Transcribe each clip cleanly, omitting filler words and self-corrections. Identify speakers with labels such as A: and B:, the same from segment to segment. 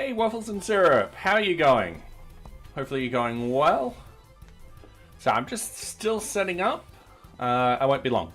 A: Hey, Waffles and Syrup, how are you going? Hopefully you're going well. So I'm just still setting up. I won't be long.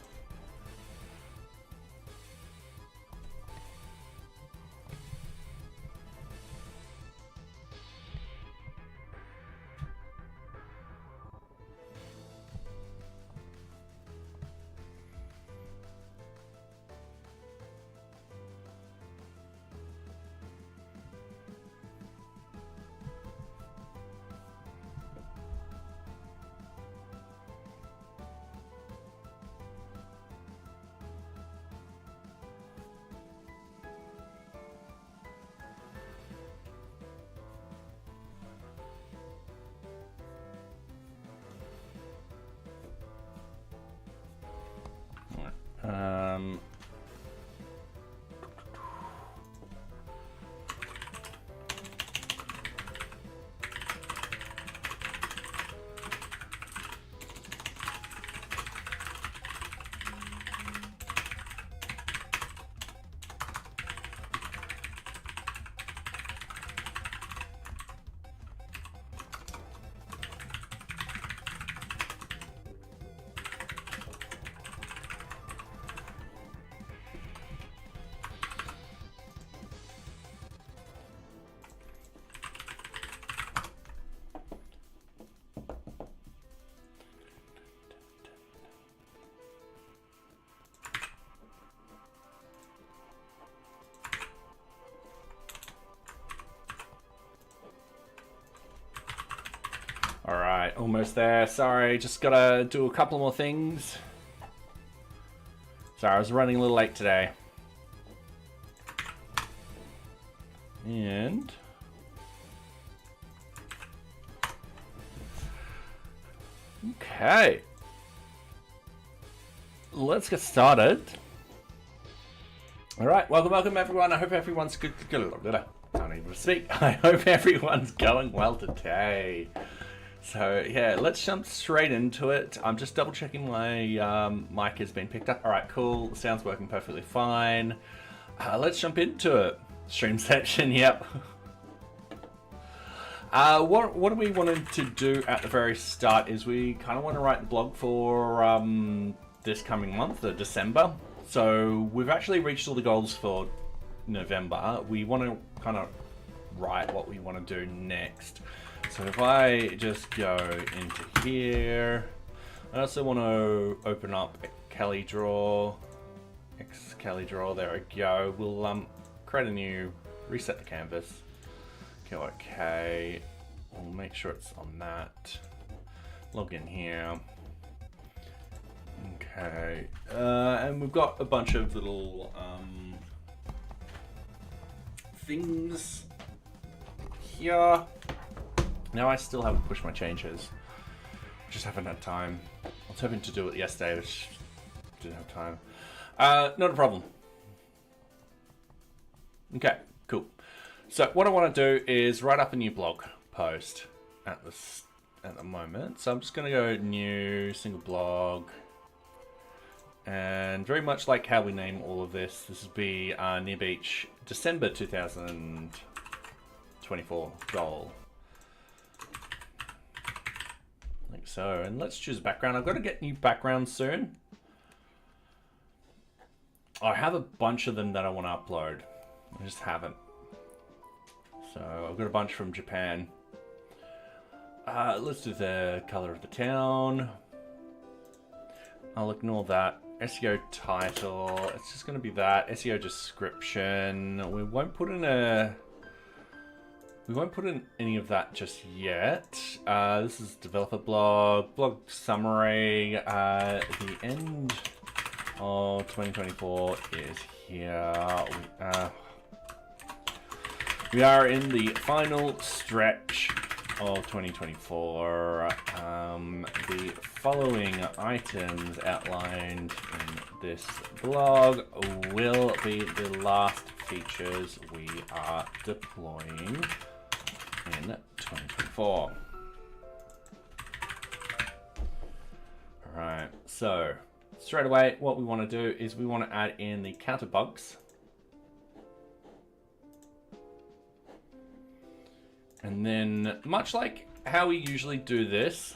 A: Alright, almost there. Sorry, just gotta do a couple more things. Sorry, I was running a little late today. And okay. Let's get started. Alright, welcome everyone. I hope everyone's good. I can't even speak. I hope everyone's going well today. So yeah, let's jump straight into it. I'm just double checking my mic has been picked up. All right, cool. The sound's working perfectly fine. Let's jump into it. Stream section, yep. What do we wanted to do at the very start is we kind of want to write the blog for this coming month, December. So we've actually reached all the goals for November. We want to kind of write what we want to do next. So if I just go into here, I also want to open up CaliDraw, CaliDraw, there we go. We'll create a new, reset the canvas, go okay, we'll make sure it's on that, log in here, okay, and we've got a bunch of little things here. Now I still haven't pushed my changes. Just haven't had time. I was hoping to do it yesterday, but didn't have time. Not a problem. Okay, cool. So what I want to do is write up a new blog post at the moment. So I'm just going to go new single blog, and very much like how we name all of this, this will be NearBeach December 2024 goal. Like so, and let's choose a background. I've got to get new backgrounds soon. I have a bunch of them that I want to upload. I just haven't. So I've got a bunch from Japan. Let's do the color of the town. I'll ignore that. SEO title. It's just going to be that. SEO description. We won't put in any of that just yet. This is developer blog summary. The end of 2024 is here. We are in the final stretch of 2024. The following items outlined in this blog will be the last features we are deploying in 2024. Alright, so straight away what we want to do is we want to add in the counter bugs. And then, much like how we usually do this,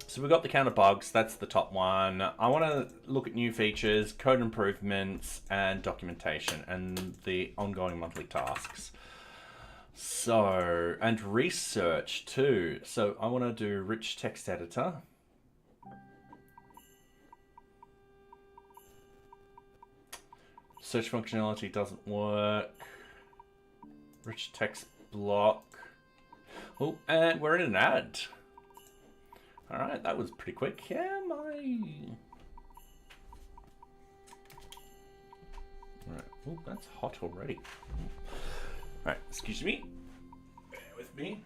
A: so we've got the counter bugs, that's the top one. I want to look at new features, code improvements, and documentation, and the ongoing monthly tasks. So, and research too. So I want to do rich text editor. Search functionality doesn't work. Rich text block. Oh, and we're in an ad. All right, that was pretty quick. Yeah, my... All right, oh, that's hot already. All right, excuse me. Bear with me.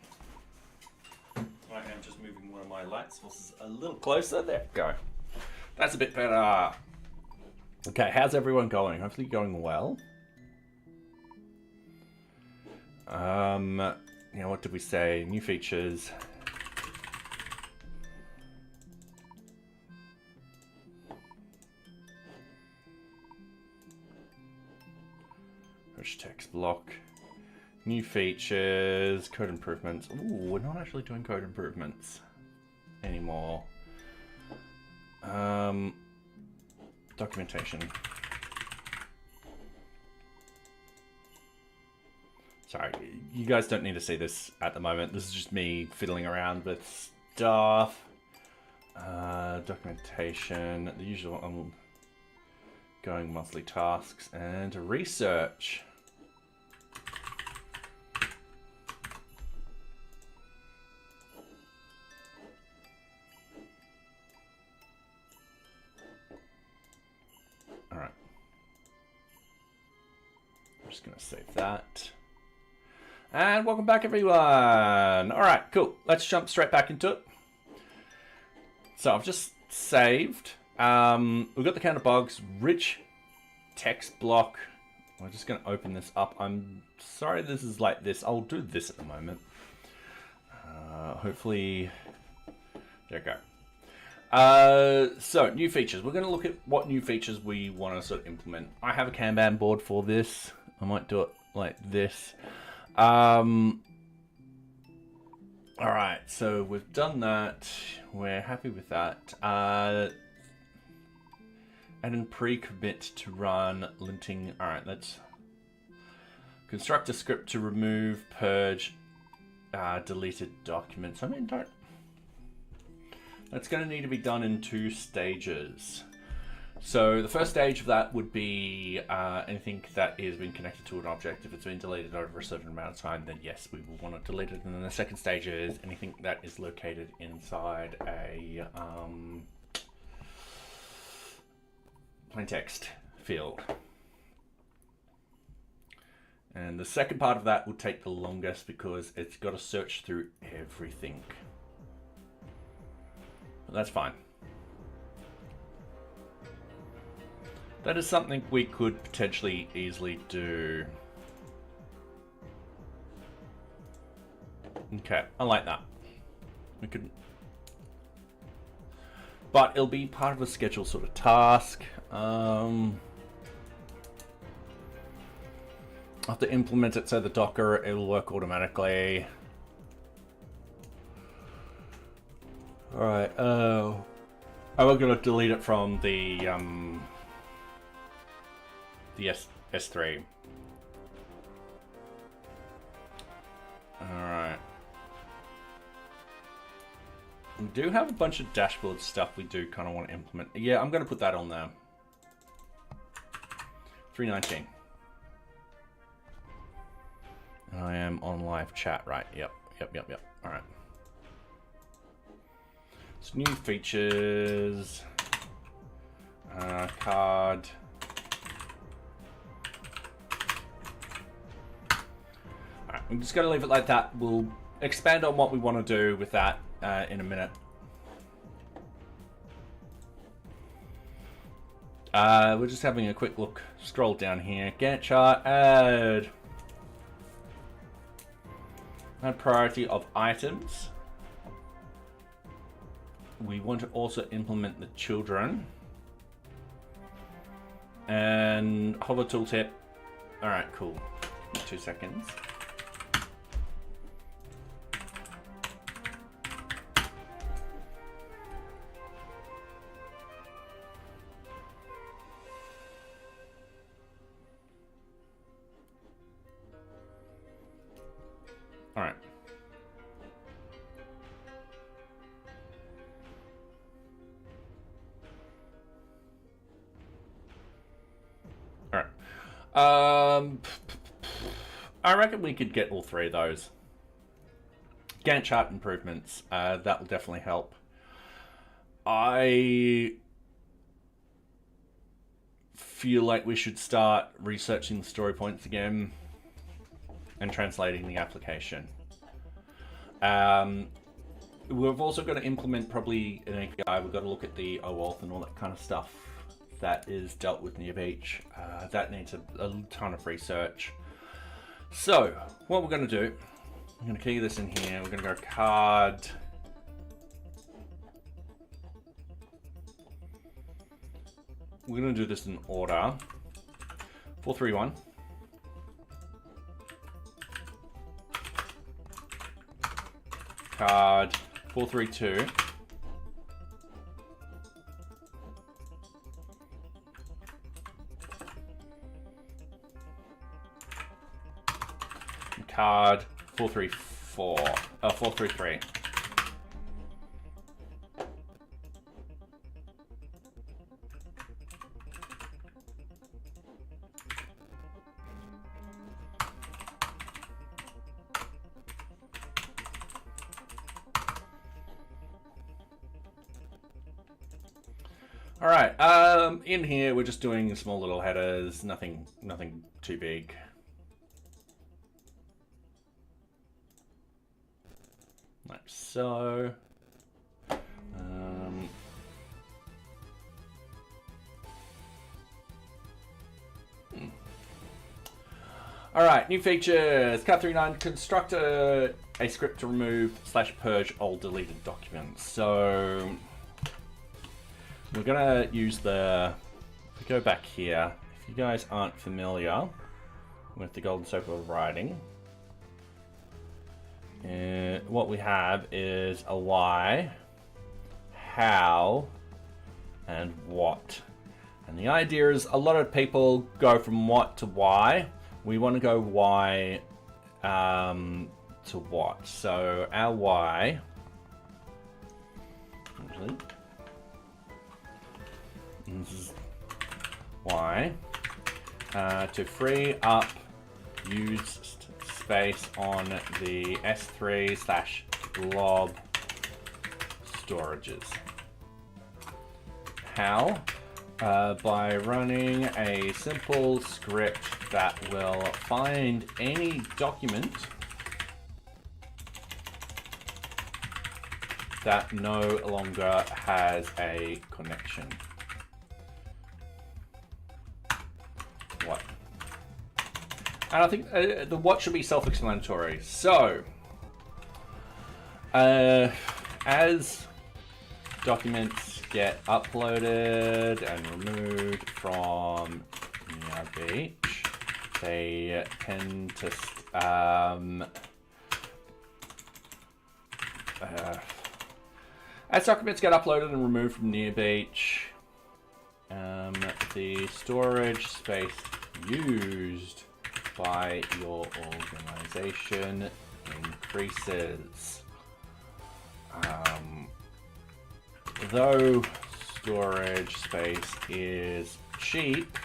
A: I am just moving one of my light sources a little closer. There we go. That's a bit better. Okay, how's everyone going? Hopefully going well. You know, what did we say? New features. Rich text block. New features. Code improvements. Ooh, we're not actually doing code improvements anymore. Documentation. Sorry, you guys don't need to see this at the moment. This is just me fiddling around with stuff. Documentation, the usual ongoing monthly tasks, and research. All right. I'm just gonna save that. And welcome back, everyone. All right, cool. Let's jump straight back into it. So I've just saved. We've got the counter bugs, rich text block. We're just going to open this up. I'm sorry this is like this. I'll do this at the moment. Hopefully, there we go. So new features. We're going to look at what new features we want to sort of implement. I have a Kanban board for this. I might do it like this. All right, so we've done that. We're happy with that. And then pre-commit to run linting. All right, let's construct a script to remove, purge, deleted documents. I mean, that's going to need to be done in 2 stages. So the first stage of that would be anything that is being connected to an object. If it's been deleted over a certain amount of time, then yes, we will want to delete it. And then the second stage is anything that is located inside a plain text field. And the second part of that will take the longest because it's got to search through everything. But that's fine. That is something we could potentially easily do. Okay, I like that. We could, but it'll be part of a scheduled sort of task. I'll have to implement it so the Docker, it'll work automatically. All right. I'm going to delete it from the S3. Alright. We do have a bunch of dashboard stuff we do kind of want to implement. Yeah, I'm going to put that on there. 319. I am on live chat, right? Yep. Alright. So new features. Card. I'm just going to leave it like that. We'll expand on what we want to do with that in a minute. We're just having a quick look. Scroll down here. Gantt chart. Add priority of items. We want to also implement the children. And hover tooltip. All right, cool. 2 seconds. I reckon we could get all three of those. Gantt chart improvements, that will definitely help. I feel like we should start researching the story points again and translating the application. We've also got to implement probably an API. We've got to look at the OAuth and all that kind of stuff that is dealt with NearBeach. That needs a ton of research. So what we're going to do, I'm going to key this in here. We're going to go card. We're going to do this in order. 431. Card 432. Card 434. 433. All right, in here we're just doing small little headers, nothing too big. Like so. All right, new features. Cat39 construct a script to remove / purge old deleted documents. So we're gonna use the, if we go back here, if you guys aren't familiar with the golden circle of writing, what we have is a why, how, and what. And the idea is a lot of people go from what to why. We want to go why to what. So our why, actually, this is why, to free up used space on the S3/blob storages. How? By running a simple script that will find any document that no longer has a connection. What? And I think the what should be self-explanatory. So, as documents get uploaded and removed from NearBeach, they tend to as documents get uploaded and removed from NearBeach, the storage space used by your organization increases. Though storage space is cheap,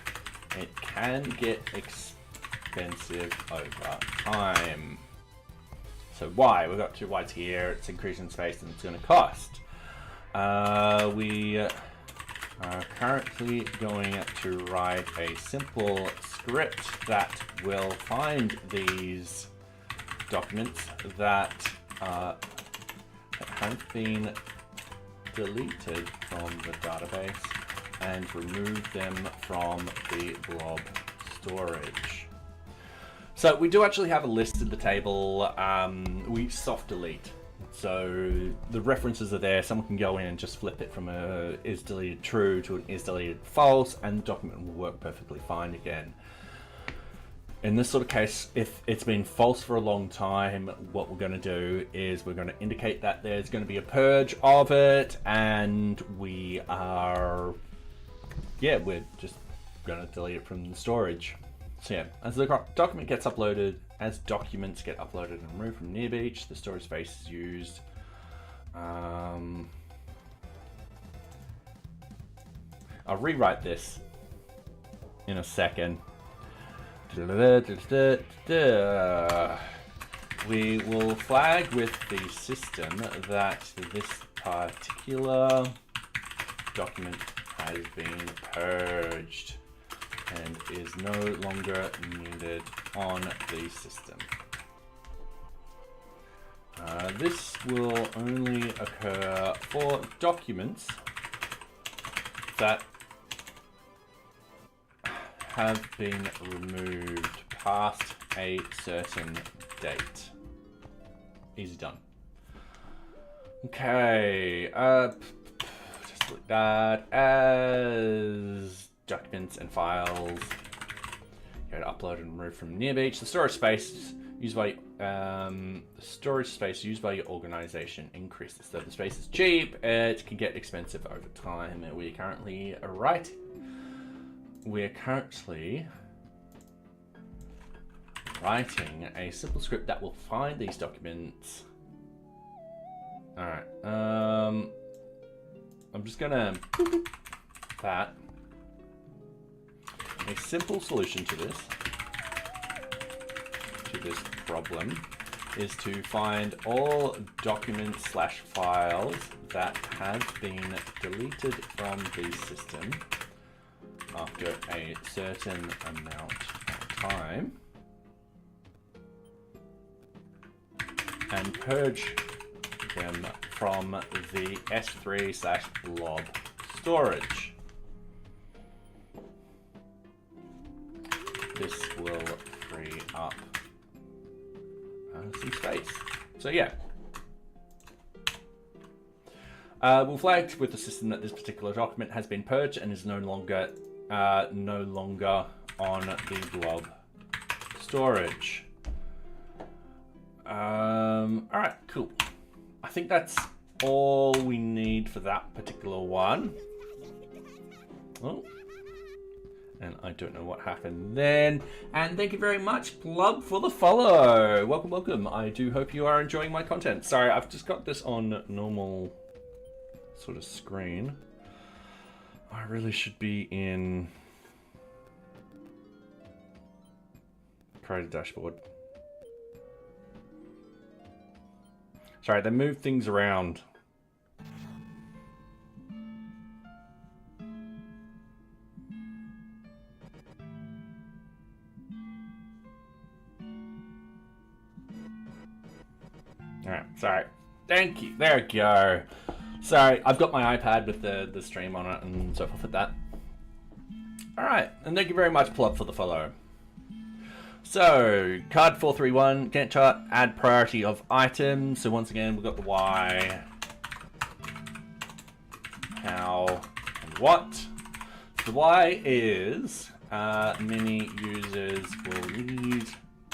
A: it can get expensive over time. So why? We've got two whys here. It's increasing space and it's going to cost. We are currently going to write a simple script that will find these documents that have been deleted from the database and remove them from the blob storage. So we do actually have a list in the table. We soft delete. So the references are there. Someone can go in and just flip it from a is deleted true to an is deleted false, and the document will work perfectly fine again. In this sort of case, if it's been false for a long time, what we're going to do is we're going to indicate that there's going to be a purge of it, and we're just going to delete it from the storage. So yeah, as the document gets uploaded, as documents get uploaded and removed from NearBeach, the storage space is used. I'll rewrite this in a second. We will flag with the system that this particular document has been purged and is no longer needed on the system. This will only occur for documents that have been removed past a certain date. Easy done. Okay, just like that. As documents and files, you gotta upload and remove from NearBeach. The storage space used by your organization increases. So the space is cheap. It can get expensive over time. We're currently writing a simple script that will find these documents. All right. I'm just gonna that. A simple solution to this problem is to find all documents/files that have been deleted from the system after a certain amount of time and purge them from the S3/blob storage. This will free up some space. So yeah, we'll flag with the system that this particular document has been purged and is no longer on the blob storage. All right, cool. I think that's all we need for that particular one. Oh. And I don't know what happened then. And thank you very much, Plub, for the follow. Welcome, welcome. I do hope you are enjoying my content. Sorry, I've just got this on normal sort of screen. I really should be in create a dashboard. Sorry, they moved things around. Alright, sorry. Thank you. There we go. Sorry, I've got my iPad with the stream on it and so forth with that. Alright, and thank you very much, Plub, for the follow. So, card 431, Gantt chart, add priority of items. So once again, we've got the why, how, and what. The why is many users will need,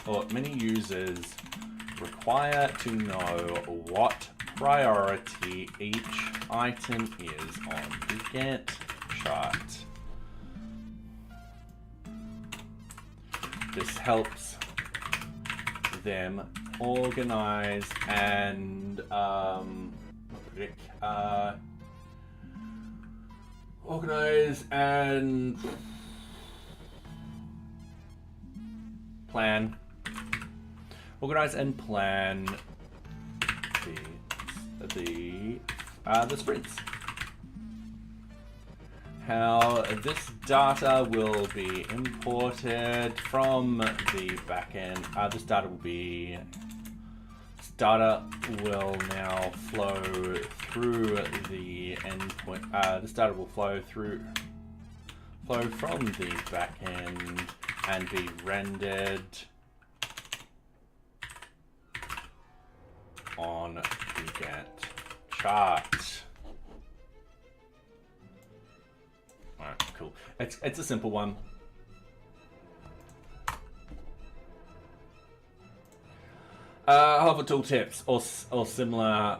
A: or many users require to know what priority each item is on the Gantt chart. This helps them organize and plan the sprints. How this data will be imported from the backend. This data will now flow through the endpoint. This data will flow from the backend and be rendered on the Gantt chart. Alright, cool. It's a simple one. Hover tooltips or similar,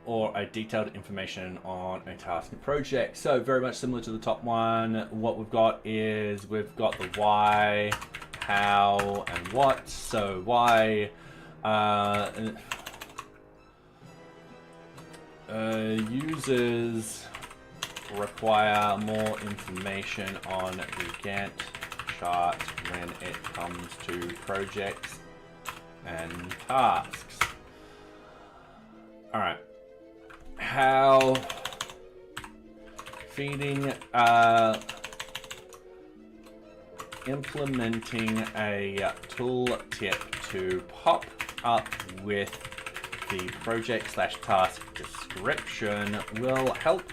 A: or a detailed information on a task and project. So very much similar to the top one. What we've got is we've got the why, how, and what. So why users require more information on the Gantt chart when it comes to projects and tasks. All right. How feeding, implementing a tooltip to pop up with the project/task description will help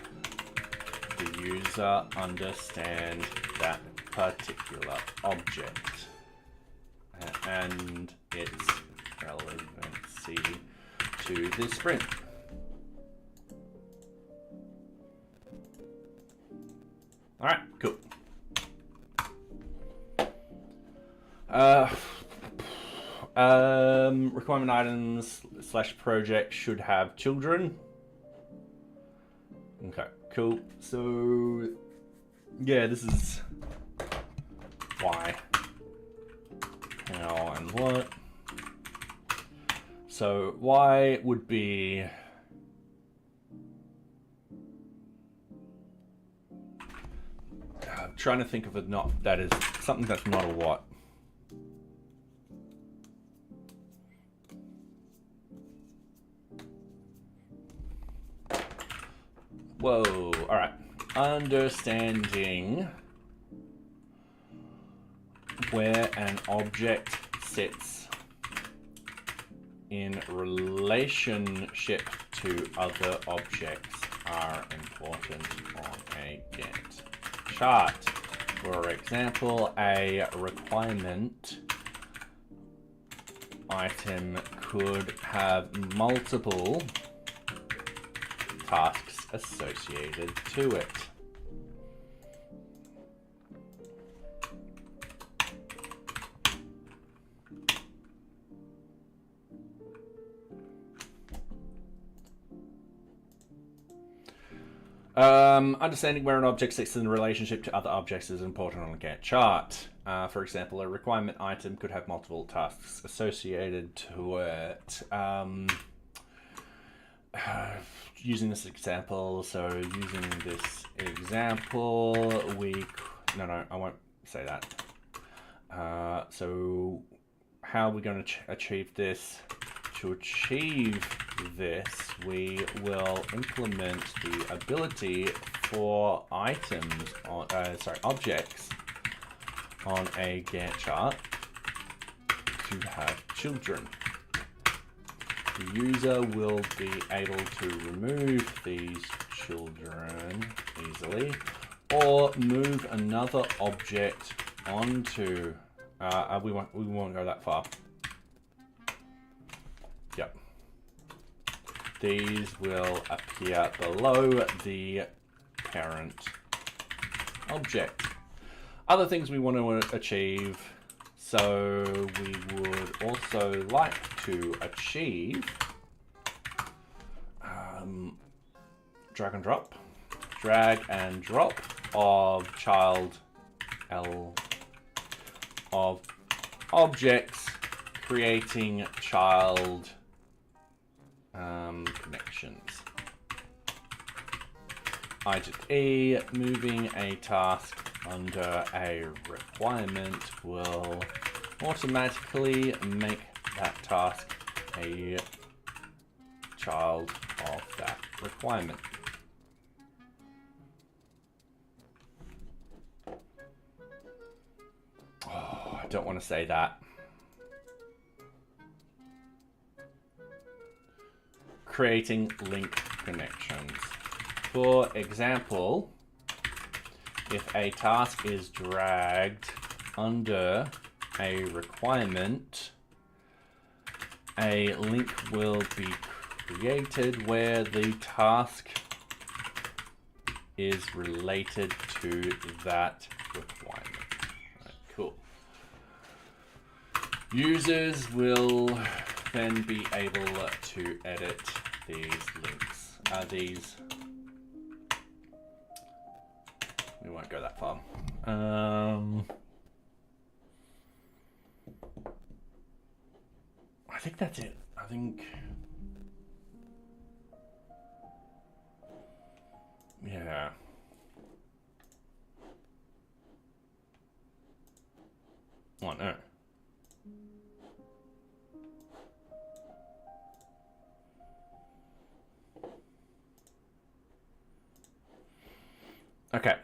A: the user understand that particular object and its relevancy to the sprint. All right, cool. Requirement items / project should have children. Okay, cool. So, yeah, this is why, how, and what. So, why would be trying to think of that is something that's not a what. Whoa, all right. Understanding where an object sits in relationship to other objects are important on a Gantt chart. For example, a requirement item could have multiple tasks associated to it. Understanding where an object sits in relationship to other objects is important on a Gantt chart. For example, a requirement item could have multiple tasks associated to it. Using this example, so using this example, I won't say that. So how are we going to achieve this? To achieve this, we will implement the ability for items on, objects on a Gantt chart to have children. The user will be able to remove these children easily, or move another object onto. We won't go that far. Yep. These will appear below the parent object. Other things we want to achieve. So we would also like to achieve drag and drop of child of objects, creating child connections. Object E, moving a task under a requirement will automatically make that task a child of that requirement. Oh, I don't want to say that. Creating link connections. For example, if a task is dragged under a requirement, a link will be created where the task is related to that requirement. Right, cool. Users will then be able to edit these links. We won't go that far. I think that's it. I think, yeah. Oh no. Okay.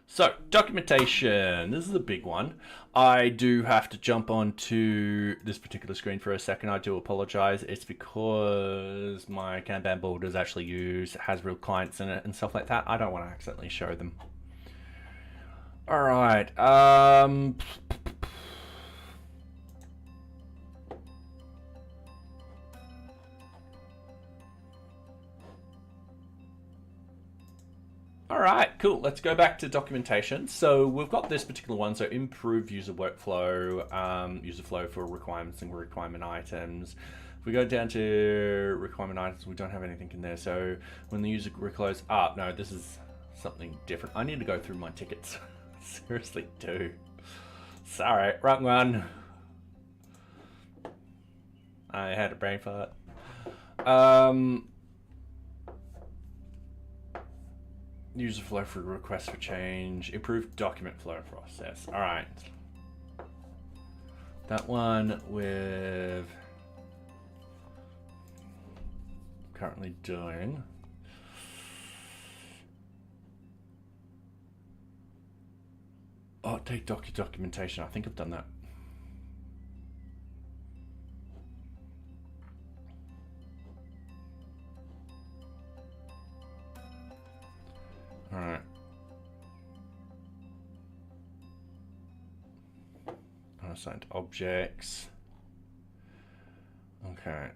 A: So, documentation. This is a big one. I do have to jump onto this particular screen for a second. I do apologize. It's because my Kanban board has real clients in it and stuff like that. I don't want to accidentally show them. All right. All right, cool. Let's go back to documentation. So we've got this particular one. So improve user workflow, user flow for requirements and requirement items. If we go down to requirement items, we don't have anything in there. So when the user reclose up, no, this is something different. I need to go through my tickets. Seriously do. Sorry, wrong one. I had a brain fart. User flow for requests for change, improve document flow process. All right. That one with currently doing. Oh, take documentation. I think I've done that. All right. Unassigned objects. Okay.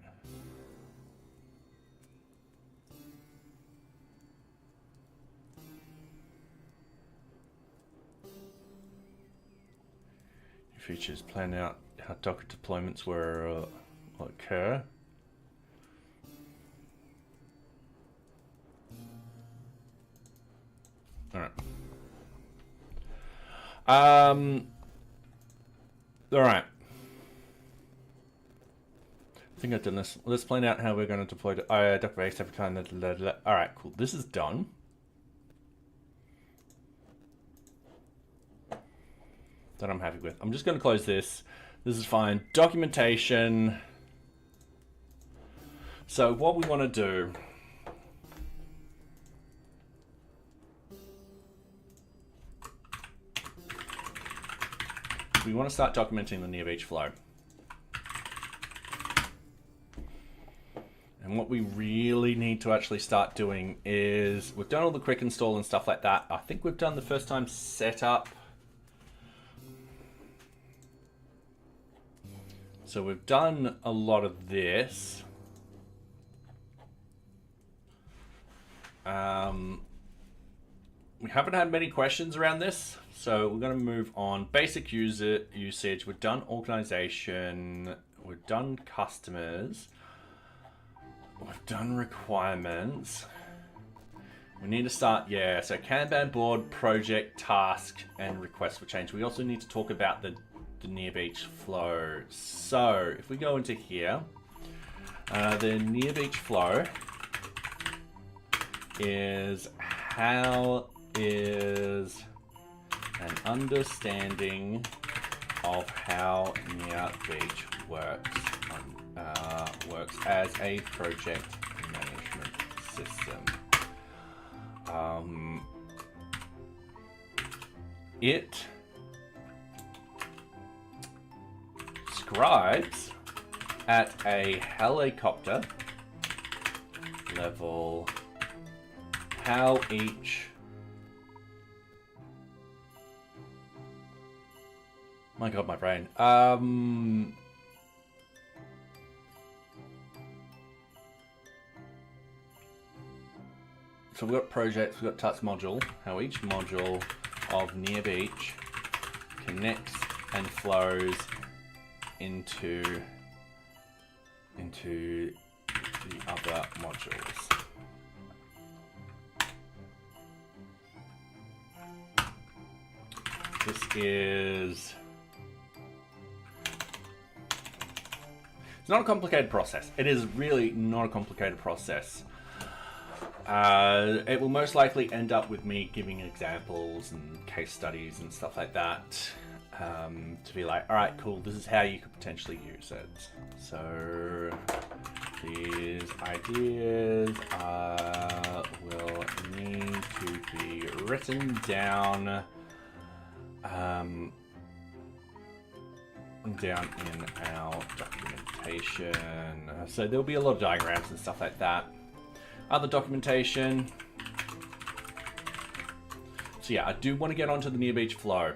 A: Features plan out how Docker deployments will occur. All right. All right. I think I've done this. Let's plan out how we're going to deploy Docker-based every time. All right, cool. This is done. That I'm happy with. I'm just going to close this. This is fine. Documentation. So what we want to do. We want to start documenting the NearBeach flow. And what we really need to actually start doing is, we've done all the quick install and stuff like that. I think we've done the first time setup. So we've done a lot of this. We haven't had many questions around this, so we're going to move on. Basic user usage. We've done organization. We've done customers. We've done requirements. We need to start, yeah, so Kanban board, project, task, and request for change. We also need to talk about the NearBeach flow. So if we go into here, the NearBeach flow is how is an understanding of how NearBeach works as a project management system. It describes at a helicopter level how each my god, my brain. So we've got projects, we've got task module, how each module of NearBeach connects and flows into the other modules. This is, it's not a complicated process. It is really not a complicated process. It will most likely end up with me giving examples and case studies and stuff like that. to be like, all right, cool, this is how you could potentially use it. So these ideas will need to be written down down in our documentation. So there'll be a lot of diagrams and stuff like that. Other documentation. So yeah, I do want to get onto the NearBeach flow.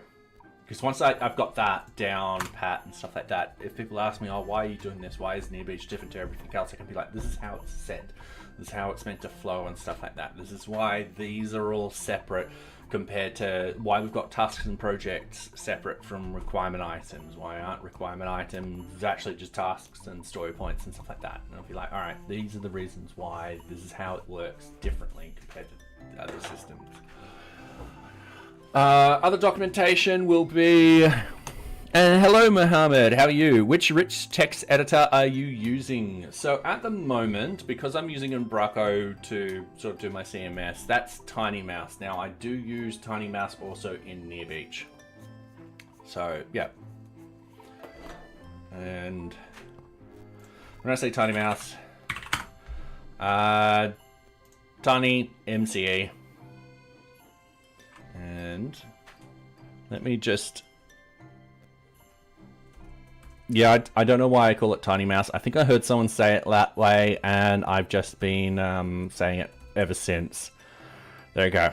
A: Because once I've got that down pat and stuff like that, if people ask me, oh, why are you doing this? Why is NearBeach different to everything else? I can be like, this is how it's set. This is how it's meant to flow and stuff like that. This is why these are all separate compared to why we've got tasks and projects separate from requirement items. Why aren't requirement items actually just tasks and story points and stuff like that? And I'll be like, all right, these are the reasons why this is how it works differently compared to other systems. Other documentation will be, hello Mohammed, how are you? Which rich text editor are you using? So at the moment, because I'm using Umbraco to sort of do my CMS, that's Tiny Mouse. Now I do use Tiny Mouse also in NearBeach. So yeah. And when I say Tiny Mouse, Tiny MCE. And let me just, yeah, I don't know why I call it Tiny Mouse. I think I heard someone say it that way, and I've just been saying it ever since. There you go.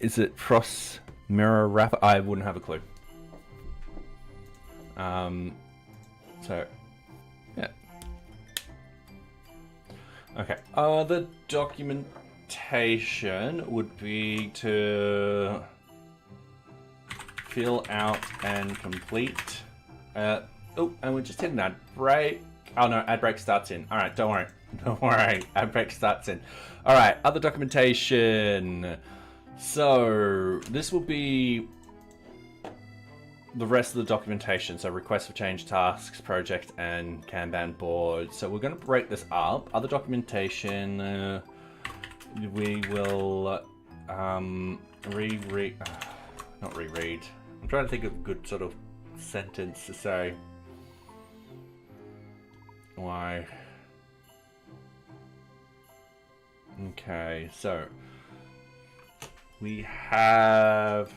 A: Is it Frost Mirror Wrapper? I wouldn't have a clue. So, yeah. Okay. The documentation would be to fill out and complete. Oh, and we're just hitting ad break. Oh no, ad break starts in. All right, don't worry. Don't worry, ad break starts in. All right, other documentation. So this will be the rest of the documentation. So requests for change, tasks, project, and Kanban board. So we're going to break this up. Other documentation. We will not reread. I'm trying to think of a good sort of sentence to say. Why? Okay, so we have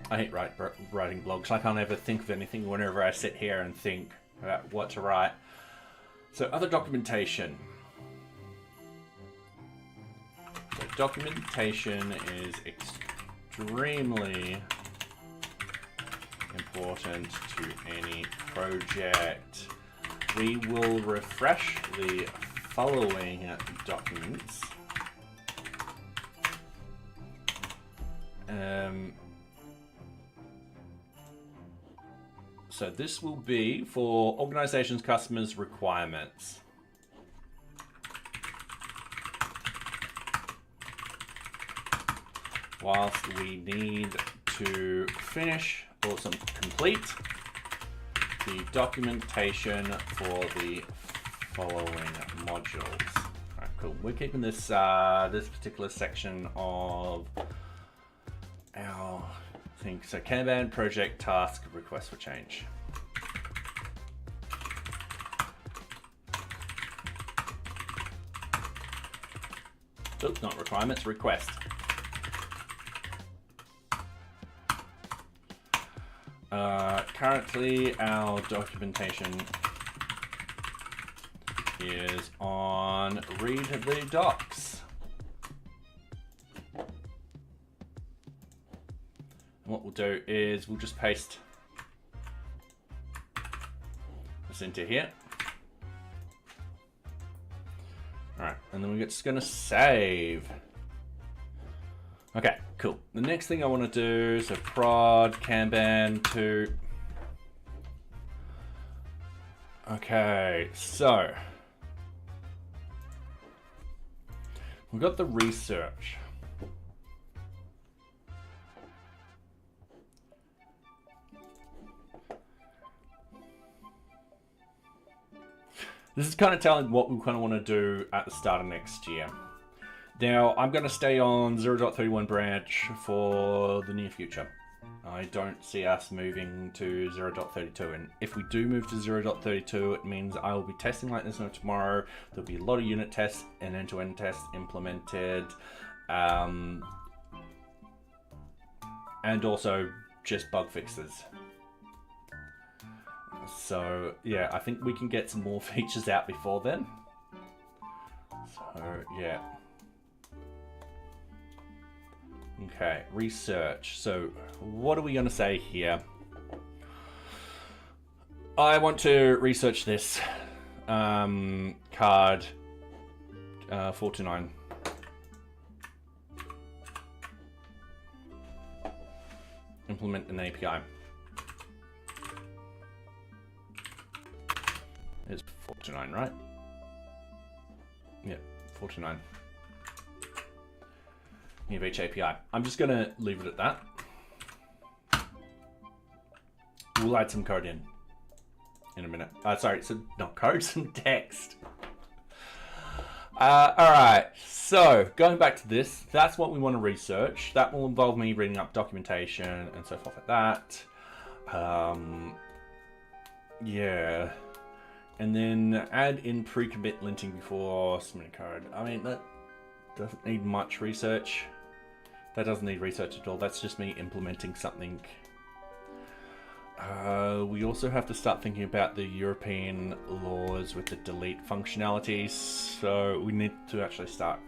A: I hate writing blogs. I can't ever think of anything whenever I sit here and think about what to write. So other documentation. So documentation is extremely important to any project. We will refresh the following documents. So this will be for organizations, customers, requirements. Whilst we need to finish, also complete the documentation for the following modules. All right, cool. We're keeping this this particular section of our thing. So Kanban, project, task, request for change. Oops, not requirements, request. Currently, our documentation is on read the docs. And what we'll do is we'll just paste this into here. All right, and then we're just gonna save. Okay, cool. The next thing I want to do is a prod Kanban to. Okay, so we've got the research. This is kind of telling what we kind of want to do at the start of next year. Now, I'm going to stay on 0.31 branch for the near future. I don't see us moving to 0.32, and if we do move to 0.32, it means I will be testing like this tomorrow. There'll be a lot of unit tests and end-to-end tests implemented, and also just bug fixes. So yeah, I think we can get some more features out before then. So yeah. Okay, research. So what are we going to say here? I want to research this card 429. Implement an API. It's 429, right? Yeah, 429. NearBeach API. I'm just going to leave it at that. We'll add some code in a minute. Sorry, so not code, some text. Alright, so going back to this, that's what we want to research. That will involve me reading up documentation and so forth like that. Yeah. And then add in pre-commit linting before submitting code. I mean, that doesn't need much research. That doesn't need research at all. That's just me implementing something. We also have to start thinking about the European laws with the delete functionalities. So we need to actually start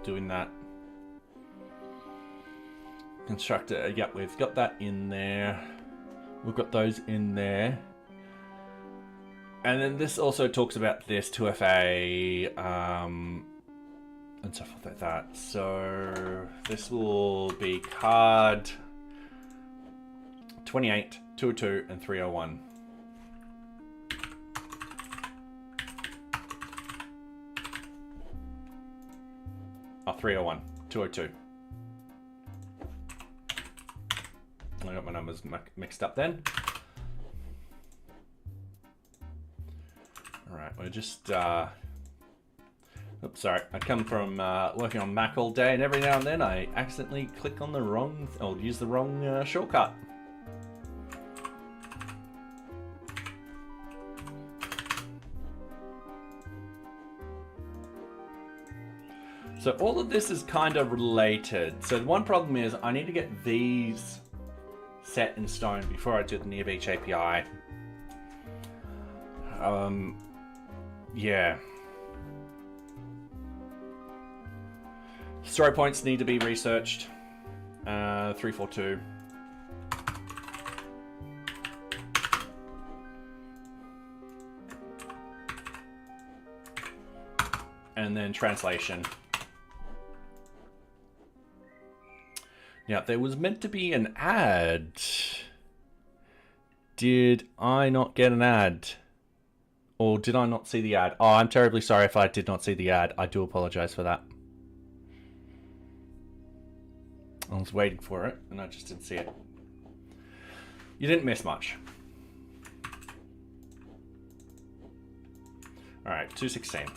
A: doing that. Constructor, yep, we've got that in there. We've got those in there. And then this also talks about this 2FA, and stuff like that. So this will be card 28, 202, and 301. Oh, 301, 202. I got my numbers mixed up then. All right, we're just, oops, sorry. I come from working on Mac all day, and every now and then I accidentally click on the wrong, or use the wrong shortcut. So all of this is kind of related. So the one problem is I need to get these set in stone before I do the NearBeach API. Yeah. Story points need to be researched. 342. And then translation. Yeah, there was meant to be an ad. Did I not get an ad? Or did I not see the ad? Oh, I'm terribly sorry if I did not see the ad. I do apologize for that. I was waiting for it, and I just didn't see it. You didn't miss much. All right, 216.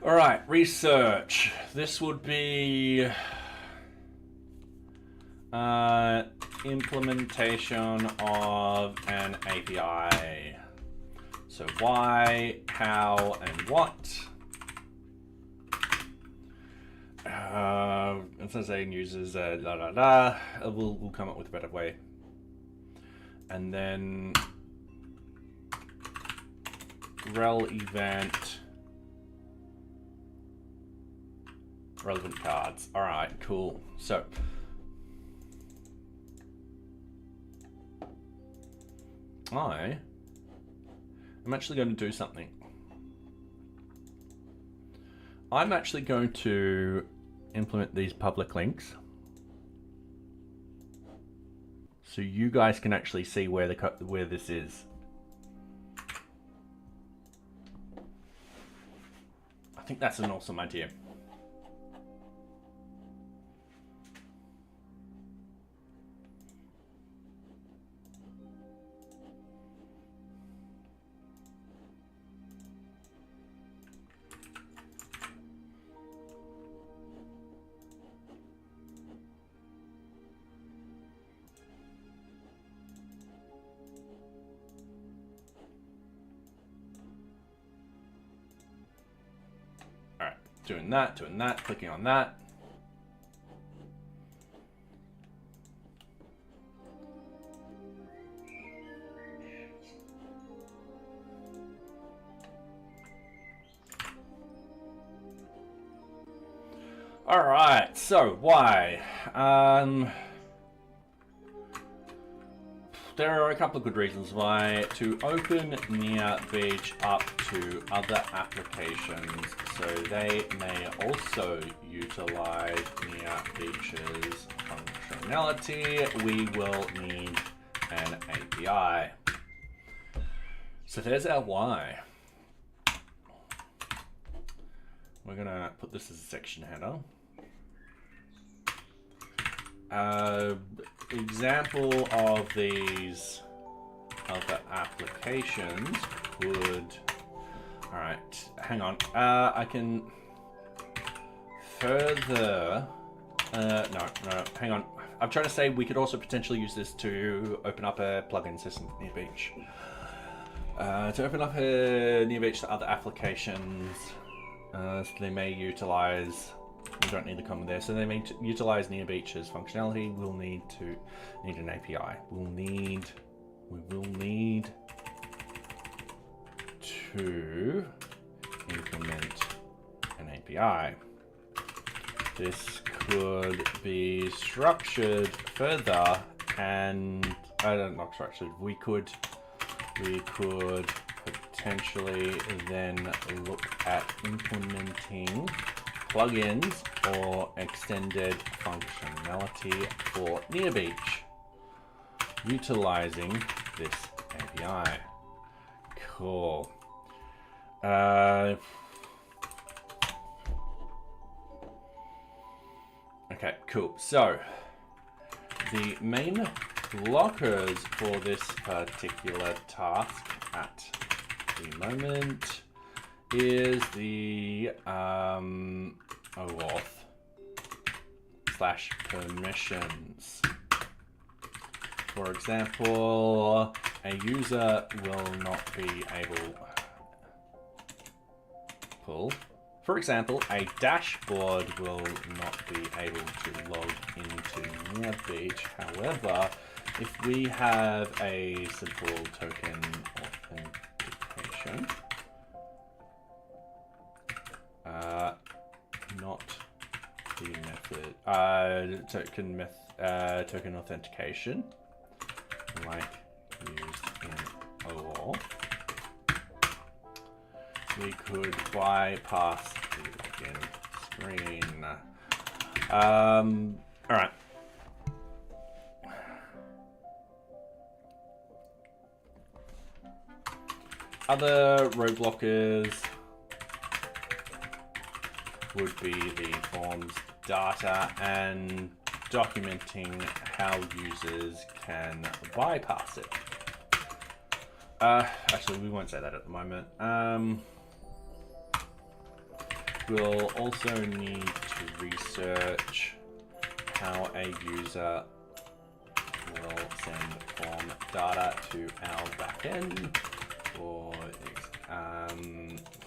A: All right, research. This would be implementation of an API. So why, how, and what. Instead of saying users we'll come up with a better way. And then rel event relevant cards. All right, cool. So I'm actually going to do something. I'm actually going to implement these public links so you guys can actually see where this is. I think that's an awesome idea. doing that, clicking on that. All right, so why? There are a couple of good reasons why to open NearBeach up to other applications so they may also utilize NearBeach's functionality. We will need an API. So there's our why. We're gonna put this as a section header. Example of these other applications would, all right, hang on. I can further, no, hang on. I'm trying to say we could also potentially use this to open up a plugin system for NearBeach. To open up a NearBeach to other applications, so they may utilize, we don't need the comma there, so they may utilize NearBeach's functionality. We'll need an API. We will need to implement an API. This could be structured further, and not structured. We could potentially then look at implementing plugins or extended functionality for NearBeach utilizing this API. Cool. Okay, cool. So the main blockers for this particular task at the moment is the OAuth/permissions. For example, a user will not be able for example, a dashboard will not be able to log into NearBeach. However, if we have a simple token authentication, not the method, token authentication, like used in OAuth, we could bypass the login screen. All right. Other road blockers would be the forms data and documenting how users can bypass it. Actually, we won't say that at the moment. We'll also need to research how a user will send form data to our backend.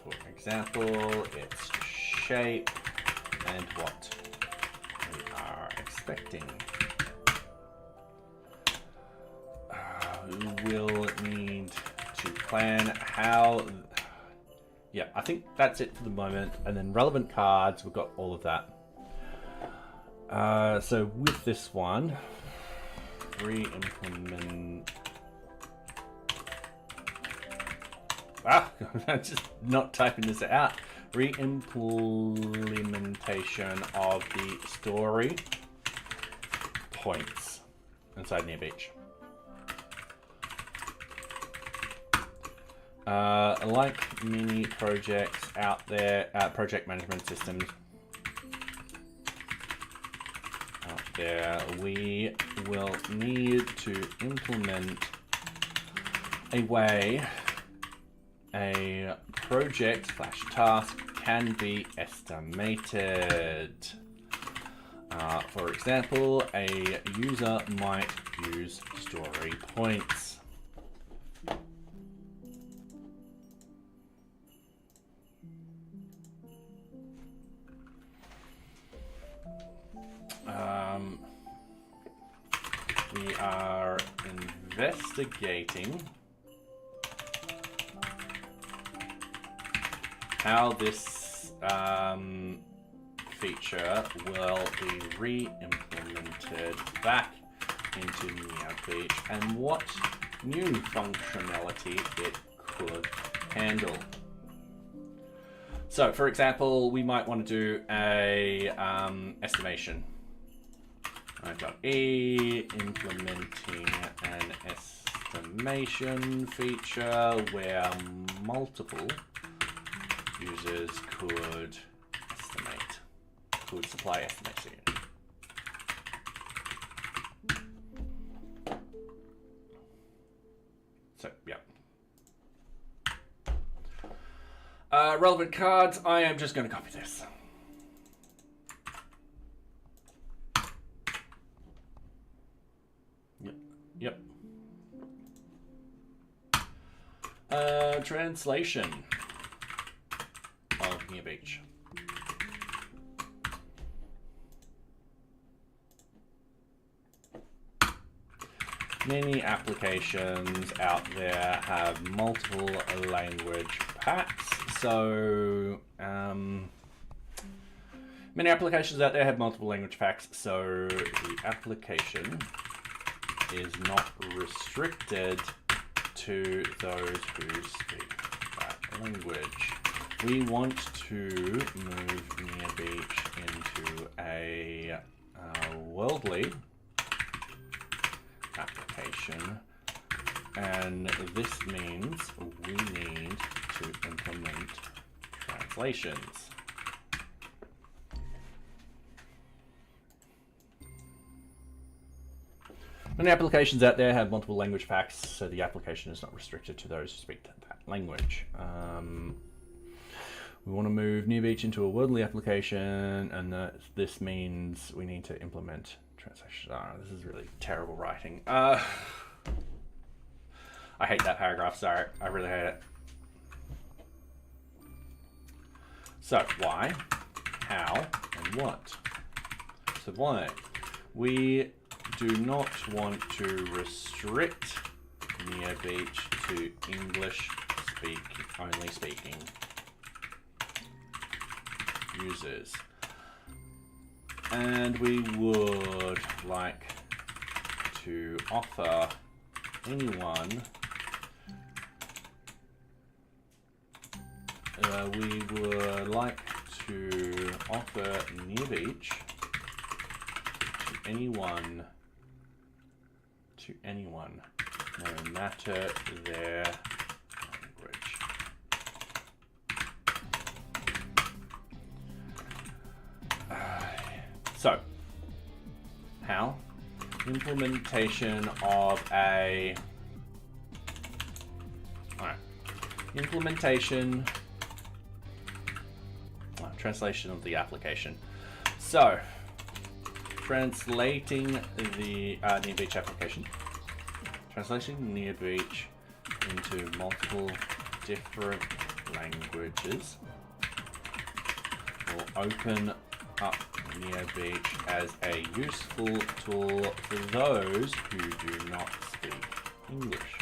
A: For example, its shape and what we are expecting. We'll need to plan how. Yeah, I think that's it for the moment. And then relevant cards, we've got all of that. So with this one, re-implement. I'm just not typing this out. Re-implementation of the story points inside NearBeach. Like many projects out there, project management systems out there, we will need to implement a way a project/task can be estimated. For example, a user might use story points. investigating how this feature will be re-implemented back into NearBeach and what new functionality it could handle. So, for example, we might want to do a estimation. I've got implementing an estimation feature where multiple users could supply estimates to you. So, yeah. Relevant cards, I am just going to copy this. Yep. Translation of NearBeach. Many applications out there have multiple language packs, so many applications out there have multiple language packs, so the application is not restricted to those who speak that language. We want to move NearBeach into a worldly application, and this means we need to implement translations. Many applications out there have multiple language packs, so the application is not restricted to those who speak that language. We want to move NearBeach into a worldly application, and this means we need to implement translation. Oh, this is really terrible writing. I hate that paragraph, sorry. I really hate it. So, why, how, and what? So why? We do not want to restrict NearBeach to only speaking users. And we would like to offer anyone NearBeach to anyone, no matter their language. So, how? Implementation of a... translation of the application. So, translating the NearBeach application. Translating NearBeach into multiple different languages will open up NearBeach as a useful tool for those who do not speak English.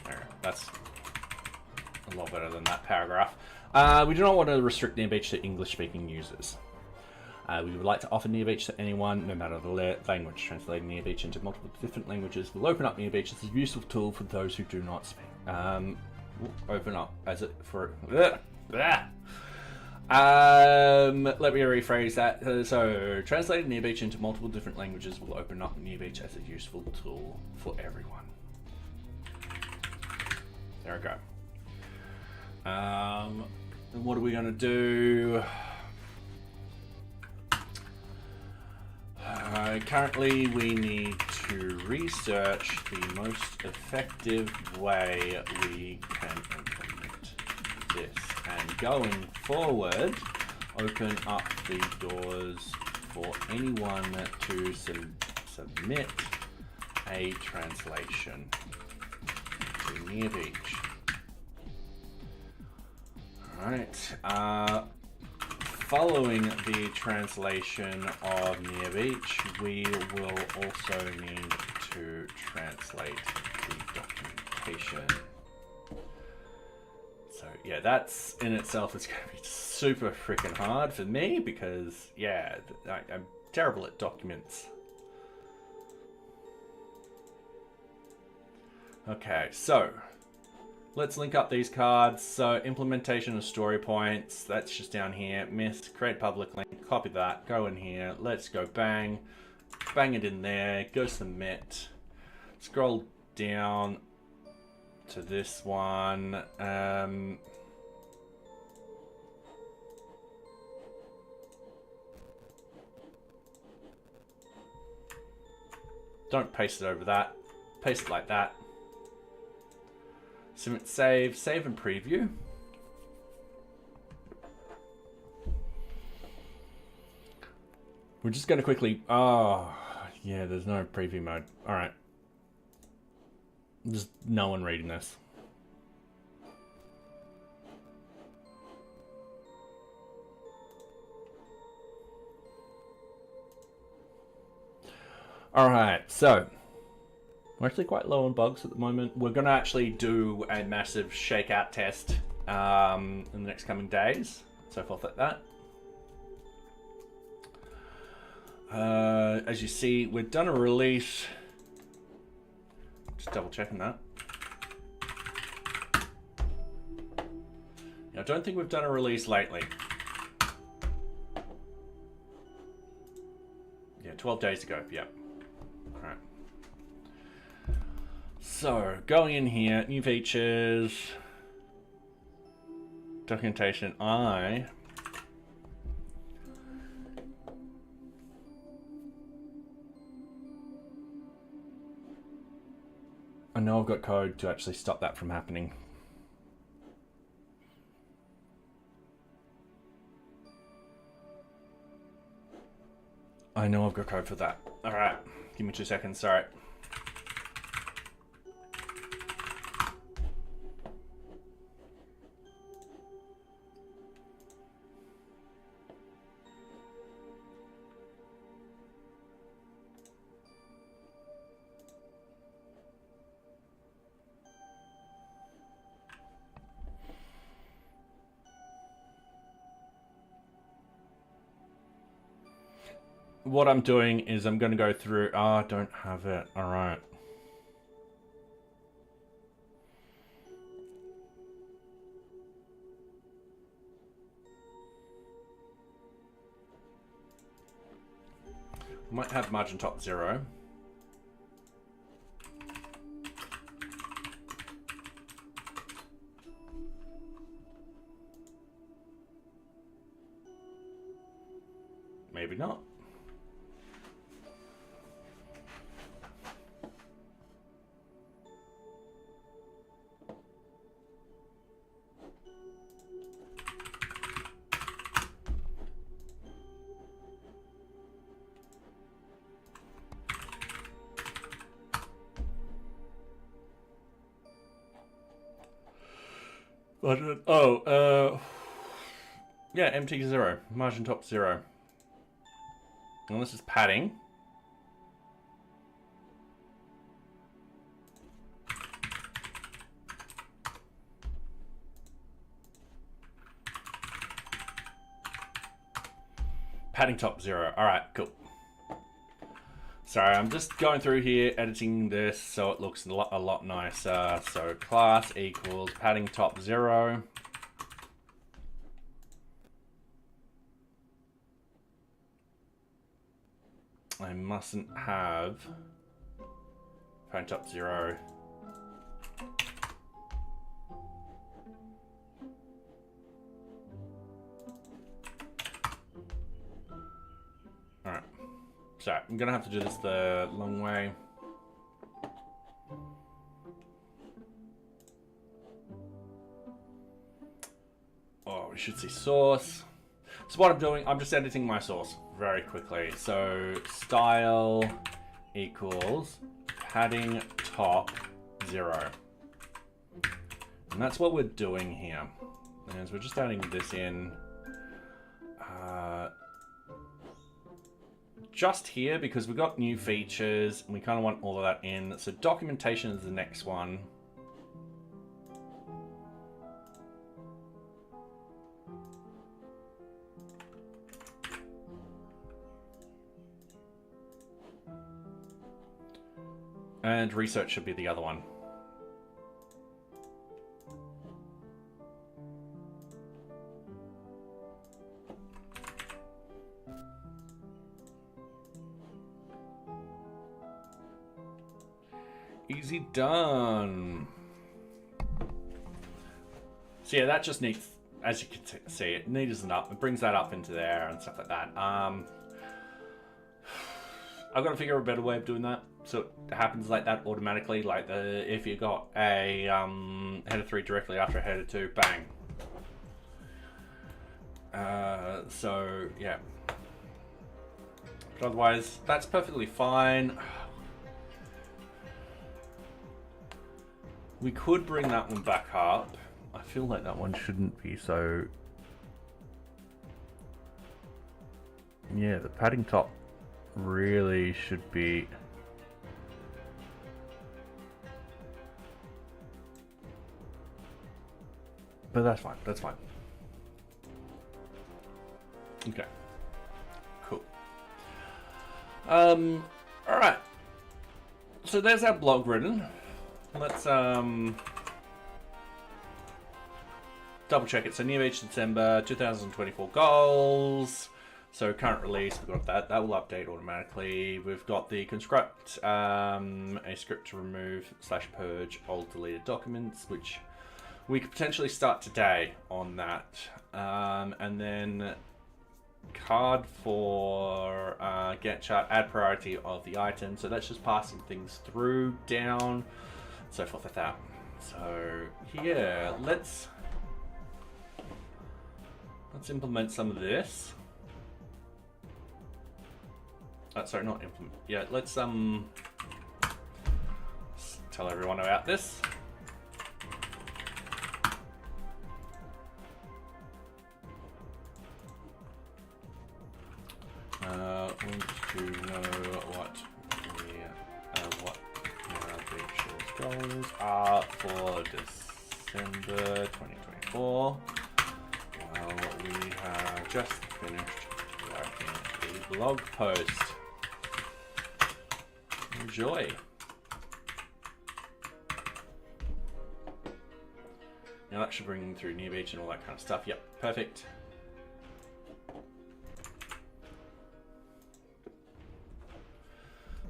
A: There, that's a lot better than that paragraph. We do not want to restrict NearBeach to English-speaking users. We would like to offer NearBeach to anyone, no matter the language. Translating NearBeach into multiple different languages will open up NearBeach as a useful tool for those who do not speak. Open up as it for... Let me rephrase that. So, translating NearBeach into multiple different languages will open up NearBeach as a useful tool for everyone. There we go. And what are we going to do? Currently, we need to research the most effective way we can implement this. And going forward, open up the doors for anyone to submit a translation to NearBeach. Alright, following the translation of NearBeach, we will also need to translate the documentation. So yeah, that's in itself is going to be super freaking hard for me because, yeah, I'm terrible at documents. Okay, so let's link up these cards. So implementation of story points, that's just down here. Mist, create public link, copy that, go in here. Let's go bang it in there, go submit. Scroll down to this one. Don't paste it over that. Paste it like that. Submit, save and preview. We're just going to quickly... Oh, yeah, there's no preview mode. All right. Just no one reading this. All right, so we're actually quite low on bugs at the moment. We're going to actually do a massive shakeout test in the next coming days, so forth like that. As you see, we've done a release. Just double checking that. I don't think we've done a release lately. Yeah, 12 days ago, yep. All right. So, going in here, new features, documentation, I know I've got code to actually stop that from happening. I know I've got code for that. All right, give me 2 seconds, sorry. What I'm doing is I'm going to go through... Oh, I don't have it. All right. I might have margin top 0. Maybe not. Yeah, MT 0, margin top 0. And this is padding. Padding top 0. All right, cool. Sorry, I'm just going through here, editing this so it looks a lot nicer. So class equals padding top 0. I mustn't have padding top 0. Alright. So I'm gonna have to do this the long way. Oh, we should see source. So what I'm doing, I'm just editing my source very quickly. So style equals padding top 0. And that's what we're doing here. And we're just adding this in just here because we've got new features and we kind of want all of that in. So documentation is the next one. And research should be the other one. Easy done. So yeah, that just needs, as you can see, it neatens it up. It brings that up into there and stuff like that. I've got to figure out a better way of doing that, so it happens like that automatically. Like if you got a header 3 directly after a header 2, bang. So yeah. But otherwise, that's perfectly fine. We could bring that one back up. I feel like that one shouldn't be so... Yeah, the padding top really should be... But that's fine, that's fine. Okay. Cool. Alright. So there's our blog written. Let's double check it. So NearBeach December 2024 goals. So current release, we've got that. That will update automatically. We've got the construct a script to remove / purge old deleted documents, which we could potentially start today on that. And then card for get chart, add priority of the item. So that's just passing things through, down, so forth like that. So yeah, let's implement some of this. Sorry, not implement. Yeah, let's tell everyone about this. Want to know what NearBeach's goals are for December 2024. Well, we have just finished writing a blog post. Enjoy. Now that should bring through NearBeach and all that kind of stuff. Yep, perfect.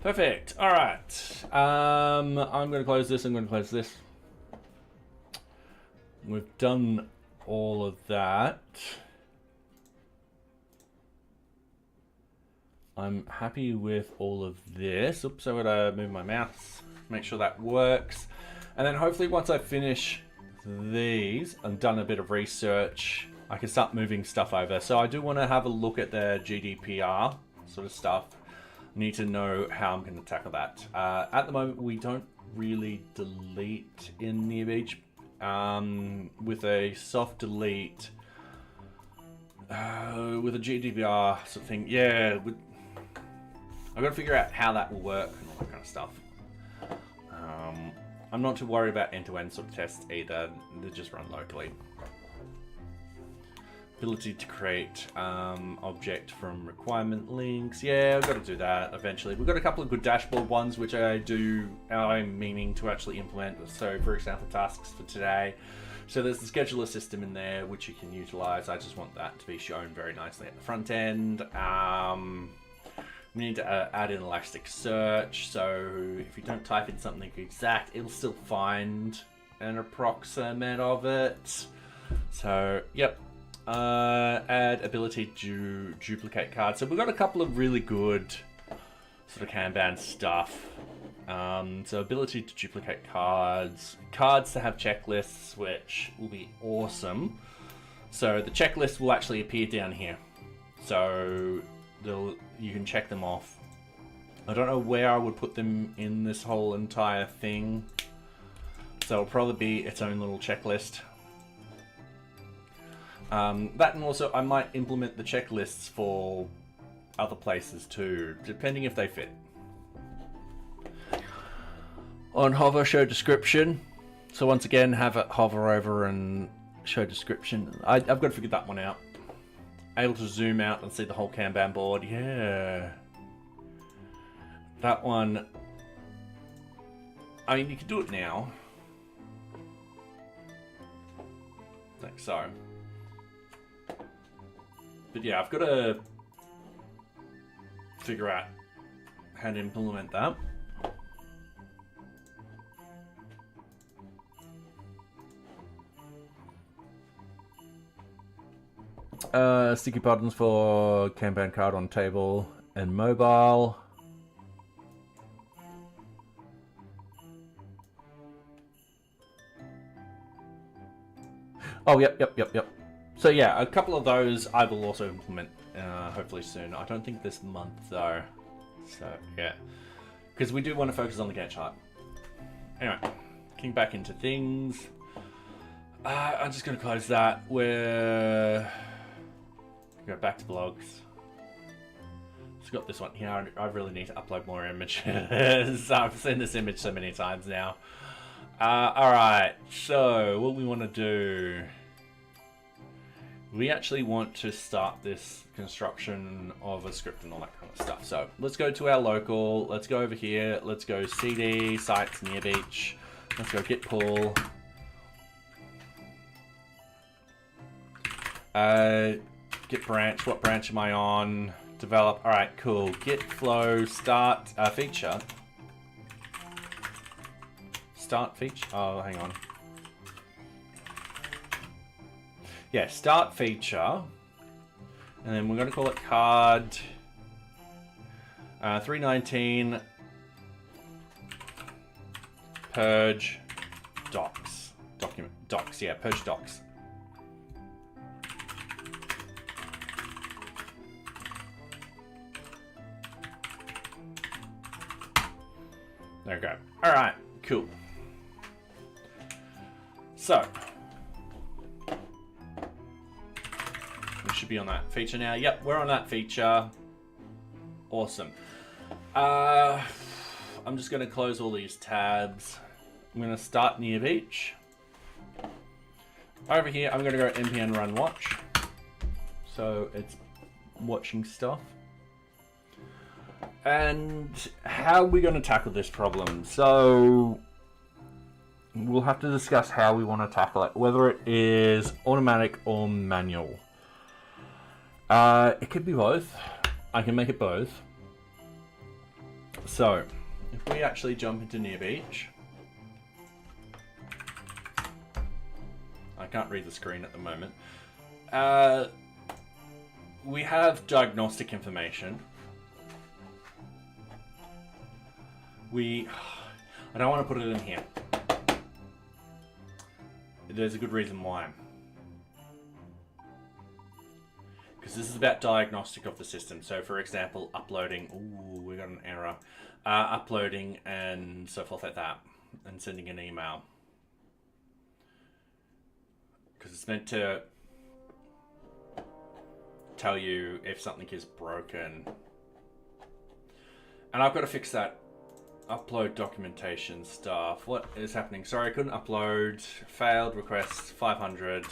A: Perfect. All right. I'm going to close this. I'm going to close this. We've done all of that. I'm happy with all of this. Oops, I'm going to move my mouse, make sure that works. And then hopefully once I finish these and done a bit of research, I can start moving stuff over. So I do want to have a look at the GDPR sort of stuff. Need to know how I'm going to tackle that. At the moment, we don't really delete in NearBeach. With a soft delete, with a GDPR sort of thing, yeah, I've got to figure out how that will work and all that kind of stuff. I'm not too worried about end-to-end sort of tests either. They just run locally. Ability to create object from requirement links. Yeah, I've got to do that eventually. We've got a couple of good dashboard ones which I'm meaning to actually implement. So for example, tasks for today. So there's the scheduler system in there which you can utilize. I just want that to be shown very nicely at the front end. We need to add in Elasticsearch, so if you don't type in something exact, it'll still find an approximate of it. So yep. Add ability to duplicate cards. So we've got a couple of really good sort of Kanban stuff. So ability to duplicate cards to have checklists, which will be awesome. So the checklist will actually appear down here. So you can check them off. I don't know where I would put them in this whole entire thing. So it'll probably be its own little checklist. That, and also I might implement the checklists for other places too, depending if they fit. On hover, show description. So once again, have it hover over and show description. I've got to figure that one out. Able to zoom out and see the whole Kanban board. Yeah. That one. I mean, you can do it now. Like so. But yeah, I've got to figure out how to implement that. Sticky buttons for Kanban card on table and mobile. Oh, yep. So yeah, a couple of those I will also implement hopefully soon. I don't think this month though. So yeah, because we do want to focus on the Gantt chart. Anyway, getting back into things. I'm just going to close that. We're go back to blogs. It's got this one here. I really need to upload more images. I've seen this image so many times now. Alright, so what we want to do, we actually want to start this construction of a script and all that kind of stuff. So let's go to our local, let's go over here, let's go cd sites NearBeach, let's go git pull. Git branch, what branch am I on? Develop, alright, cool. Git flow, start feature. Start feature, oh, hang on. Yeah, start feature. And then we're going to call it card 319 purge docs. Docs, yeah, purge docs. There we go. All right, cool. So, we should be on that feature now. Yep, we're on that feature. Awesome. I'm just going to close all these tabs. I'm going to start NearBeach. Over here, I'm going to go npm run watch. So it's watching stuff. And how are we going to tackle this problem? So we'll have to discuss how we want to tackle it, whether it is automatic or manual. It could be both. I can make it both. So if we actually jump into NearBeach, I can't read the screen at the moment. We have diagnostic information. I don't want to put it in here. There's a good reason why. Because this is about diagnostic of the system. So for example, uploading, ooh, we got an error. Uploading and so forth like that. And sending an email. Because it's meant to tell you if something is broken. And I've got to fix that. Upload documentation stuff. What is happening? Sorry, I couldn't upload. Failed request 500.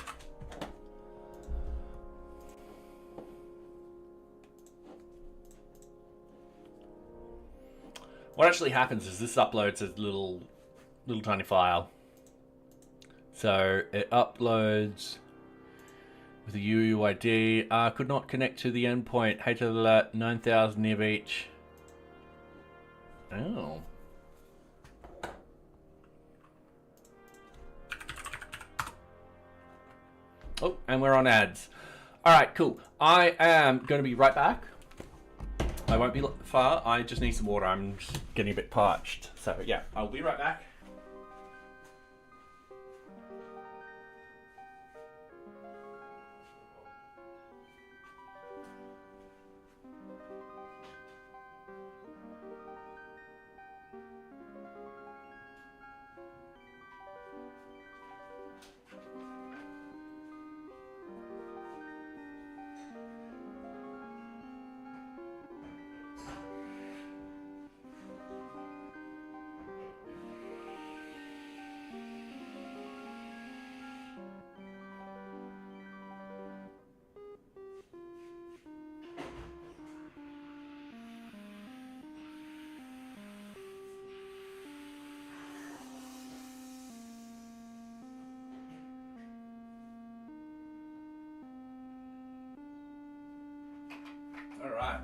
A: What actually happens is this uploads a little tiny file. So it uploads with a UUID. Could not connect to the endpoint. Hated alert 9000 NearBeach. Oh. Oh, and we're on ads. All right, cool. I am going to be right back. I won't be far. I just need some water. I'm just getting a bit parched. So yeah, I'll be right back.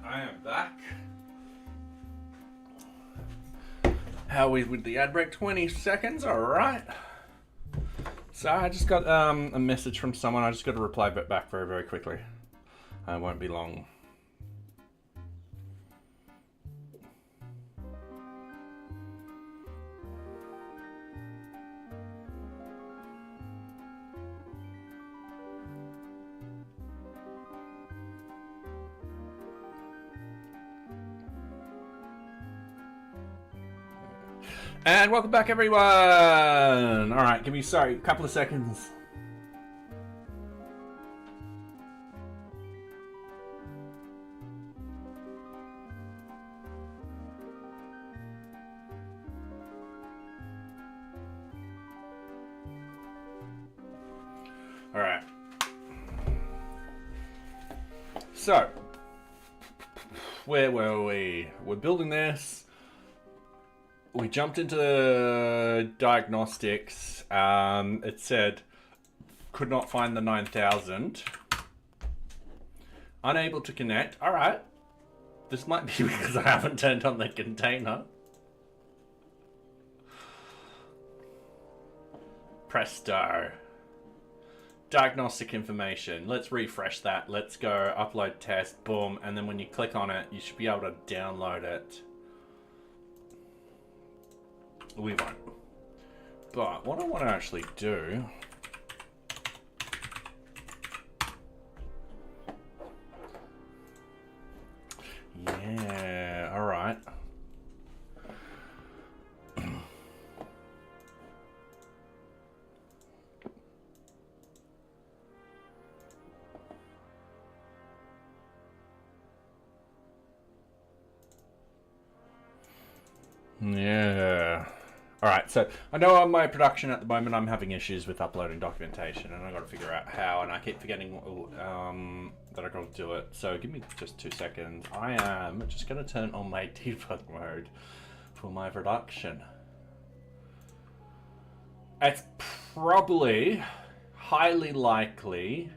A: Alright, I am back. How are we with the ad break? 20 seconds, alright. So I just got a message from someone. I just got to reply back very, very quickly. It won't be long. And welcome back, everyone. All right, give me, sorry, a couple of seconds. All right. So, where were we? We're building this. We jumped into diagnostics. It said, could not find the 9000. Unable to connect. All right. This might be because I haven't turned on the container. Presto. Diagnostic information. Let's refresh that. Let's go upload test. Boom. And then when you click on it, you should be able to download it. We won't. But what I want to actually do... Yeah, alright. Yeah. Alright, so I know on my production at the moment I'm having issues with uploading documentation and I've got to figure out how, and I keep forgetting that I've got to do it. So give me just 2 seconds. I am just going to turn on my debug mode for my production. It's probably, highly likely,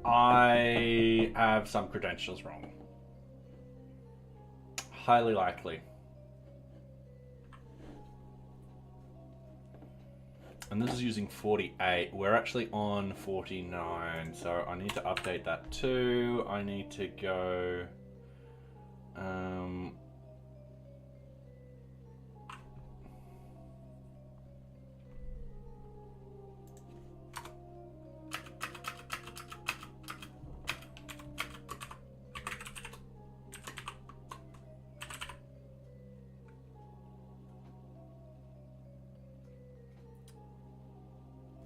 A: I have some credentials wrong. Highly likely. And this is using 48. We're actually on 49, so I need to update that too. I need to go.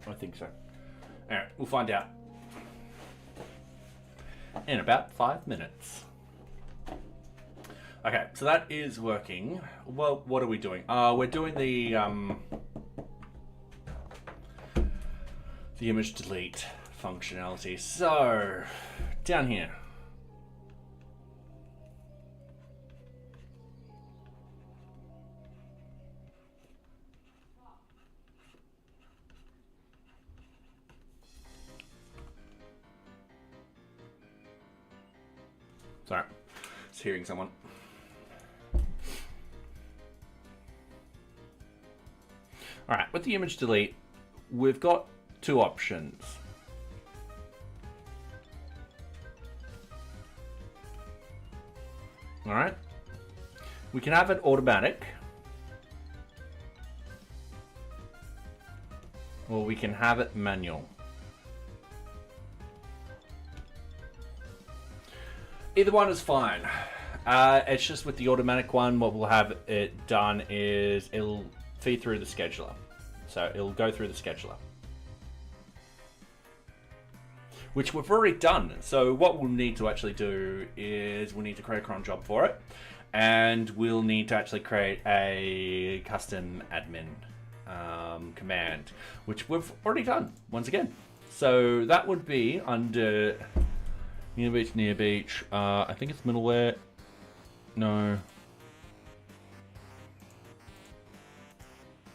A: I think so. Alright, we'll find out in about 5 minutes. Okay, so that is working. Well, what are we doing? We're doing the image delete functionality. So, down here. Sorry, just hearing someone. All right, with the image delete, we've got 2 options. All right, we can have it automatic, or we can have it manual. Either one is fine. It's just with the automatic one, what we'll have it done is it'll feed through the scheduler. So it'll go through the scheduler, which we've already done. So what we'll need to actually do is we'll need to create a cron job for it, and we'll need to actually create a custom admin command, which we've already done once again. So that would be under NearBeach. I think it's middleware. No.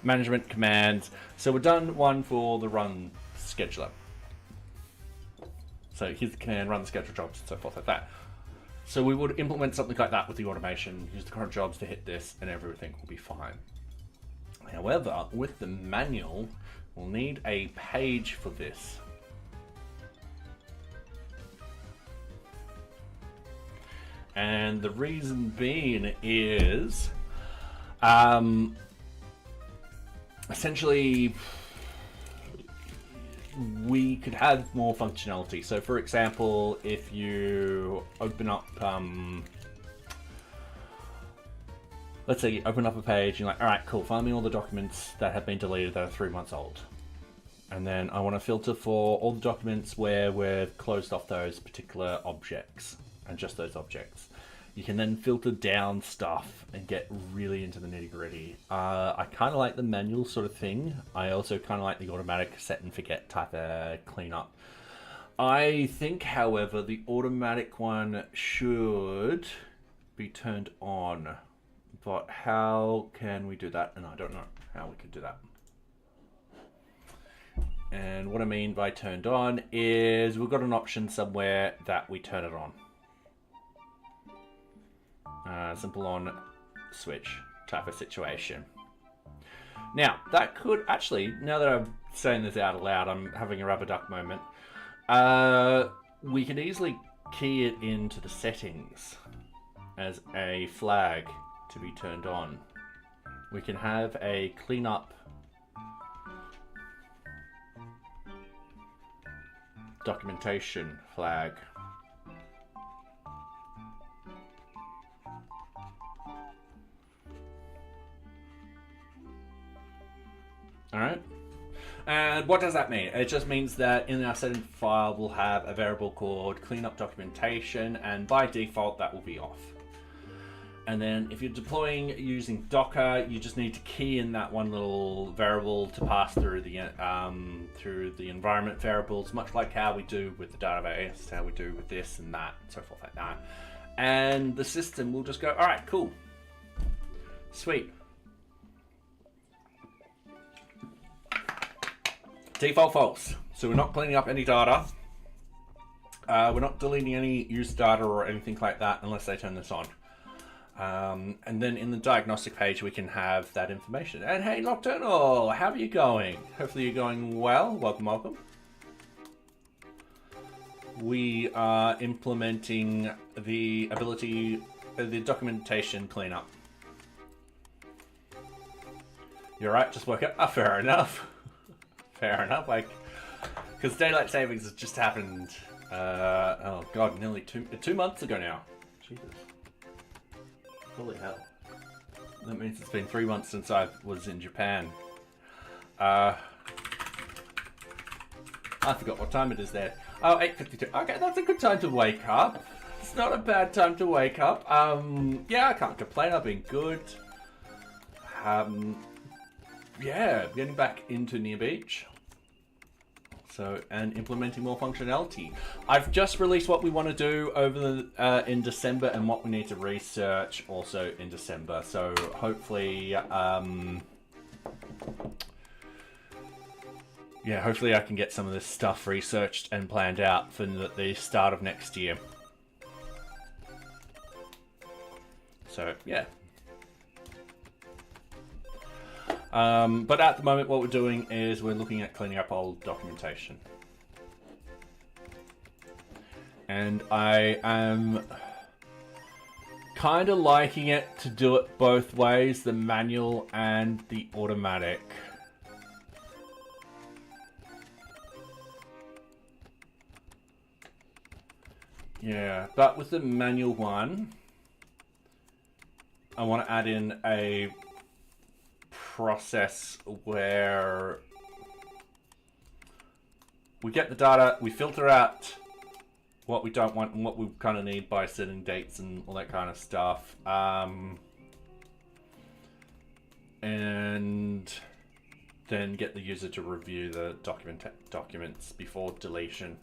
A: Management commands. So we've done one for the run scheduler. So here's the command, run the schedule jobs, and so forth like that. So we would implement something like that with the automation, use the current jobs to hit this, and everything will be fine. However, with the manual, we'll need a page for this. And the reason being is, essentially, we could have more functionality. So for example, if you open up, let's say you open up a page, and you're like, all right, cool, find me all the documents that have been deleted that are 3 months old. And then I want to filter for all the documents where we've closed off those particular objects, and just those objects. You can then filter down stuff and get really into the nitty-gritty. I kind of like the manual sort of thing. I also kind of like the automatic set and forget type of cleanup. I think, however, the automatic one should be turned on. But how can we do that? And I don't know how we could do that. And what I mean by turned on is we've got an option somewhere that we turn it on. Simple on switch type of situation. Now, that could actually, now that I'm saying this out loud, I'm having a rubber duck moment. We could easily key it into the settings as a flag to be turned on. We can have a cleanup documentation flag. All right. And what does that mean? It just means that in our setting file, we'll have a variable called cleanup documentation, and by default, that will be off. And then if you're deploying using Docker, you just need to key in that one little variable to pass through the environment variables, much like how we do with the database, how we do with this and that, and so forth like that. And the system will just go, all right, cool, sweet. Default false. So we're not cleaning up any data. We're not deleting any used data or anything like that unless they turn this on. And then in the diagnostic page, we can have that information. And hey, Nocturnal, how are you going? Hopefully you're going well. Welcome, welcome. We are implementing the ability, the documentation cleanup. You're right, just woke up. Ah, fair enough. Fair enough, like, because daylight savings has just happened, oh god, nearly two months ago now. Jesus. Holy hell. That means it's been 3 months since I was in Japan. I forgot what time it is there. Oh, 8:52. Okay, that's a good time to wake up. It's not a bad time to wake up. Yeah, I can't complain, I've been good. Yeah, getting back into NearBeach. So, and implementing more functionality. I've just released what we want to do over the in December and what we need to research also in December. So hopefully, yeah, hopefully I can get some of this stuff researched and planned out for the start of next year. So, yeah. But at the moment, what we're doing is we're looking at cleaning up old documentation. And I am kind of liking it to do it both ways, the manual and the automatic. Yeah, but with the manual one, I want to add in a process where we get the data, we filter out what we don't want and what we kind of need by setting dates and all that kind of stuff, and then get the user to review the documents before deletion.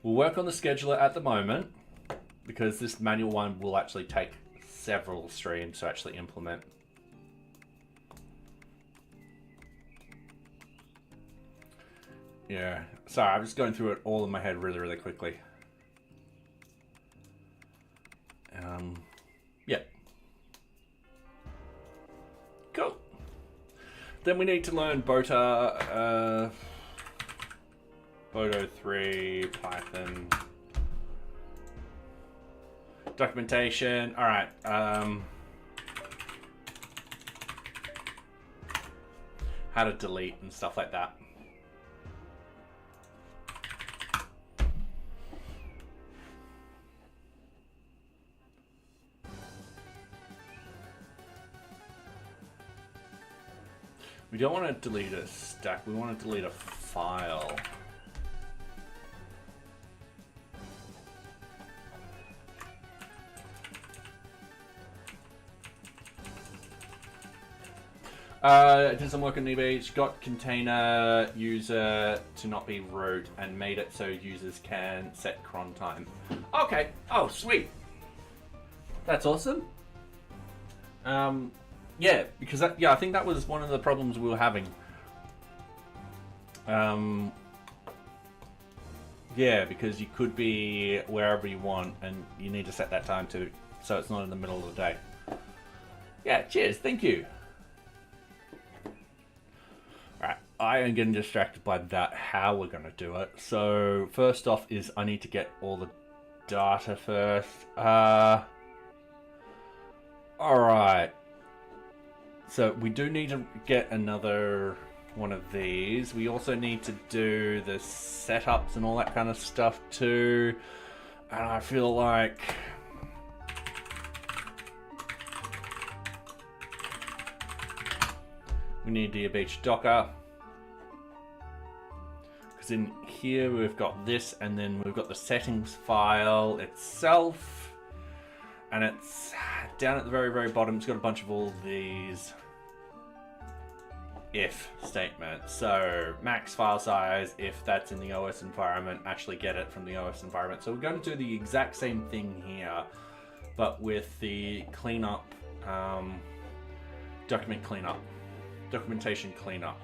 A: We'll work on the scheduler at the moment because this manual one will actually take several streams to actually implement. Yeah, sorry, I'm just going through it all in my head really, really quickly. Then we need to learn Boto 3, Python, documentation. All right. How to delete and stuff like that. We don't want to delete a stack, we want to delete a file. It doesn't work on NearBeach. Got container user to not be root and made it so users can set cron time. Okay. Oh, sweet. That's awesome. Yeah, because that, I think that was one of the problems we were having. Yeah, because you could be wherever you want and you need to set that time to, so it's not in the middle of the day. Yeah, cheers, thank you. Alright, I am getting distracted by that, how we're gonna do it. So, first off is I need to get all the data first. Alright. So we do need to get another one of these. We also need to do the setups and all that kind of stuff too. And I feel like we need NearBeach Docker. Because in here we've got this, and then we've got the settings file itself. And it's down at the very, very bottom. It's got a bunch of all these if statements. So max file size, if that's in the OS environment, actually get it from the OS environment. So we're going to do the exact same thing here, but with the cleanup, documentation cleanup.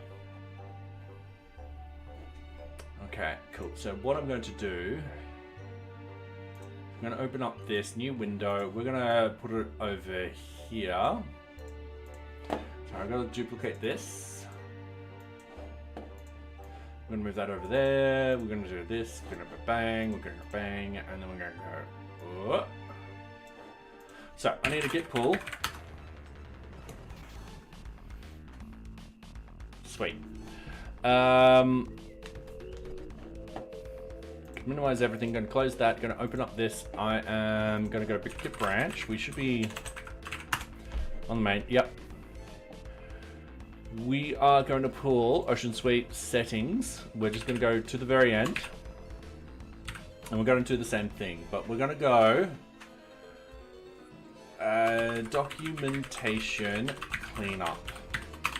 A: Okay, cool. So what I'm going to do, I'm going to open up this new window. We're going to put it over here. So I'm going to duplicate this. We're going to move that over there. We're going to do this. We're going to go bang. We're going to go bang. And then we're going to go. Whoa. So I need a git pull. Sweet. Minimize everything, going to close that, going to open up this. I am going to go git branch. We should be on the main, yep. We are going to pull Ocean Suite settings. We're just going to go to the very end. And we're going to do the same thing, but we're going to go documentation cleanup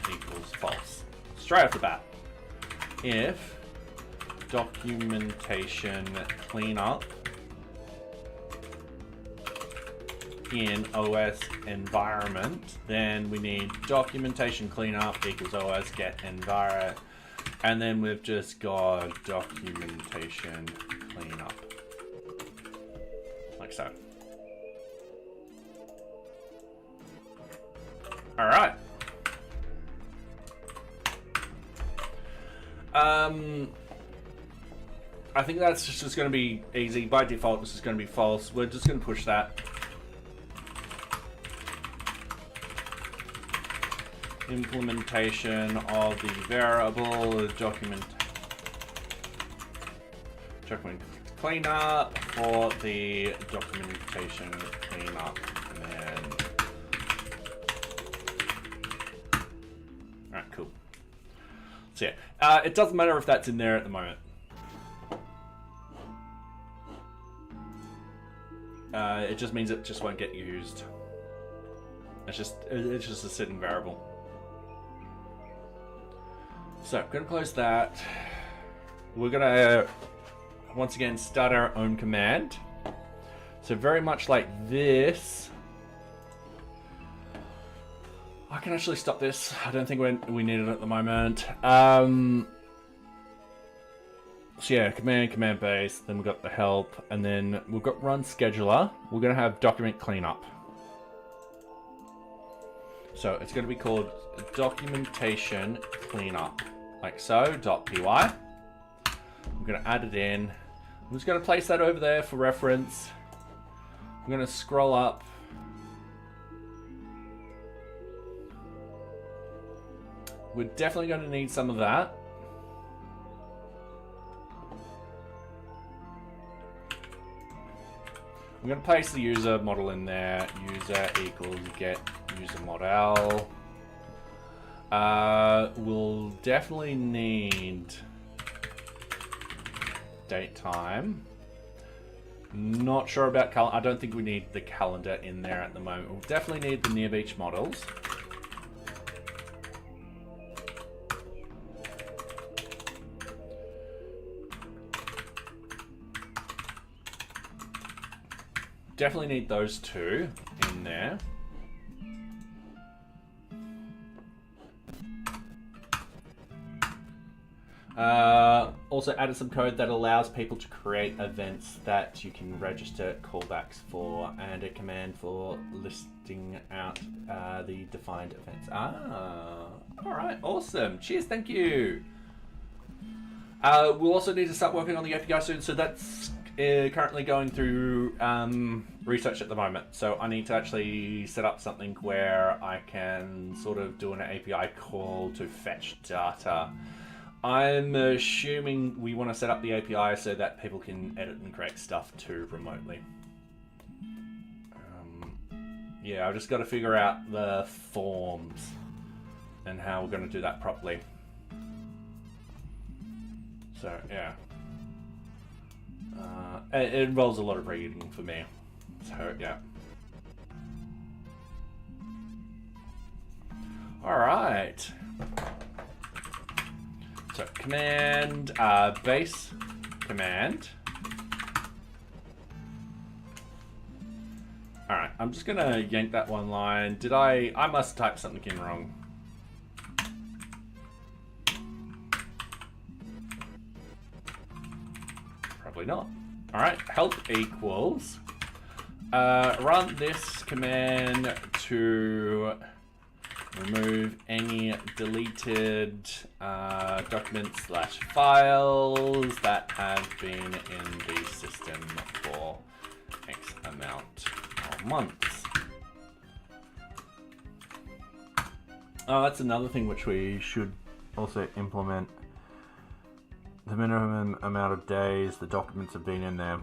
A: equals false. Straight off the bat. If documentation cleanup in OS environment, then we need documentation cleanup equals OS get environment, and then we've just got documentation cleanup like so. All right. I think that's just going to be easy. By default, this is going to be false. We're just going to push that. Implementation of the variable document cleanup for the documentation cleanup, and then all right, cool. So yeah, it doesn't matter if that's in there at the moment. It just means it just won't get used. It's just a sitting variable. So I'm gonna close that. We're gonna once again start our own command. So very much like this. I can actually stop this. I don't think we need it at the moment. So yeah, command base, then we've got the help, and then we've got run scheduler. We're gonna have document cleanup. So it's going to be called documentation cleanup, like so, .py. I'm going to add it in. I'm just going to place that over there for reference. I'm going to scroll up. We're definitely going to need some of that. I'm going to paste the user model in there. User equals get user model. We'll definitely need date time. Not sure about calendar. I don't think we need the calendar in there at the moment. We'll definitely need the NearBeach models. Definitely need those two in there. Also added some code that allows people to create events that you can register callbacks for, and a command for listing out the defined events. All right, awesome. Cheers, thank you. We'll also need to start working on the API soon, so that's currently going through research at the moment. So I need to actually set up something where I can sort of do an API call to fetch data. I'm assuming we want to set up the API so that people can edit and create stuff too remotely. Yeah, I've just got to figure out the forms and how we're going to do that properly. So, yeah. It involves a lot of reading for me. So, yeah. Alright. So, command, base command. Alright, I'm just going to yank that one line. I must type something in wrong. Probably not. Alright, help equals run this command to remove any deleted documents/files that have been in the system for X amount of months. Oh, that's another thing which we should also implement. The minimum amount of days the documents have been in there.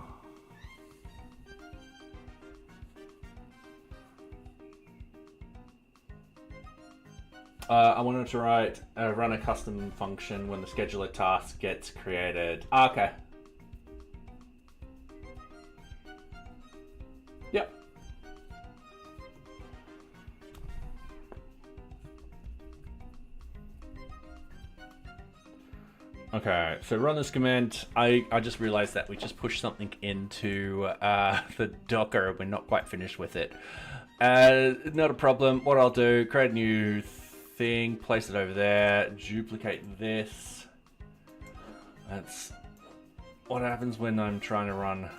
A: I wanted to run a custom function when the scheduler task gets created. Okay. Yep. Okay, so run this command. I just realized that we just pushed something into the Docker. We're not quite finished with it. Not a problem. What I'll do, create a new thing, place it over there, duplicate this. That's what happens when I'm trying to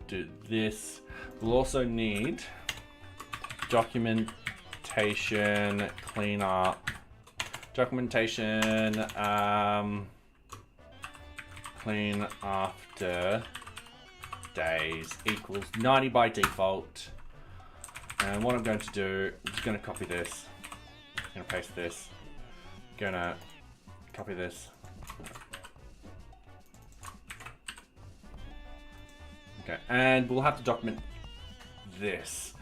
A: do this. We'll also need documentation cleanup. Documentation clean after days equals 90 by default. And what I'm going to do, I'm just going to copy this. I'm going to paste this. Going to copy this. Okay, and we'll have to document this.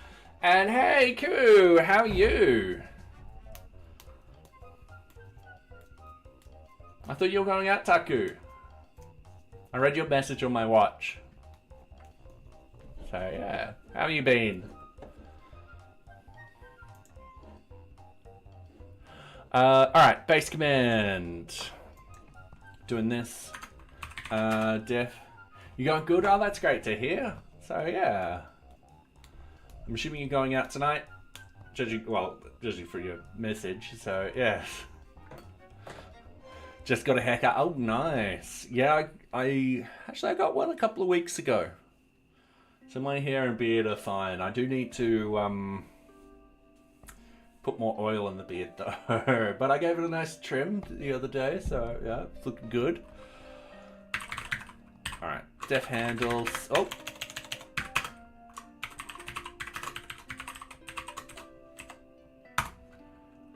A: And hey, Koo, how are you? I thought you were going out, Taku. I read your message on my watch. So yeah, how have you been? Alright, base command. Doing this. Def. You going good? Oh, that's great to hear. So yeah. I'm assuming you're going out tonight? Judging for your message, so yeah. Just got a haircut. Oh, nice. Yeah, I got one a couple of weeks ago. So my hair and beard are fine. I do need to put more oil in the beard though. But I gave it a nice trim the other day, so yeah, it's looking good. Alright, def handles. Oh!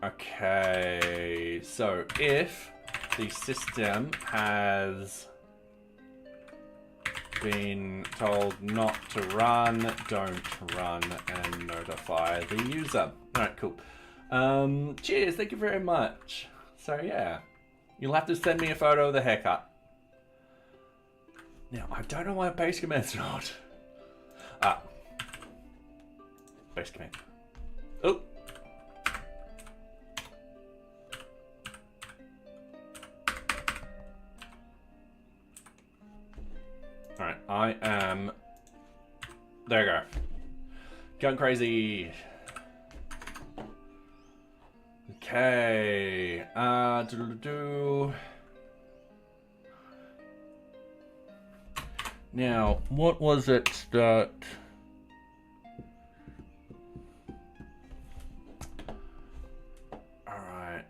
A: Okay, so if the system has been told not to run, don't run, and notify the user. Alright, cool. Cheers, thank you very much. So yeah, you'll have to send me a photo of the haircut. Now, I don't know why base command's not. Base command. Oh. Alright, I am... There you go. Going crazy. Okay. Now, what was it that... Alright.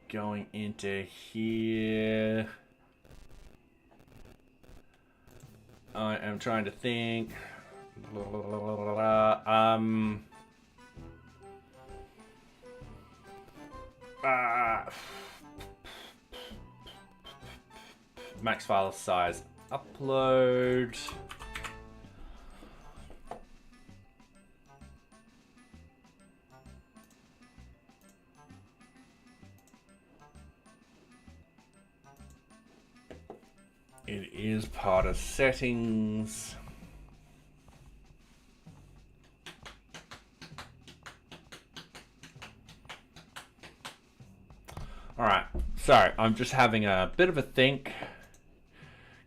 A: Going into here... I am trying to think. Max file size. Upload. It is part of settings. All right, so I'm just having a bit of a think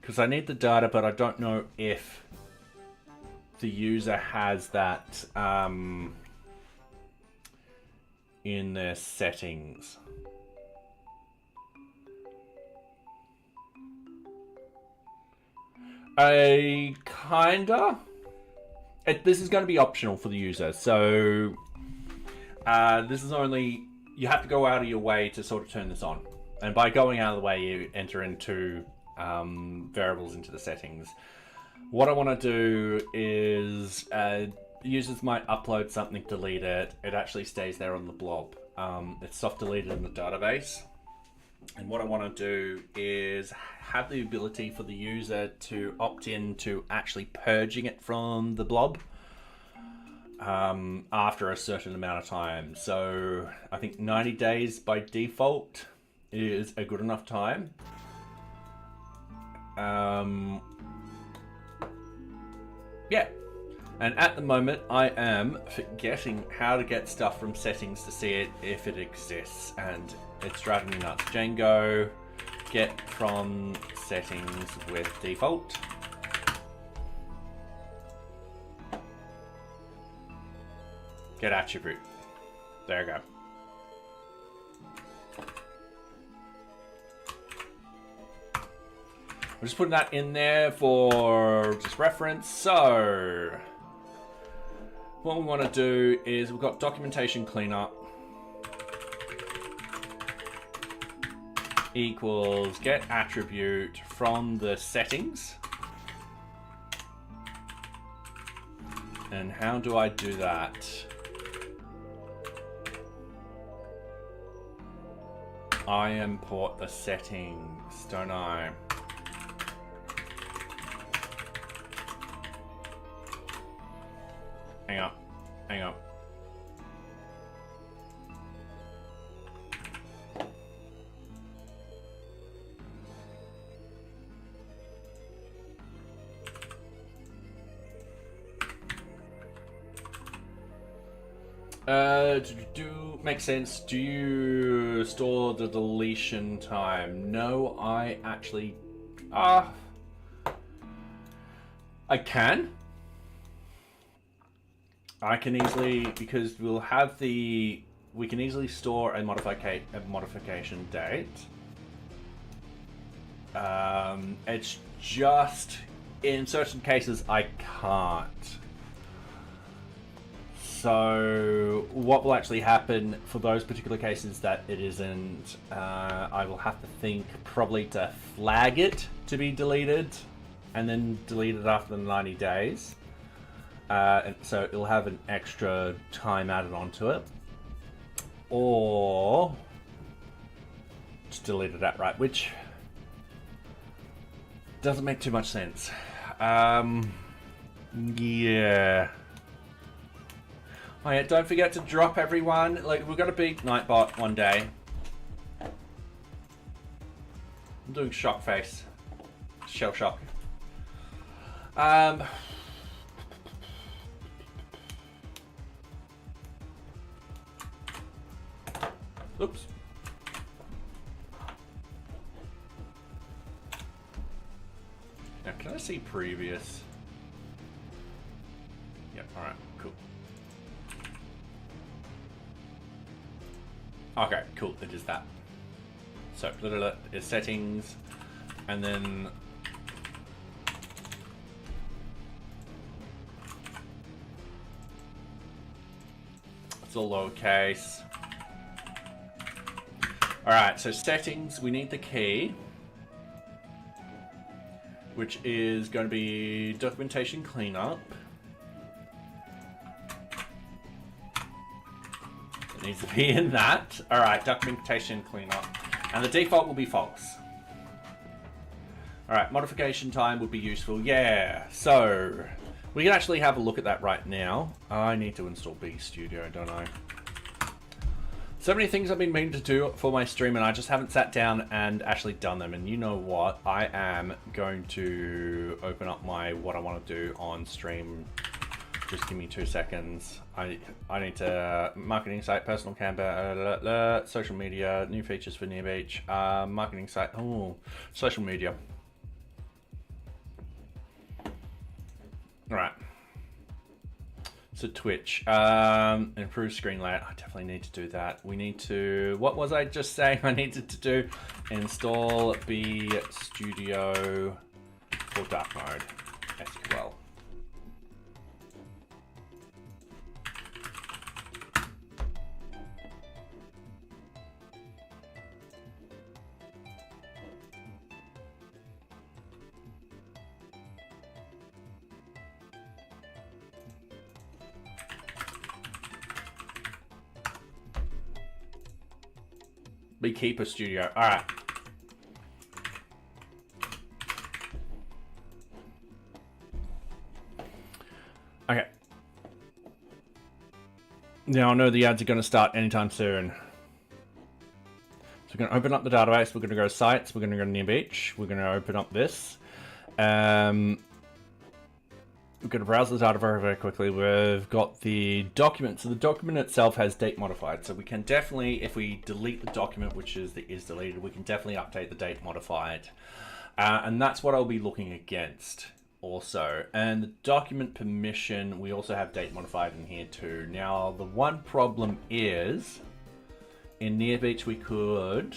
A: because I need the data, but I don't know if the user has that in their settings. Kinda. This is going to be optional for the user, so this is only, you have to go out of your way to sort of turn this on. And by going out of the way, you enter into variables into the settings. What I want to do is users might upload something, delete it. It actually stays there on the blob. It's soft deleted in the database. And what I want to do is have the ability for the user to opt in to actually purging it from the blob after a certain amount of time. So I think 90 days by default is a good enough time. Yeah. And at the moment, I am forgetting how to get stuff from settings to see it if it exists, and it's driving me nuts. Django, get from settings with default. Get attribute. There you go. I'm just putting that in there for just reference. So what we want to do is we've got documentation cleanup equals get attribute from the settings. And how do I do that? I import the settings, don't I? Hang on, hang on. Makes sense. Do you store the deletion time? No, I actually, I can. I can easily, because we'll have we can easily store a modification date. It's just, in certain cases, I can't. So what will actually happen for those particular cases that it isn't, I will have to think probably to flag it to be deleted and then delete it after the 90 days. And so it'll have an extra time added onto it. Or just delete it outright, which doesn't make too much sense. Yeah. Oh yeah, don't forget to drop everyone. Like, we've got to beat Nightbot one day. I'm doing shock face. Shell shock. Oops. Now, can I see previous? Yep, alright, cool. Okay, cool, it is that. So, is settings, and then it's all lowercase. Alright, so settings, we need the key, which is going to be documentation cleanup. It needs to be in that. Alright, documentation cleanup. And the default will be false. Alright, modification time would be useful. Yeah, so we can actually have a look at that right now. I need to install B Studio, don't I? So many things I've been meaning to do for my stream and I just haven't sat down and actually done them. And you know what? I am going to open up my what I want to do on stream. Just give me 2 seconds. I need to marketing site, personal camper, social media, new features for NearBeach, marketing site, oh, social media. All right. So Twitch, improve screen layout. I definitely need to do that. We need to, what was I just saying I needed to do? Install B Studio for dark mode, SQL. Beekeeper Studio. All right. Okay. Now I know the ads are going to start anytime soon. So we're going to open up the database. We're going to go to sites. We're going to go to NearBeach. We're going to open up this. We're going to browse the data very, very quickly. We've got the document. So the document itself has date modified. So we can definitely, if we delete the document, which is the is deleted, we can definitely update the date modified. And that's what I'll be looking against also. And the document permission, we also have date modified in here too. Now, the one problem is, in NearBeach we could,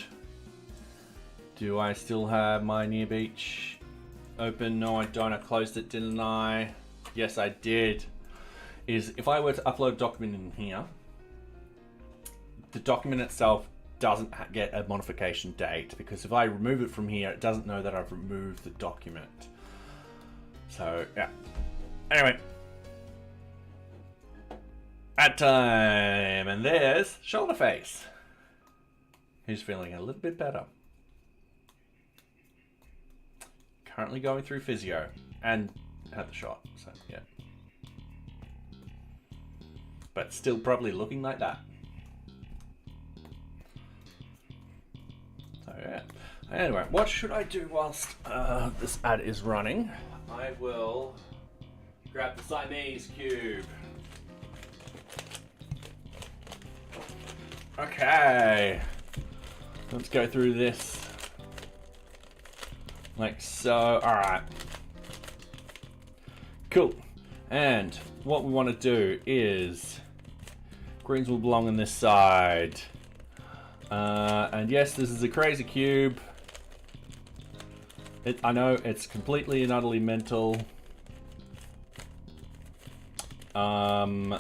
A: do I still have my NearBeach open? No, I don't. I closed it, didn't I? Yes, I did. Is if I were to upload a document in here, the document itself doesn't get a modification date, because if I remove it from here, it doesn't know that I've removed the document. So, yeah. Anyway. Ad time. And there's Shoulder Face. Who's feeling a little bit better. Currently going through physio. And had the shot, so yeah. But still probably looking like that. So yeah. Anyway, what should I do whilst this ad is running? I will grab the Siamese cube. Okay. Let's go through this. Like so. Alright. Cool. And what we want to do is greens will belong on this side. And yes, this is a crazy cube. I know it's completely and utterly mental. No,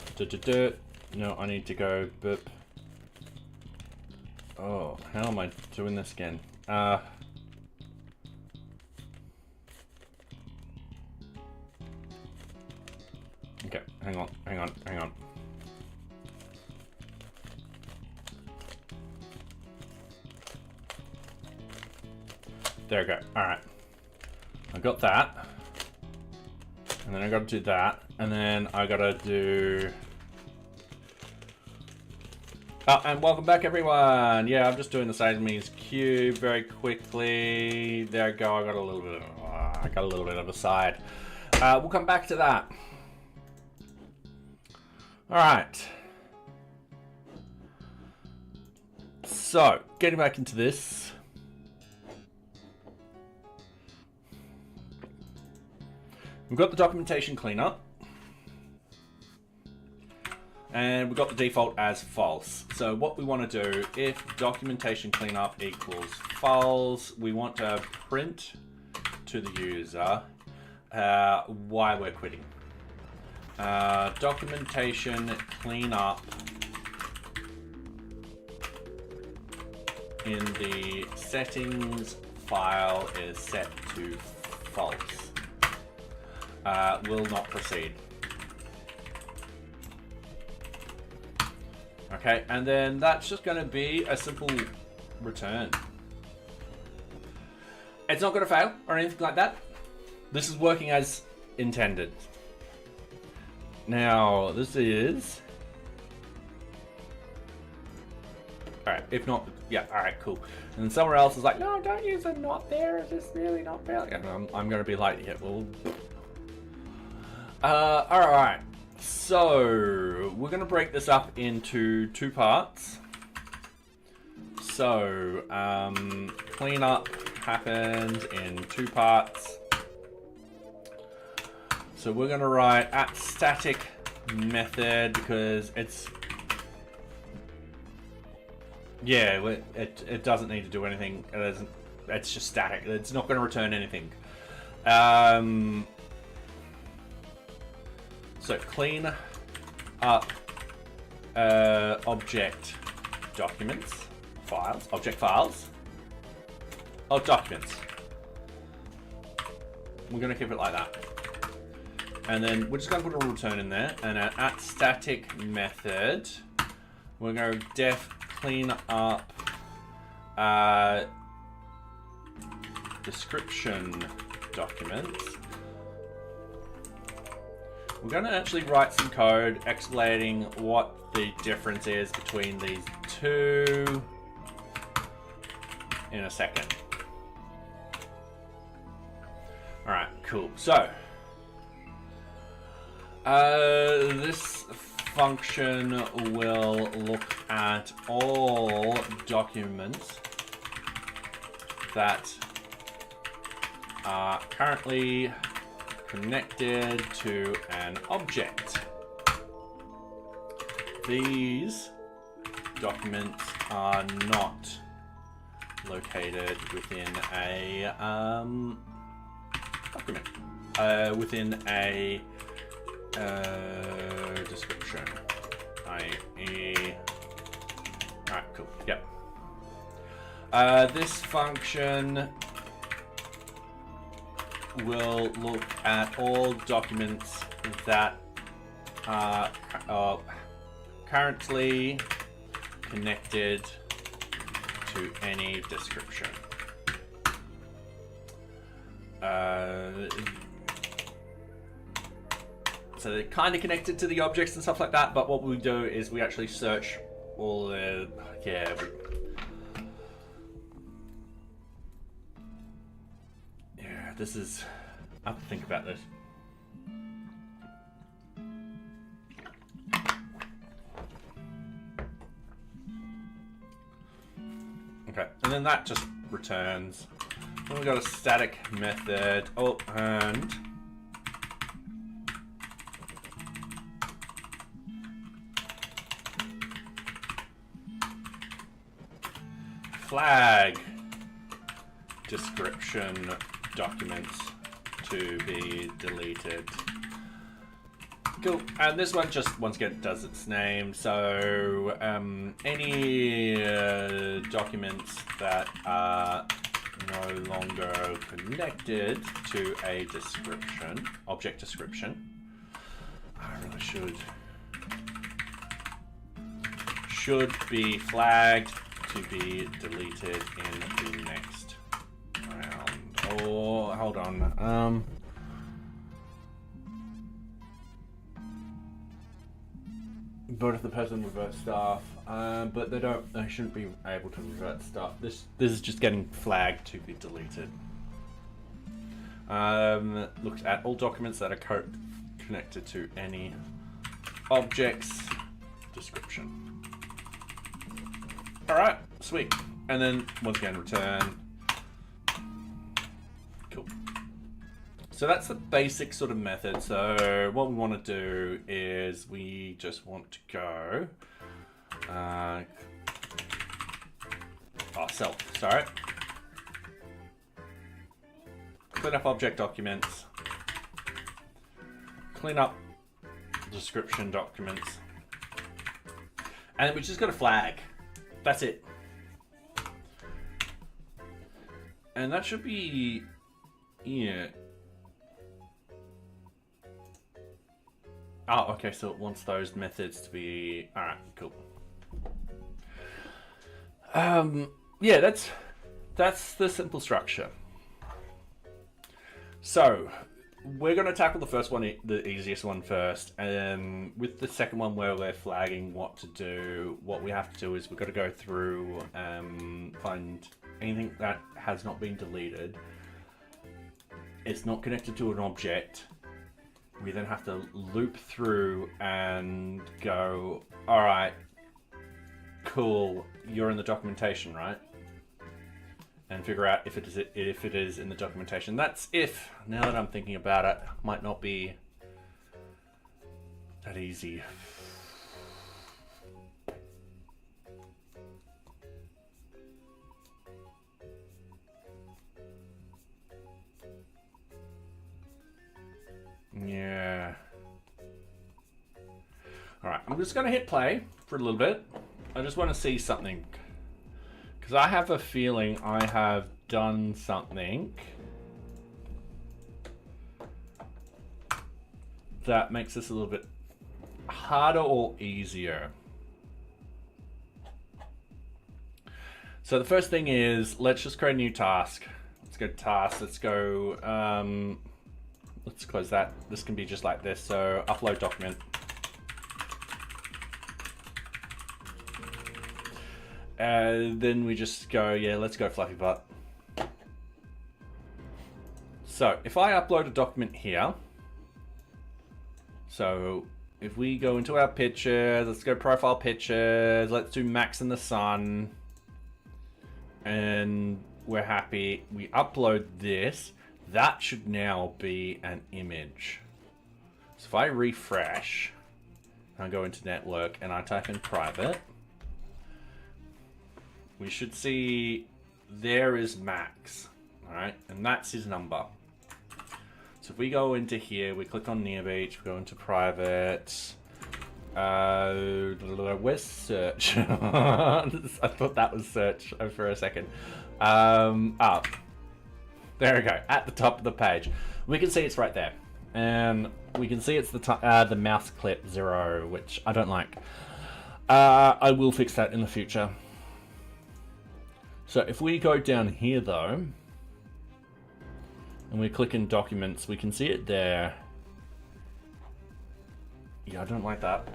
A: I need to go boop. Oh, how am I doing this again? Okay, hang on. There we go. Alright. I got that. And then I gotta do that. And then I gotta do... Oh, and welcome back everyone! Yeah, I'm just doing the Siamese cube very quickly. There we go, I got a little bit of a side. We'll come back to that. Alright. So, getting back into this. We've got the documentation cleanup. And we've got the default as false. So what we want to do, if documentation cleanup equals false, we want to print to the user why we're quitting. Documentation cleanup in the settings file is set to false. Will not proceed. Okay, and then that's just going to be a simple return. It's not going to fail or anything like that. This is working as intended. Now, this is... Alright, if not, yeah, alright, cool. And then somewhere else is like, no, don't use a not there, is this really not fair? And I'm going to be like, yeah, well... Alright. So, we're going to break this up into two parts. So, cleanup happens in two parts. So we're going to write at static method because it's... Yeah, it doesn't need to do anything. It's just static. It's not going to return anything. So clean up object documents, files, object files of documents. We're going to keep it like that. And then we're just going to put a return in there. And at static method, we're going to def clean up description documents. We're going to actually write some code explaining what the difference is between these two in a second. Alright, cool. So, this function will look at all documents that are currently connected to an object. These documents are not located within a document, within a description, i.e. Alright, cool, yep. This function will look at all documents that are currently connected to any description. So they're kind of connected to the objects and stuff like that, but what we do is we actually search all the... Yeah. Yeah, this is... I have to think about this. Okay, and then that just returns. Then we've got a static method. Oh, and... flag description documents to be deleted. Cool. And this one just once again does its name. So any documents that are no longer connected to a description, object description. I really should be flagged to be deleted in the next round. Oh, hold on. But if the person reverts stuff, but they shouldn't be able to revert stuff. This is just getting flagged to be deleted. Looks at all documents that are connected to any objects description. All right, sweet. And then once again, return. Cool. So that's the basic sort of method. So what we want to do is we just want to go sorry. Clean up object documents. Clean up description documents. And we just got a flag. That's it. And that should be, yeah. Oh, okay, so it wants those methods to be, all right, cool. Yeah, that's the simple structure. So we're going to tackle the first one, the easiest one first, and with the second one where we're flagging what to do, what we have to do is we've got to go through, find anything that has not been deleted. It's not connected to an object. We then have to loop through and go, all right, cool, you're in the documentation, right? And figure out if it is in the documentation. That's if, now that I'm thinking about it, might not be that easy. Yeah. All right, I'm just gonna hit play for a little bit. I just want to see something. Because I have a feeling I have done something that makes this a little bit harder or easier. So the first thing is, let's just create a new task. Let's go to task, let's go, let's close that. This can be just like this, so upload document. Then we just go, yeah, let's go fluffy butt. So if I upload a document here, so if we go into our pictures, let's go profile pictures, let's do Max in the sun, and we're happy. We upload this, that should now be an image. So if I refresh, I go into network and I type in private, we should see there is Max, all right? And that's his number. So if we go into here, we click on NearBeach, we go into private, where's search? I thought that was search for a second. Up. There we go, at the top of the page. We can see it's right there. And we can see it's the mouse clip 0, which I don't like. I will fix that in the future. So if we go down here though, and we click in documents, we can see it there. Yeah, I don't like that.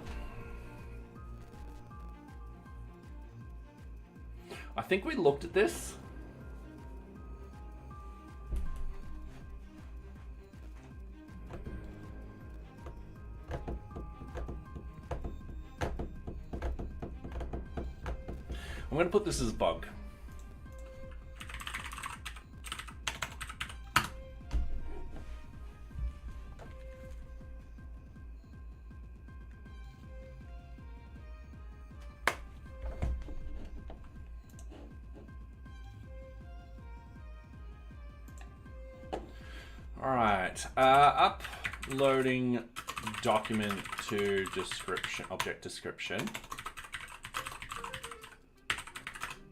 A: I think we looked at this. I'm going to put this as a bug. All right, uploading document to description, object description.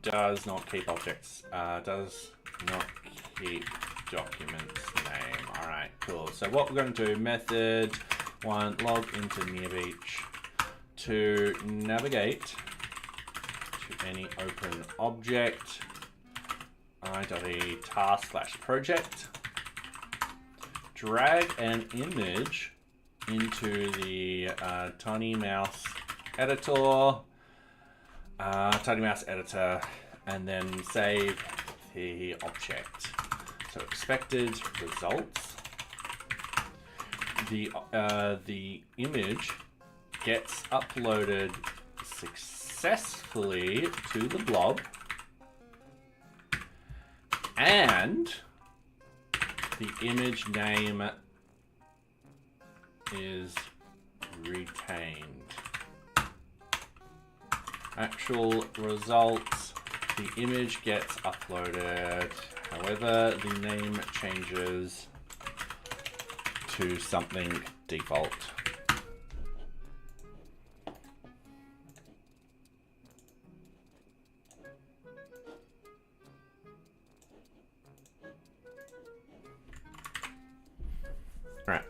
A: Does not keep objects, does not keep documents name. All right, cool. So what we're going to do, method one, log into NearBeach to navigate to any open object, i.e. task/project, drag an image into the tiny mouse editor, and then save the object. So expected results. The image gets uploaded successfully to the blob, and the image name is retained. Actual results, the image gets uploaded, however, the name changes to something default. All right.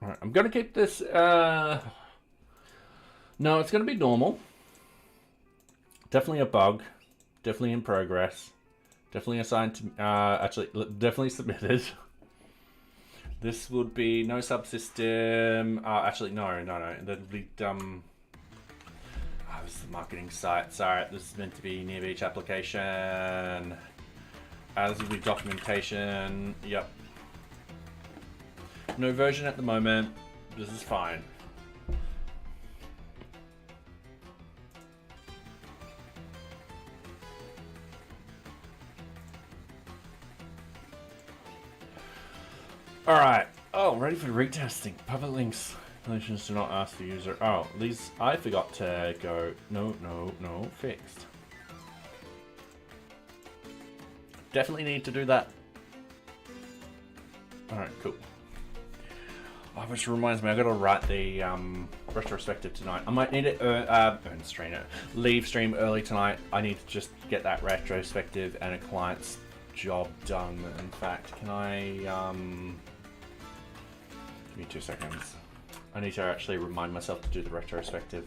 A: All right, I'm going to keep this, no, it's going to be normal. Definitely a bug. Definitely in progress. Definitely assigned to, actually, definitely submitted. This would be no subsystem. Actually, no. That'd be, this is the marketing site. Sorry, this is meant to be NearBeach application. This would be documentation. Yep. No version at the moment. This is fine. All right. Oh, ready for retesting. Public links. Relations do not ask the user. Oh, these I forgot to go. No. Fixed. Definitely need to do that. All right, cool. Oh, which reminds me, I gotta write the retrospective tonight. I might need it leave stream early tonight. I need to just get that retrospective and a client's job done. In fact, can I give me 2 seconds. I need to actually remind myself to do the retrospective.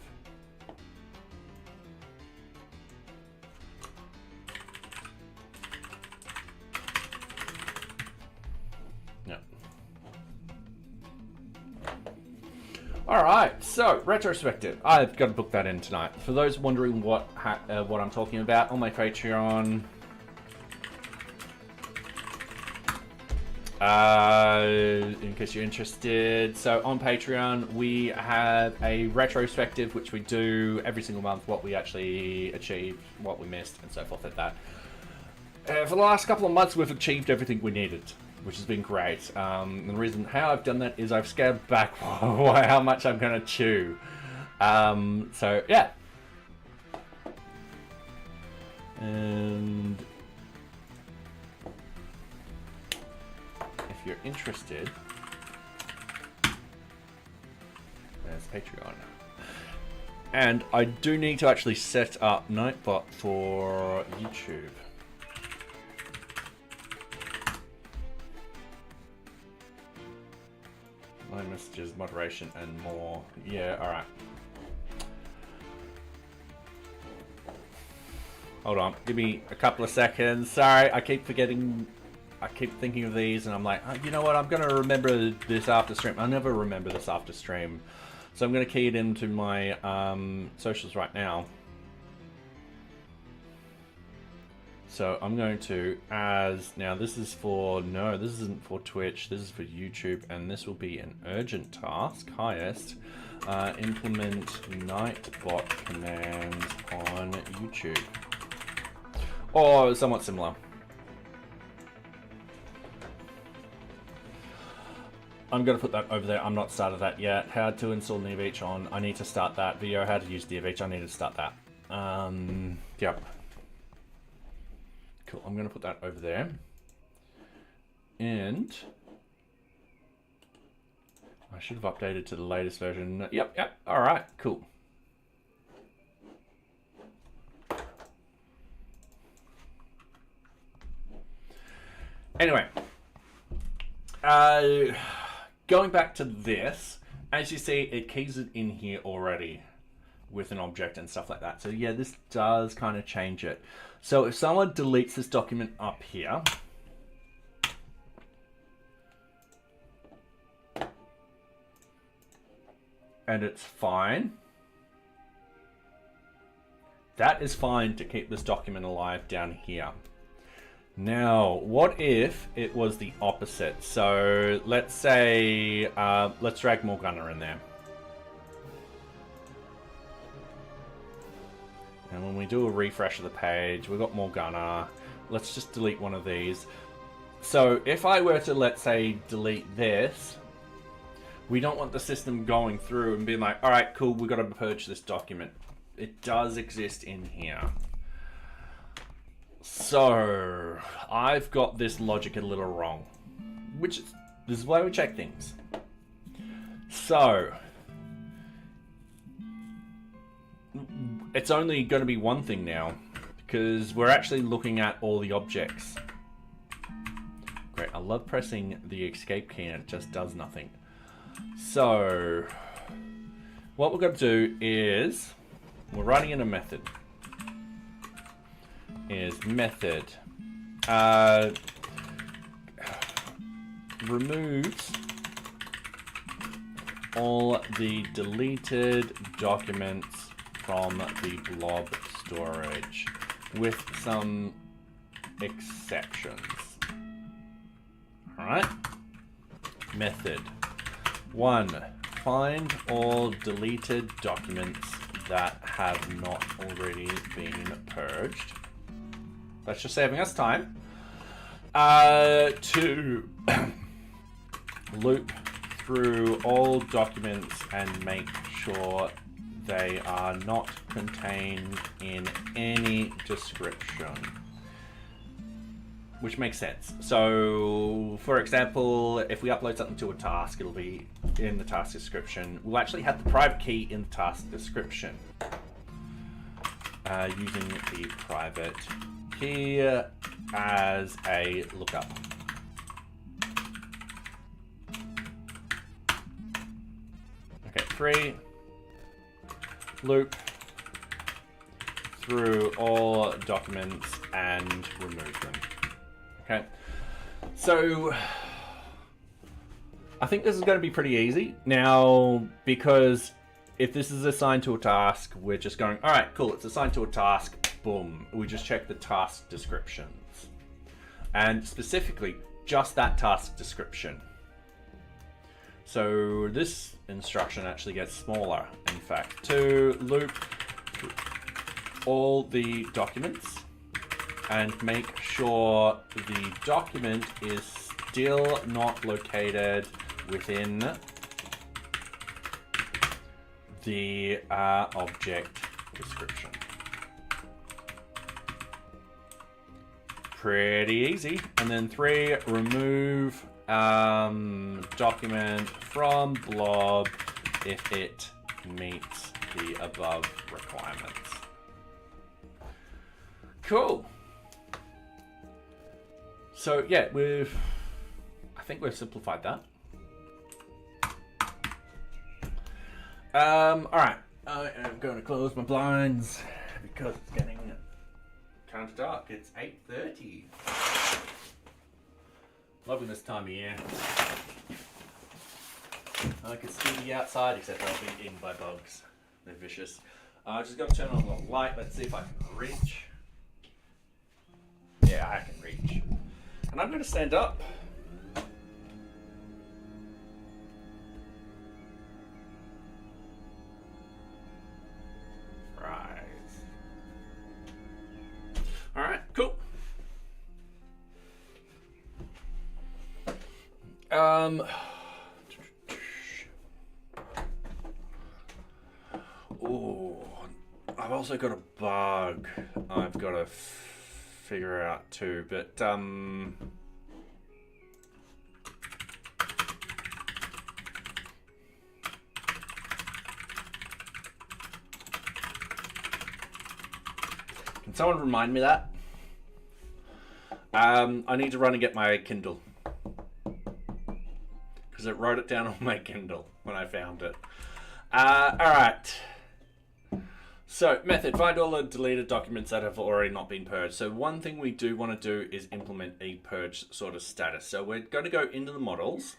A: Alright, so retrospective. I've got to book that in tonight. For those wondering what I'm talking about, on my Patreon, in case you're interested, so on Patreon we have a retrospective which we do every single month, what we actually achieved, what we missed, and so forth like that. For the last couple of months we've achieved everything we needed, which has been great. The reason how I've done that is I've scaled back how much I'm going to chew. So, yeah. And if you're interested, there's Patreon. And I do need to actually set up Nightbot for YouTube. Line messages, moderation, and more. Yeah, alright. Hold on, give me a couple of seconds. Sorry, I keep forgetting. I keep thinking of these, and I'm like, oh, you know what? I'm going to remember this after stream. I never remember this after stream. So I'm going to key it into my socials right now. So I'm going to, now this is for, no, this isn't for Twitch, this is for YouTube, and this will be an urgent task, highest, implement Nightbot command on YouTube. Or somewhat similar. I'm going to put that over there. I'm not started that yet. How to install NearBeach on. I need to start that. Video how to use NearBeach. I need to start that. Yep. Cool. I'm going to put that over there. And I should have updated to the latest version. Yep. All right, cool. Anyway, going back to this, as you see, it keys it in here already with an object and stuff like that. So yeah, this does kind of change it. So if someone deletes this document up here, and it's fine, that is fine to keep this document alive down here. Now, what if it was the opposite? So let's say, let's drag Morgana in there. And when we do a refresh of the page, we've got Morgana. Let's just delete one of these. So if I were to, let's say, delete this, we don't want the system going through and being like, all right, cool, we've got to purge this document. It does exist in here. So I've got this logic a little wrong, which is, this is why we check things. So it's only going to be one thing now, because we're actually looking at all the objects. Great, I love pressing the escape key and it just does nothing. So what we're going to do is, we're writing in a method. Is method removes all the deleted documents from the blob storage with some exceptions. All right. Method 1, find all deleted documents that have not already been purged. That's just saving us time. 2, loop through all documents and make sure they are not contained in any description. Which makes sense. So, for example, if we upload something to a task, it'll be in the task description. We'll actually have the private key in the task description. Using the private key as a lookup. Okay, 3, loop through all documents and remove them. Okay, so I think this is going to be pretty easy now, because if this is assigned to a task, we're just going, all right, cool, it's assigned to a task, boom. We just check the task descriptions. And specifically, just that task description. So this instruction actually gets smaller, in fact, to loop all the documents and make sure the document is still not located within the object description. Pretty easy. And then 3, remove document from blob if it meets the above requirements. Cool. So yeah, I think we've simplified that. All right, I am going to close my blinds because it's getting kind of dark. It's 8:30. Loving this time of year. I can still be outside, except I'll be eaten by bugs. They're vicious. I just got to turn on the light. Let's see if I can reach. Yeah, I can reach. And I'm going to stand up. All right, cool. Oh, I've also got a bug I've got to figure out too, but can someone remind me that? I need to run and get my Kindle because it wrote it down on my Kindle when I found it. All right. So, method, find all the deleted documents that have already not been purged. So one thing we do want to do is implement a purge sort of status. So we're going to go into the models.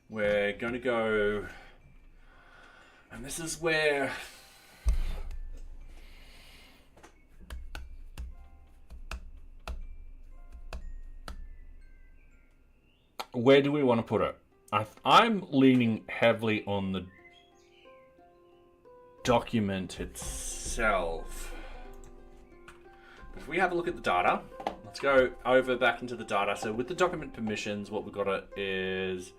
A: We're going to go, and this is where do we want to put it? I'm leaning heavily on the document itself. If we have a look at the data, let's go over back into the data. So with the document permissions, what we've got is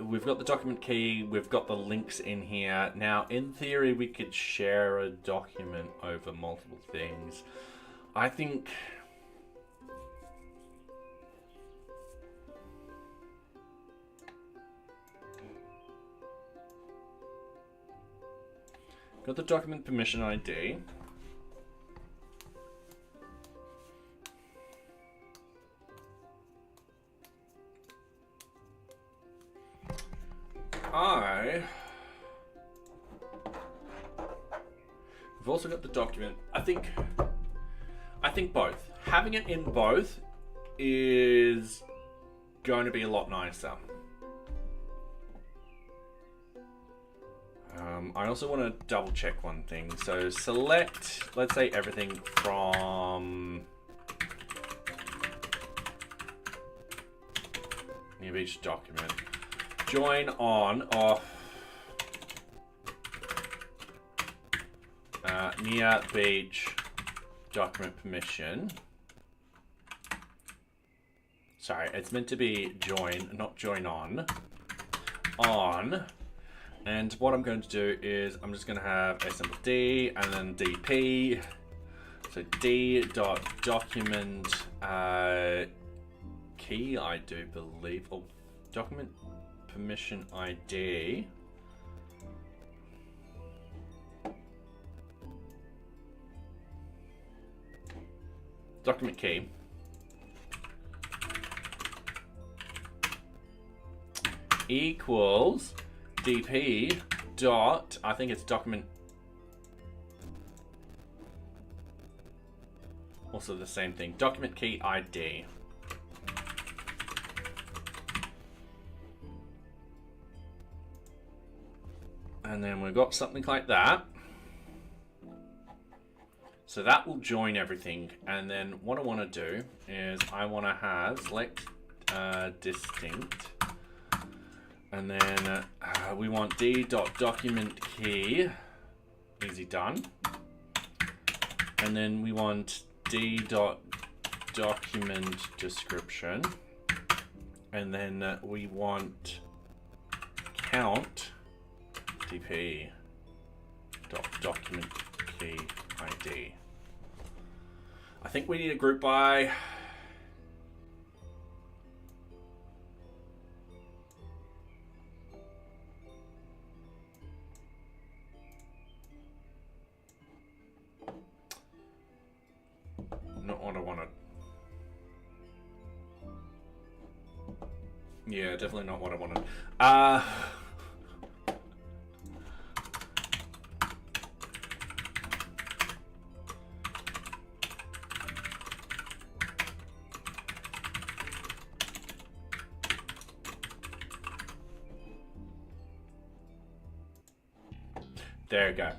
A: we've got the document key, we've got the links in here. Now, in theory, we could share a document over multiple things. I think got the document permission ID. We've also got the document. I think both. Having it in both is going to be a lot nicer. I also want to double check one thing. So select, let's say, everything from NearBeach document. Join on off NearBeach document permission. Sorry, it's meant to be join, not join on. On. And what I'm going to do is I'm just going to have a simple D and then DP. So D.document key, I do believe. Oh, document permission ID. Document key. Equals DP dot, I think it's document, also the same thing, document key ID. And then we've got something like that. So that will join everything. And then what I want to do is I want to have select distinct. And then we want d.document key, easy done. And then we want d.document description. And then we want count dp.document key ID. I think we need a group by. Not what I wanted. Yeah, definitely not what I wanted. There we go.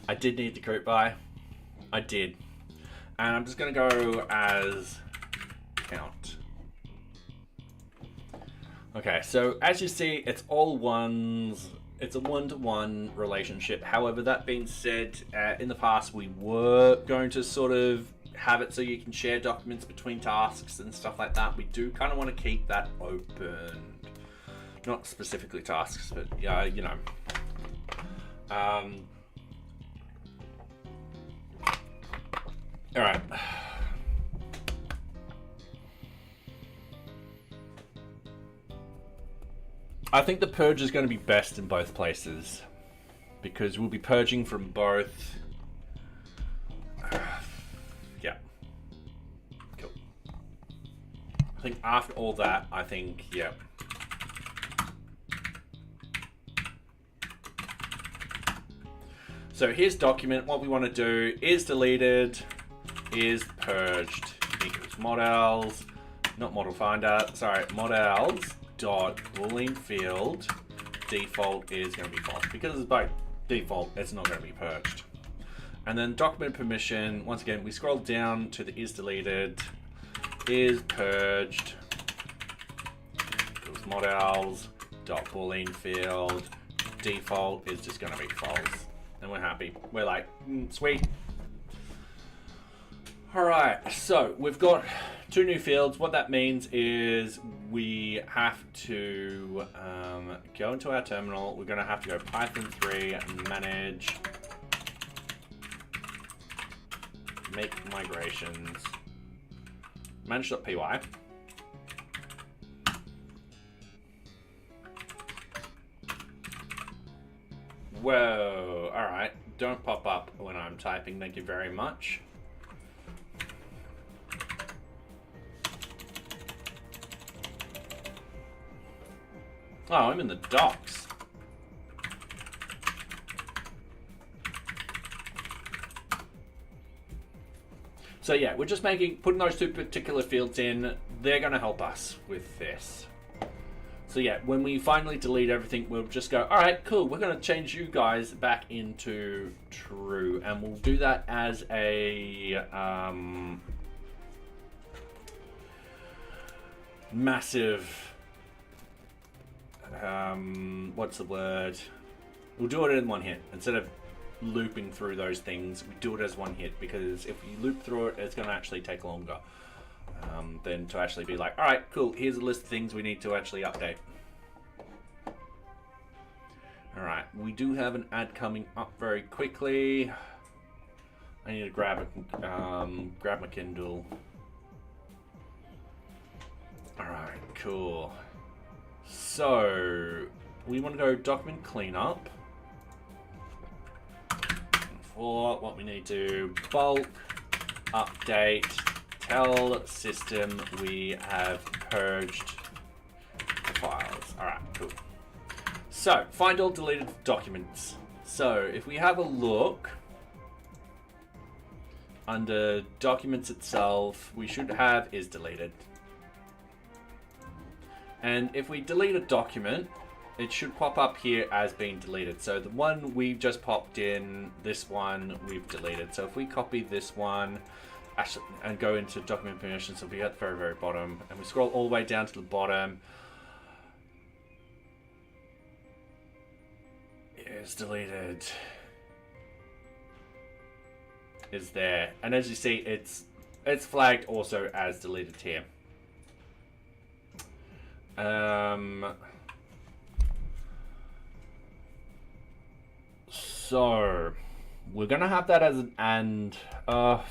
A: I did need the group by. I did. And I'm just going to go as count. Okay, so as you see, it's all ones. It's a one-to-one relationship. However, that being said, in the past we were going to sort of have it so you can share documents between tasks and stuff like that. We do kind of want to keep that open. Not specifically tasks, but yeah, you know. All right. I think the purge is going to be best in both places because we'll be purging from both. Yeah. Cool. I think after all that, I think, yeah. So here's document. What we want to do is deleted, is purged equals models, not model finder, sorry, models dot boolean field default is going to be false because it's by default it's not going to be purged. And then document permission, once again we scroll down to the is deleted, is purged equals models dot boolean field default is just going to be false, and we're happy. We're like, sweet. All right, so we've got 2 new fields. What that means is we have to go into our terminal. We're going to have to go Python 3 manage make migrations manage.py. Whoa, all right. Don't pop up when I'm typing. Thank you very much. Oh, I'm in the docs. So yeah, we're just putting those 2 particular fields in. They're going to help us with this. So yeah, when we finally delete everything, we'll just go, all right, cool. We're going to change you guys back into true. And we'll do that as a massive... what's the word? We'll do it in one hit. Instead of looping through those things, we do it as one hit, because if we loop through it, it's going to actually take longer than to actually be like, all right, cool, here's a list of things we need to actually update. All right, we do have an ad coming up very quickly. I need to grab my Kindle. All right, cool. So we want to go document cleanup. For what we need to bulk update, tell system we have purged the files. All right, cool. So find all deleted documents. So if we have a look under documents itself, we should have is deleted. And if we delete a document, it should pop up here as being deleted. So the one we've just popped in, this one we've deleted. So if we copy this one and go into document permissions, so we at the very, very bottom, and we scroll all the way down to the bottom, it's deleted. Is there. And as you see, it's flagged also as deleted here. So we're gonna have that as an and. I'm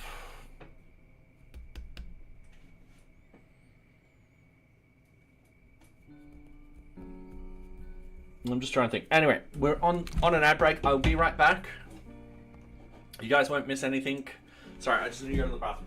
A: just trying to think. Anyway, we're on an ad break. I'll be right back. You guys won't miss anything. Sorry, I just need to go to the bathroom.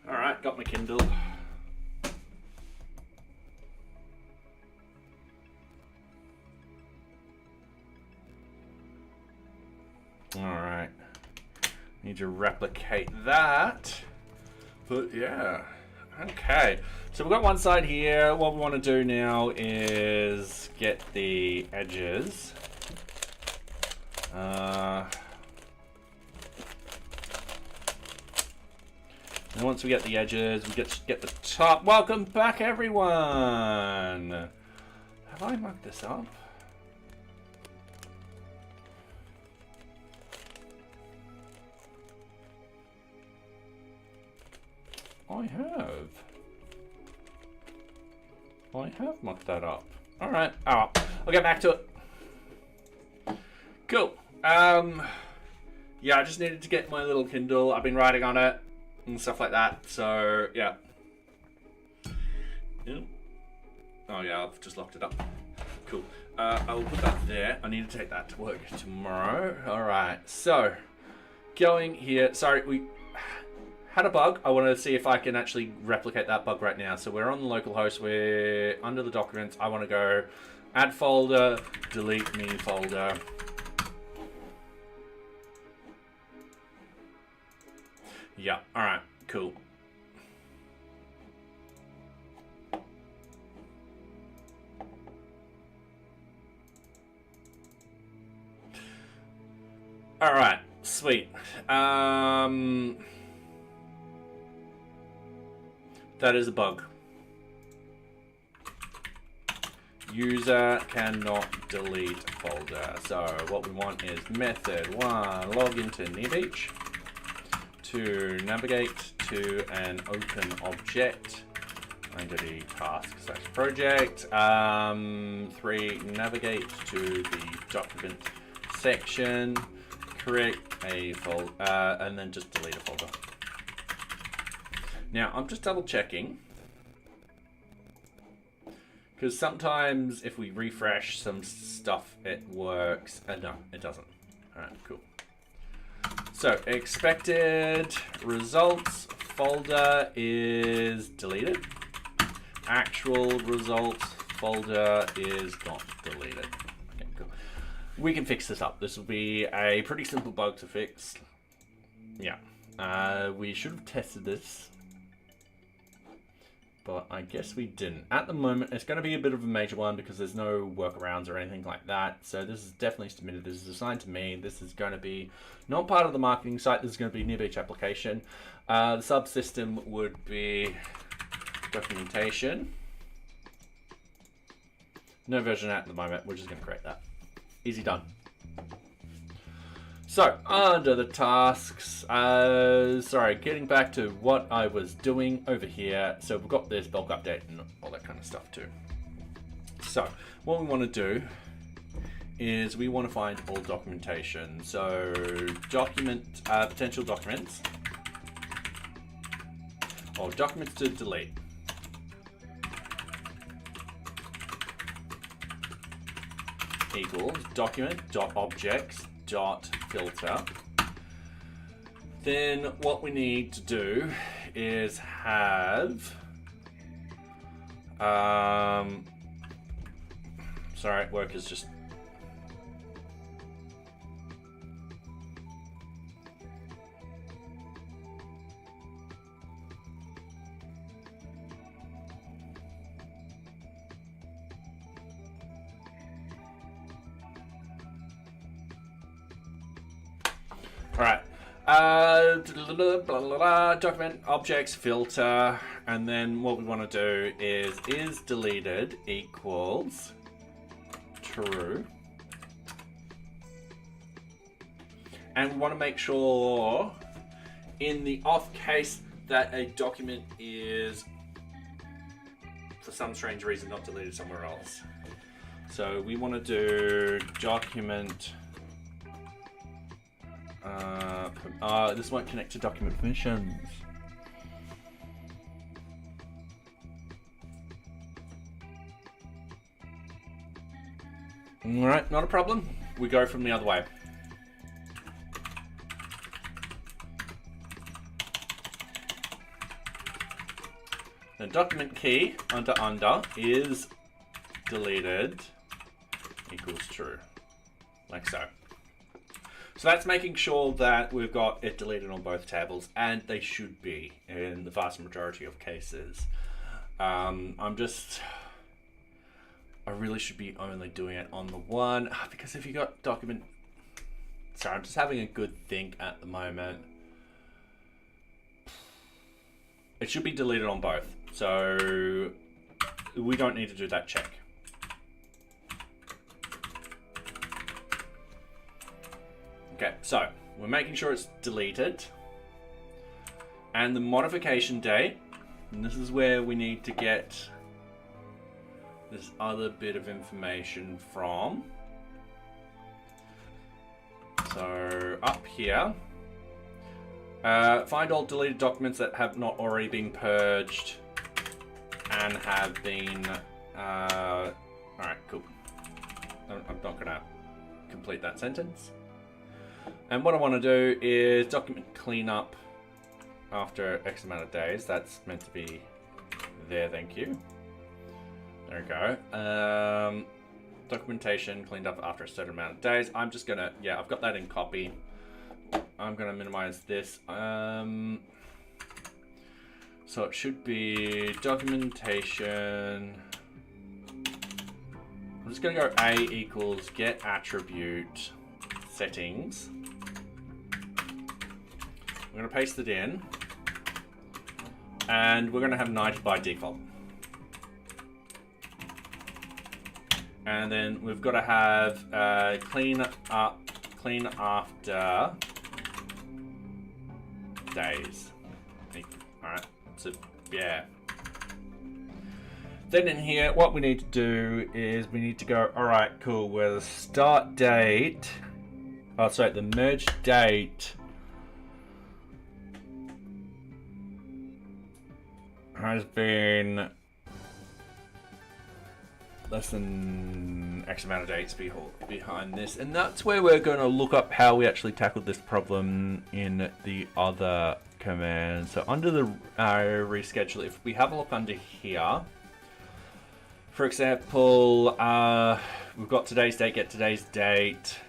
A: Alright, got my Kindle. need to replicate that. But yeah, okay. So we've got one side here. What we want to do now is get the edges. And once we get the edges, we get the top. Welcome back, everyone. Have I mucked this up? I have mucked that up. All right. I'll get back to it. Cool. Yeah, I just needed to get my little Kindle. I've been writing on it and stuff like that. So yeah. Oh yeah, I've just locked it up. Cool. I will put that there. I need to take that to work tomorrow. All right. So going here. Sorry, we had a bug. I want to see if I can actually replicate that bug right now. So we're on the local host. We're under the documents. I want to go add folder, delete me folder. Yeah. All right. Cool. All right. Sweet. That is a bug. User cannot delete folder. So what we want is method one log into NearBeach to navigate to an open object. Identity task / project. 3 navigate to the document section. Create a folder and then just delete a folder. Now, I'm just double checking because sometimes if we refresh some stuff, it works. No, it doesn't. All right, cool. So expected results folder is deleted. Actual results folder is not deleted. Okay, cool. We can fix this up. This will be a pretty simple bug to fix. Yeah, we should have tested this, but I guess we didn't. At the moment, it's going to be a bit of a major one because there's no workarounds or anything like that. So this is definitely submitted. This is assigned to me. This is going to be not part of the marketing site. This is going to be NearBeach application. The subsystem would be documentation. No version at the moment. We're just going to create that. Easy done. So, under the tasks, sorry, getting back to what I was doing over here. So we've got this bulk update and all that kind of stuff too. So what we want to do is we want to find all documentation. So document, potential documents, or documents to delete. Equals document.objects.filter. Then what we need to do is have sorry, work is just all right. Document objects filter, and then what we want to do is deleted equals true, and we want to make sure in the off case that a document is for some strange reason not deleted somewhere else. So we want to do document. This won't connect to document permissions. All right, not a problem. We go from the other way. The document key under is deleted equals true, like so. So that's making sure that we've got it deleted on both tables, and they should be in the vast majority of cases. I really should be only doing it on the one, because if you got document, sorry, I'm just having a good think at the moment. It should be deleted on both, so we don't need to do that check. Okay, so we're making sure it's deleted. And the modification date, and this is where we need to get this other bit of information from. So up here, find all deleted documents that have not already been purged and have been, all right, cool. I'm not gonna complete that sentence. And what I want to do is document cleanup after X amount of days. That's meant to be there, thank you. There we go. Documentation cleaned up after a certain amount of days. I'm just gonna, yeah, I've got that in copy. I'm gonna minimize this. So it should be documentation. I'm just gonna go A equals get attribute settings. We're going to paste it in, and we're going to have 90 by default. And then we've got to have clean after days. All right, so yeah. Then in here, what we need to do is we need to go, all right, cool, where the start date, oh, sorry, the merge date has been less than X amount of dates behind this. And that's where we're going to look up how we actually tackled this problem in the other command. So under the reschedule, if we have a look under here, for example, we've got today's date, get today's date,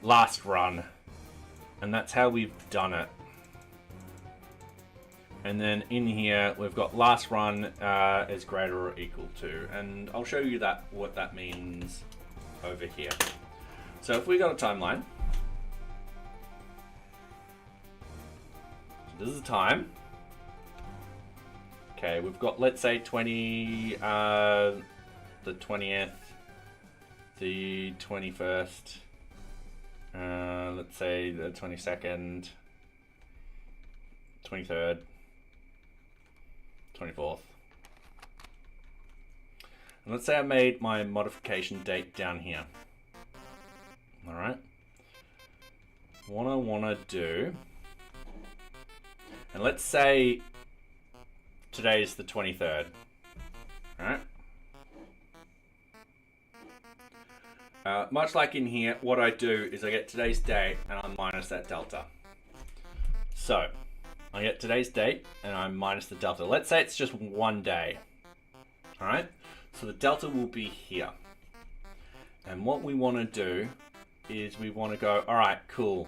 A: last run. And that's how we've done it. And then in here, we've got last run is greater or equal to. And I'll show you that what that means over here. So if we got a timeline. So this is the time. Okay, we've got, let's say, the 20th, the 21st, let's say the 22nd, 23rd, 24th. And let's say I made my modification date down here. All right. What I want to do, and let's say today is the 23rd. All right. Much like in here, what I do is I get today's date and I minus that delta. So I get today's date and I minus the delta. Let's say it's just one day. All right. So the delta will be here. And what we want to do is we want to go, all right, cool.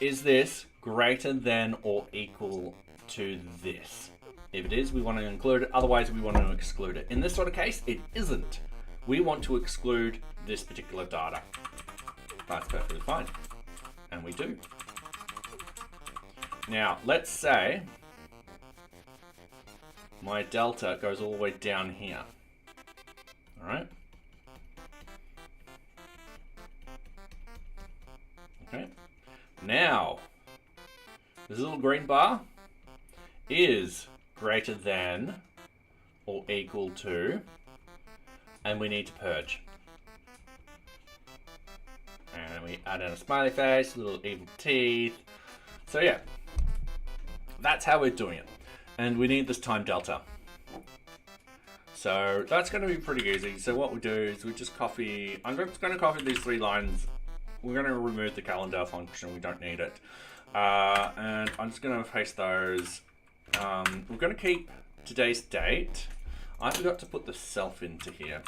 A: Is this greater than or equal to this? If it is, we want to include it. Otherwise, we want to exclude it. In this sort of case, it isn't. We want to exclude this particular data. That's perfectly fine. And we do. Now, let's say my delta goes all the way down here. All right. Okay. Now, this little green bar is greater than or equal to, and we need to purge. And we add in a smiley face, little evil teeth. So yeah, that's how we're doing it. And we need this time delta. So that's going to be pretty easy. So what we do is we just copy, I'm just going to copy these three lines. We're going to remove the calendar function, we don't need it. And I'm just going to paste those. We're going to keep today's date. I forgot to put the self into here.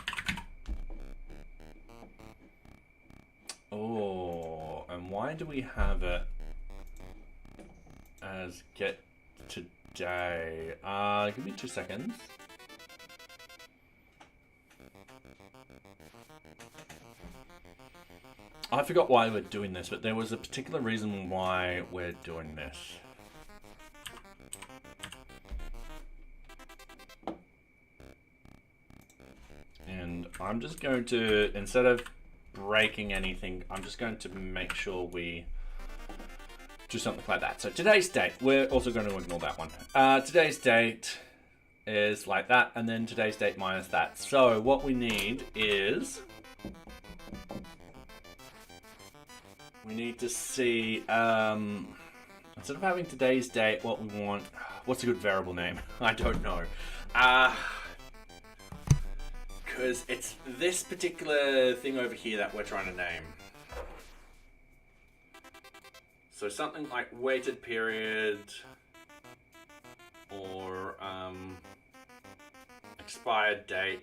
A: why do we have it as get today? Give me 2 seconds. I forgot why we're doing this, but there was a particular reason why we're doing this. And I'm just going to, instead of breaking anything, I'm just going to make sure we do something like that. So today's date, we're also going to ignore that one. Today's date is like that, and then today's date minus that. So what we need is, we need to see, instead of having today's date, what we want, what's a good variable name? I don't know. Because it's this particular thing over here that we're trying to name. So something like waited period, or expired date.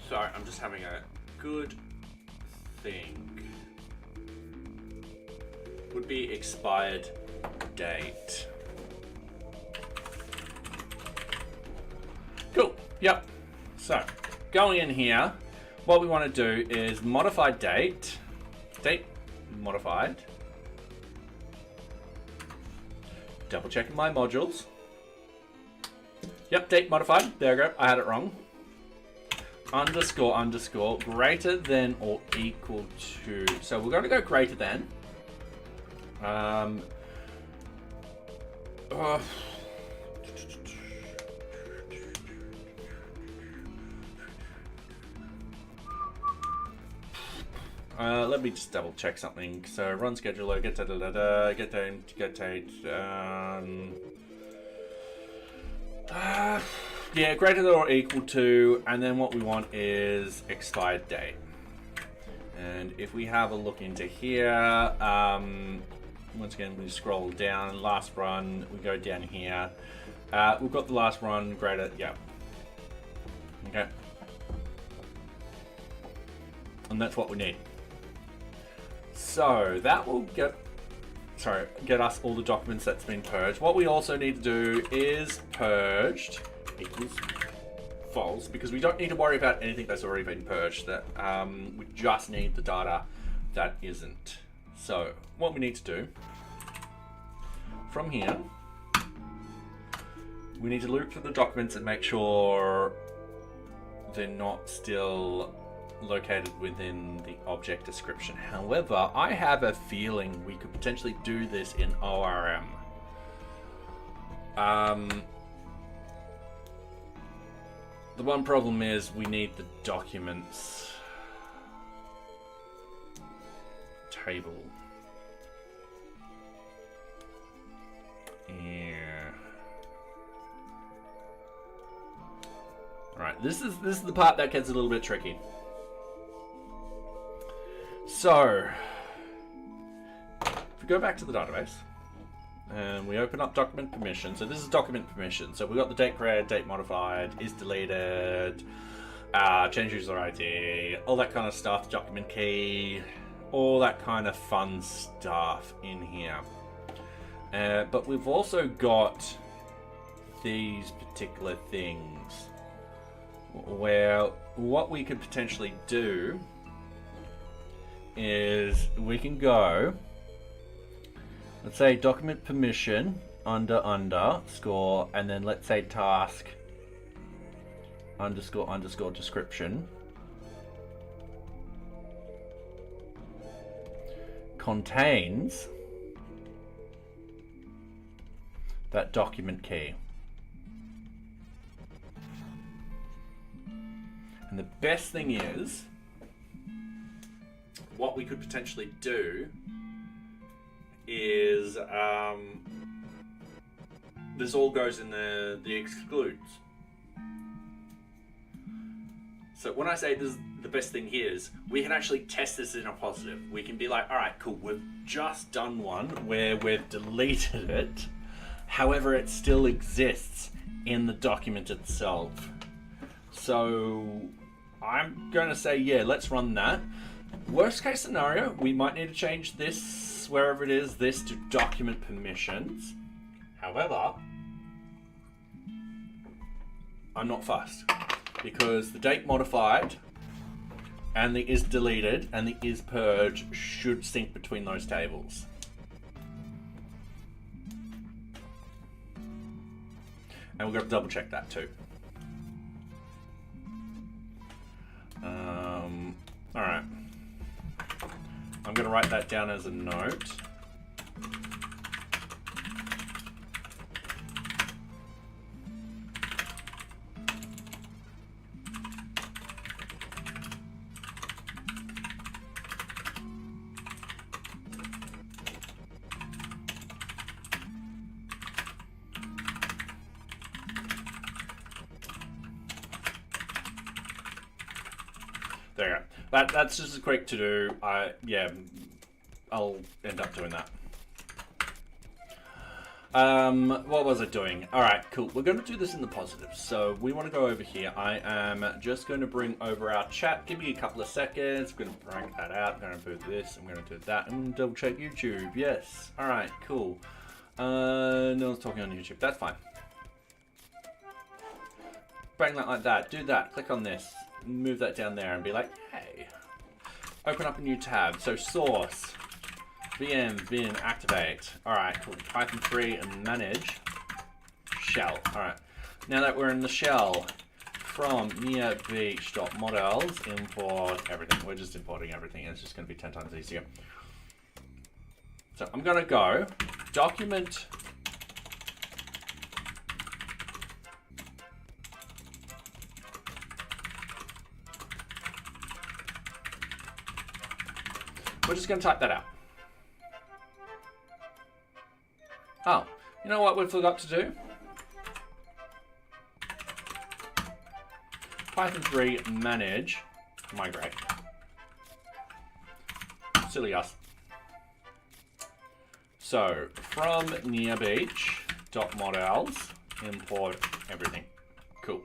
A: Sorry, I'm just having a good think. Would be expired date. Cool, yep. So, going in here, what we want to do is modify date, modified. Double checking my modules. Yep, date modified, there we go, I had it wrong. Underscore, underscore, greater than or equal to. So we're going to go greater than. Let me just double check something. So run scheduler, get date. Yeah, greater than or equal to, and then what we want is expired date. And if we have a look into here, once again we scroll down, last run, we go down here. We've got the last run greater, yeah. Okay. And that's what we need. So that will get us all the documents that's been purged. What we also need to do is purged equals false, because we don't need to worry about anything that's already been purged. That we just need the data that isn't. So what we need to do from here, we need to loop through the documents and make sure they're not still located within the object description. However, I have a feeling we could potentially do this in ORM. The one problem is we need the documents table. Yeah. All right, this is the part that gets a little bit tricky. So, if we go back to the database and we open up document permission, so this is document permission. So we've got the date created, date modified, is deleted, change user ID, all that kind of stuff, document key, all that kind of fun stuff in here. But we've also got these particular things where what we could potentially do is we can go, let's say document permission underscore, and then let's say task underscore description contains that document key. And the best thing is, what we could potentially do is this all goes in the excludes. So when I say this, the best thing here is we can actually test this in a positive. We can be like, all right, cool, we've just done one where we've deleted it. However, it still exists in the document itself. So I'm going to say, yeah, let's run that. Worst case scenario, we might need to change this, wherever it is, this to document permissions. However, I'm not fussed because the date modified and the is deleted and the is purge should sync between those tables. And we've got to double check that too. All right. I'm going to write that down as a note. There you go. That's just a quick to do. Yeah, I'll end up doing that. What was I doing? All right, cool. We're going to do this in the positive. So we want to go over here. I am just going to bring over our chat. Give me a couple of seconds. I'm going to bring that out. I'm going to do this. I'm going to do that. I'm going to double check YouTube. Yes. All right, cool. No one's talking on YouTube. That's fine. Bring that like that. Do that. Click on this. Move that down there and be like, hey. Open up a new tab. So source, VM, bin, activate. All right, cool. Python 3 and manage shell. All right. Now that we're in the shell, from NearBeach.models, import everything. We're just importing everything. It's just going to be 10 times easier. So I'm going to go document we're just going to type that out. Oh, you know what we forgot to do? Python 3 manage migrate. Silly us. So from NearBeach.models, import everything. Cool.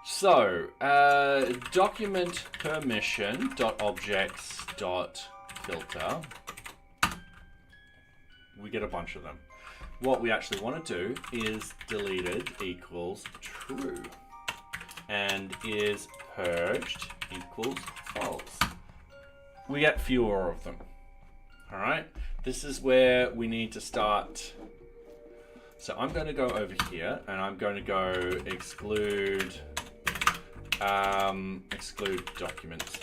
A: So, document permission.objects.filter. We get a bunch of them. What we actually want to do is deleted equals true. And is purged equals false. We get fewer of them. All right. This is where we need to start. So I'm going to go over here and I'm going to go exclude documents.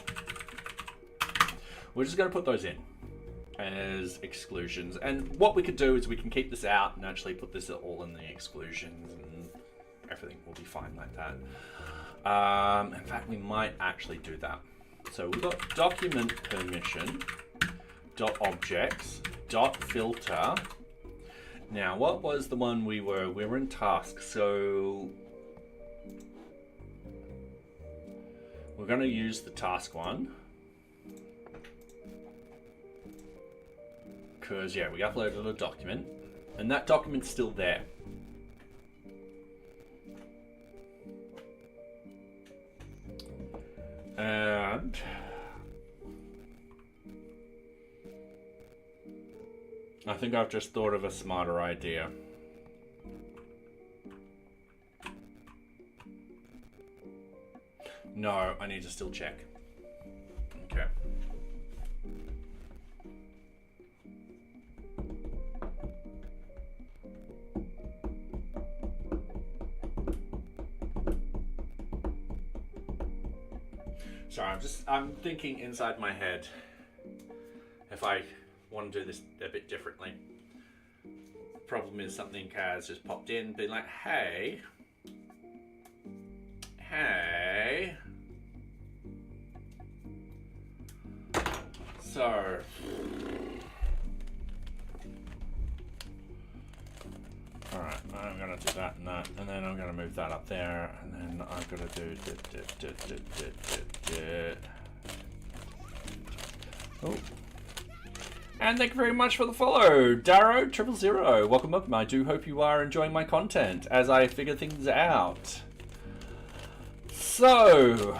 A: We're just going to put those in as exclusions. And what we could do is we can keep this out and actually put this all in the exclusions and everything will be fine like that. In fact, we might actually do that. So we've got document permission dot objects dot filter. Now, what was the one we were in task? So we're going to use the task one. Because, yeah, we uploaded a document. And that document's still there. And I think I've just thought of a smarter idea. No, I need to still check. Okay. Sorry, I'm thinking inside my head if I want to do this a bit differently. Problem is something has just popped in, been like, hey. So, All right, I'm gonna do that and that, and then I'm gonna move that up there, and then I've got to do. Oh. And thank you very much for the follow, Darrow000. Welcome up. I do hope you are enjoying my content as I figure things out. So,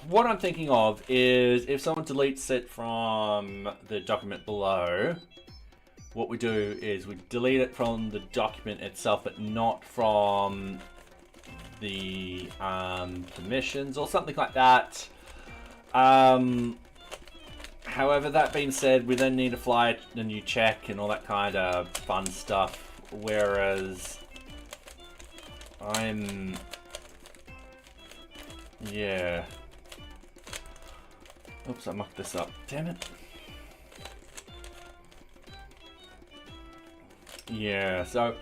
A: what I'm thinking of is if someone deletes it from the document below, what we do is we delete it from the document itself, but not from the permissions or something like that. However, that being said, we then need to fly a new check and all that kind of fun stuff, whereas yeah. Oops, I mucked this up. Damn it. Yeah, so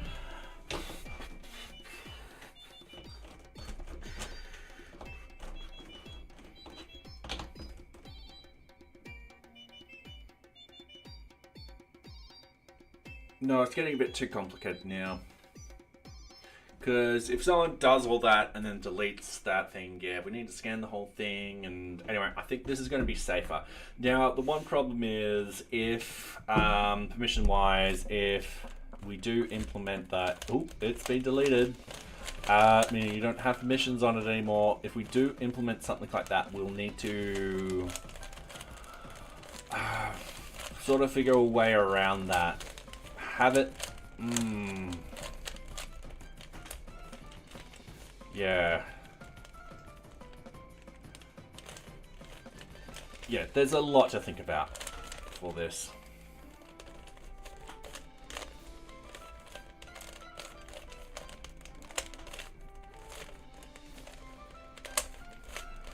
A: no, it's getting a bit too complicated now. Because if someone does all that and then deletes that thing, yeah, we need to scan the whole thing. And anyway, I think this is going to be safer. Now, the one problem is if, permission-wise, if we do implement that, oh, it's been deleted. Meaning you don't have permissions on it anymore. If we do implement something like that, we'll need to sort of figure a way around that. Have it. Yeah. Yeah, there's a lot to think about for this.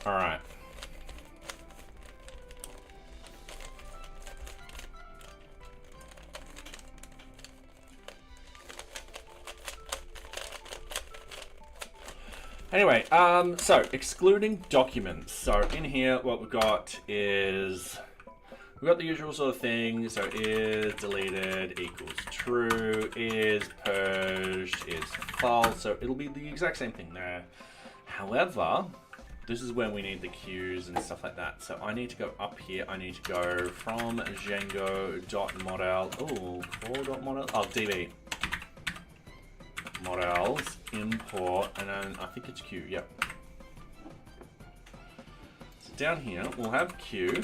A: All right. Anyway, so excluding documents. So in here, what we've got is we've got the usual sort of thing. So is deleted equals true, is purged is false. So it'll be the exact same thing there. However, this is when we need the queues and stuff like that. So I need to go up here. I need to go from Django.model. Oh, core.model. Oh, DB. Models, import, and then I think it's Q, yep. So down here, we'll have Q.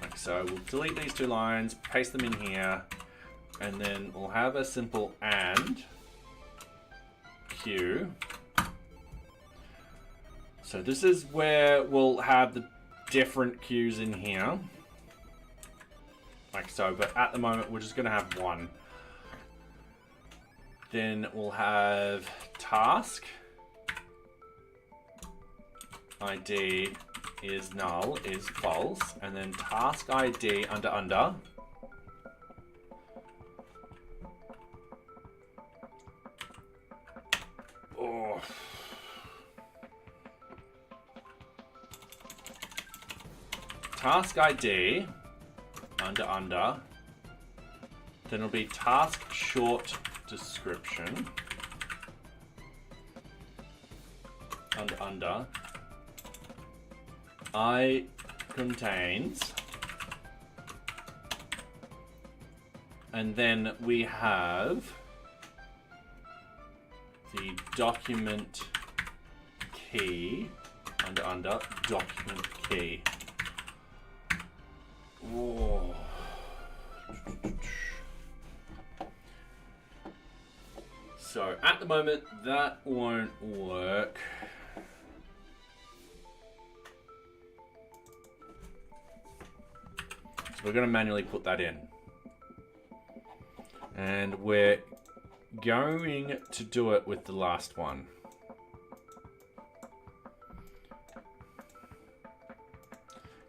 A: Like so, we'll delete these two lines, paste them in here, and then we'll have a simple and Q. So this is where we'll have the different Qs in here. Like so, but at the moment, we're just gonna have one. Then we'll have task ID is null, is false, and then task ID under. Oh. Task ID under. Then it'll be task short description under I contains, and then we have the document key under document key. Whoa. So at the moment, that won't work. So we're going to manually put that in. And we're going to do it with the last one.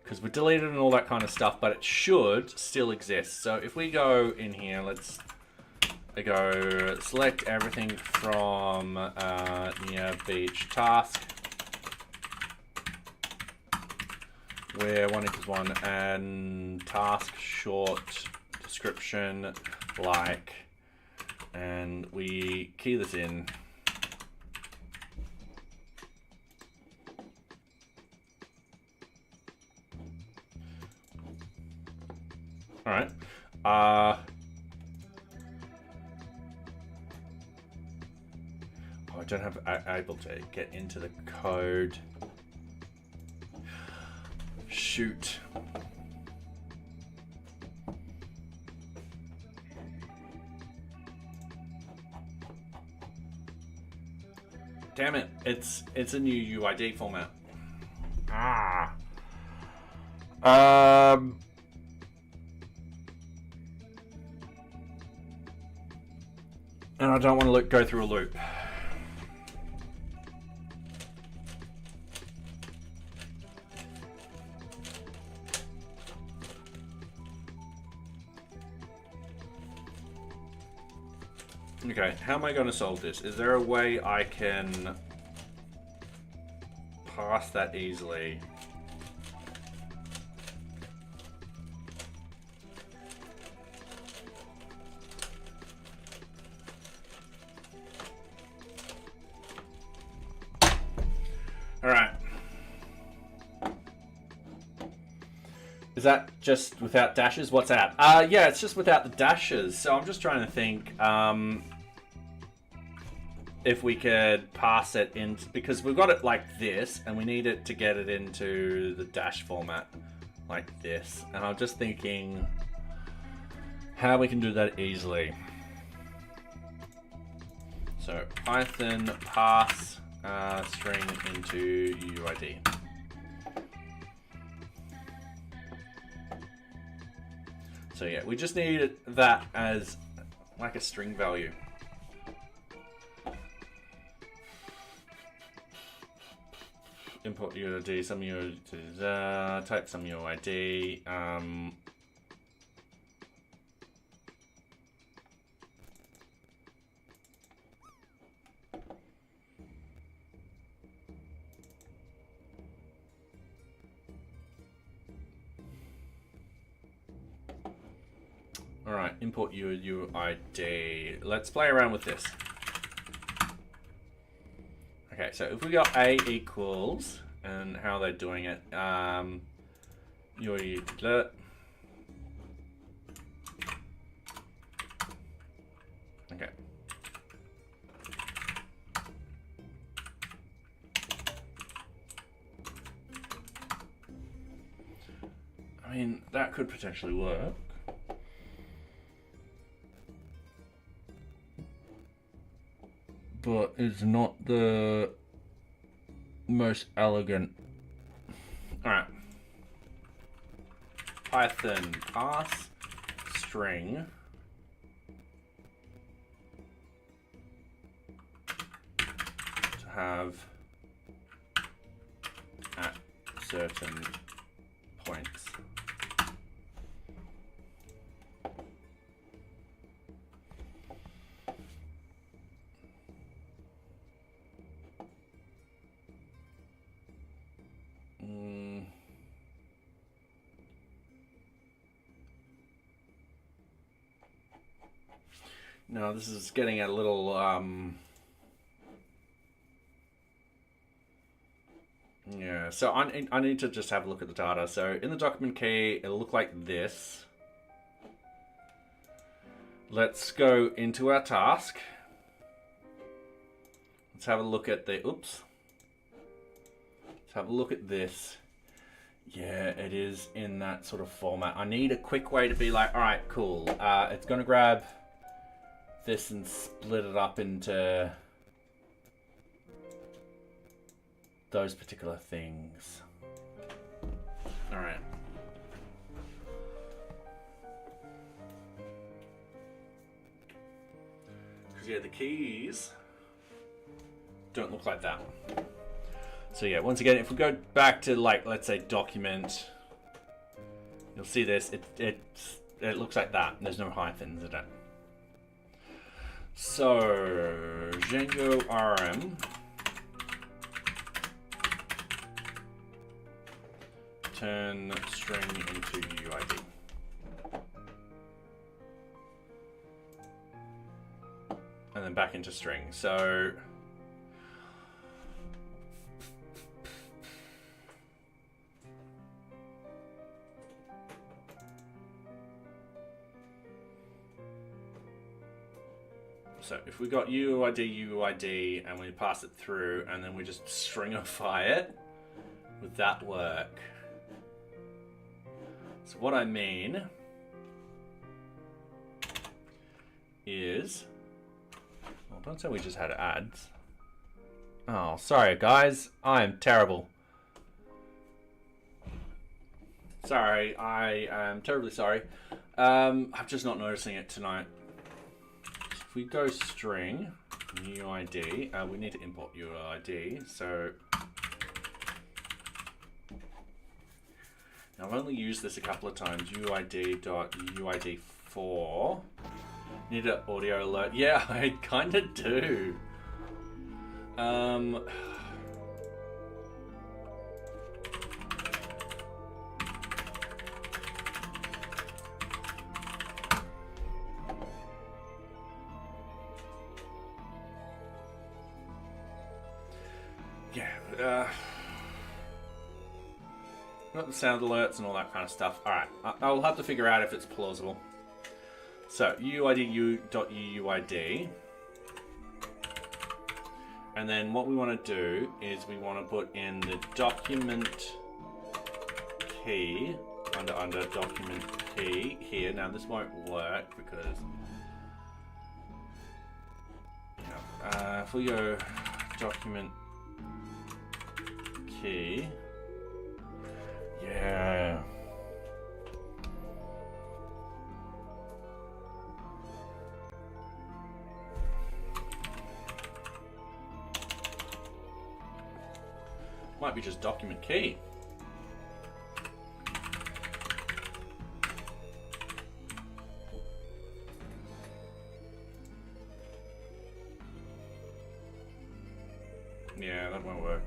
A: Because we deleted and all that kind of stuff, but it should still exist. So if we go in here, let's go select everything from NearBeach task, where 1 equals 1, and task short description like, and we key this in. All right. Oh, I don't have able to get into the code. Shoot. Damn it! It's a new UID format. Ah. And I don't want to go through a loop. Okay, how am I going to solve this? Is there a way I can pass that easily? All right. Is that just without dashes? What's that? Yeah, it's just without the dashes. So I'm just trying to think if we could pass it in, because we've got it like this, and we need it to get it into the dash format like this. And I'm just thinking how we can do that easily. So Python pass string into UID. So yeah, we just need that as like a string value. Import UID, some UID, type some UID. All right, import UID. Let's play around with this. Okay, so if we got A equals, and how they're doing it, UID. Okay. I mean, that could potentially work. But it's not the most elegant. All right. Python pass string to have at certain points. No, this is getting a little yeah, so I need to just have a look at the data. So in the document key, it'll look like this. Let's go into our task. Let's have a look at the, oops. Let's have a look at this. Yeah, it is in that sort of format. I need a quick way to be like, all right, cool. It's gonna grab this and split it up into those particular things. All right. Because yeah, the keys don't look like that. So yeah, once again, if we go back to, like, let's say document, you'll see this. It looks like that. There's no hyphens in it. So Django RM turn string into UID. and then back into string. So if we got UUID and we pass it through and then we just stringify it, would that work? So what I mean is, well, don't say we just had ads. Oh, sorry guys, I am terrible. Sorry, I am terribly sorry. I'm just not noticing it tonight. If we go string UID, we need to import UID. So now I've only used this a couple of times. UID.UID4. Need an audio alert. Yeah, I kind of do. Got the sound alerts and all that kind of stuff. Alright, I'll have to figure out if it's plausible. So, UID.UUID. And then what we want to do is we want to put in the document key under document key here. Now this won't work because if we go document key, yeah. Might be just document key. Yeah, that won't work.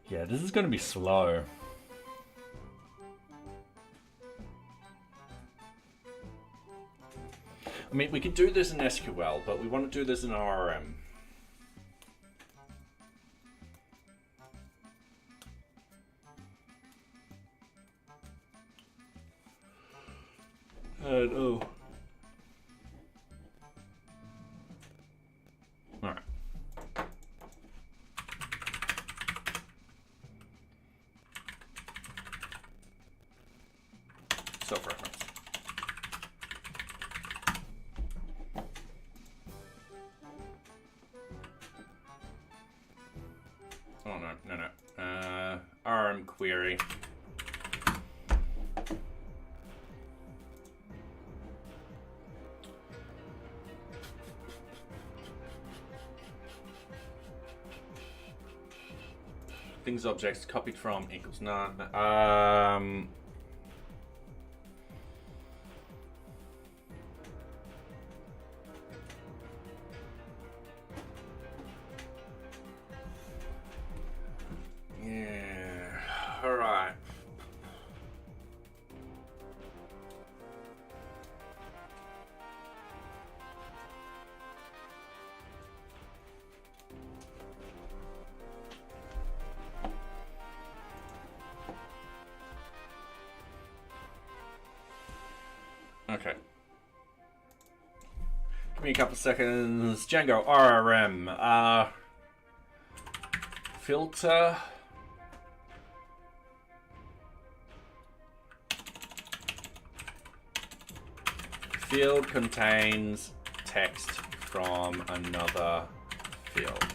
A: Yeah, this is going to be slow. I mean, we could do this in SQL, but we want to do this in ORM. Oh. Alright. Self-reference. Oh no. RM query. Things objects copied from equals none. Yeah. All right. Okay. Give me a couple seconds. Django RRM. Filter. Field contains text from another field.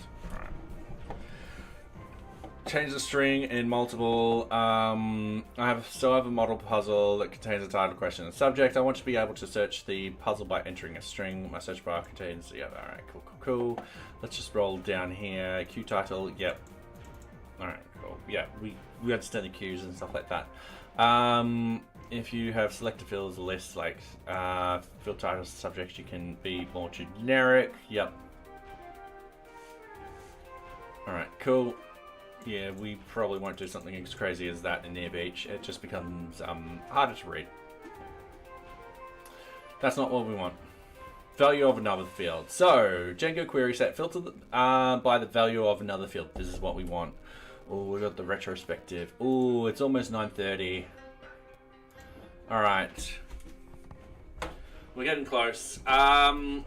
A: Change the string in multiple. I have a model puzzle that contains a title, question, and subject. I want to be able to search the puzzle by entering a string. My search bar contains. Yeah, all right, cool. Let's just roll down here. Q title. Yep. All right, cool. Yeah, we understand the cues and stuff like that. If you have selected fields lists like field titles, subjects, you can be more generic. Yep. All right, cool. Yeah, we probably won't do something as crazy as that in NearBeach. It just becomes harder to read. That's not what we want. Value of another field. So, Django query set filter by the value of another field. This is what we want. Oh, we got the retrospective. Oh, it's almost 9:30. All right. We're getting close. Can't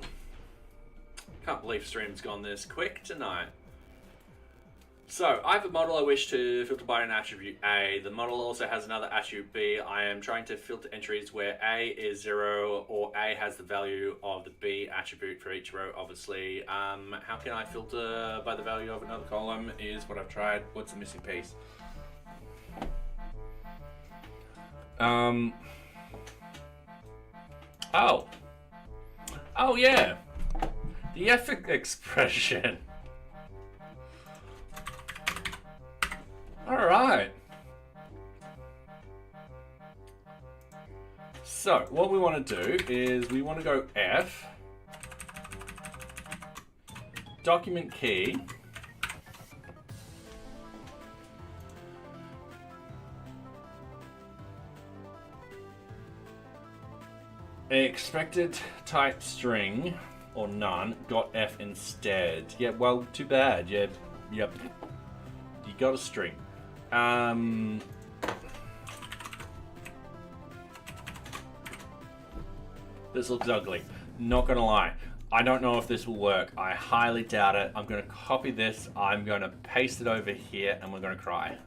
A: believe stream's gone this quick tonight. So, I have a model I wish to filter by an attribute A. The model also has another attribute B. I am trying to filter entries where A is 0 or A has the value of the B attribute for each row, obviously. How can I filter by the value of another column is what I've tried. What's the missing piece? Oh yeah. The F expression. Alright. So, what we want to do is we want to go F, document key, expected type string, or none, got F instead. Yeah, well, too bad. Yeah, yep. You got a string. This looks ugly. Not gonna lie. I don't know if this will work. I highly doubt it. I'm gonna copy this. I'm gonna paste it over here, and we're gonna cry.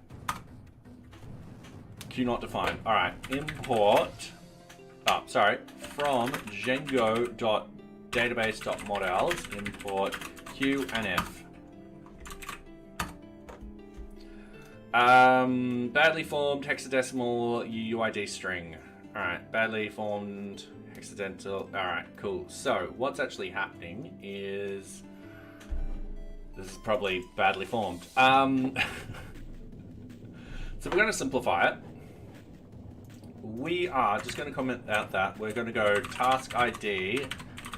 A: Q not defined. All right. Import. Oh, sorry. From Django.database.models, import Q and F. Badly formed hexadecimal UUID string. Alright, badly formed hexadecimal. Alright, cool. So, what's actually happening is... This is probably badly formed. So we're going to simplify it. We are just going to comment out that we're going to go task ID,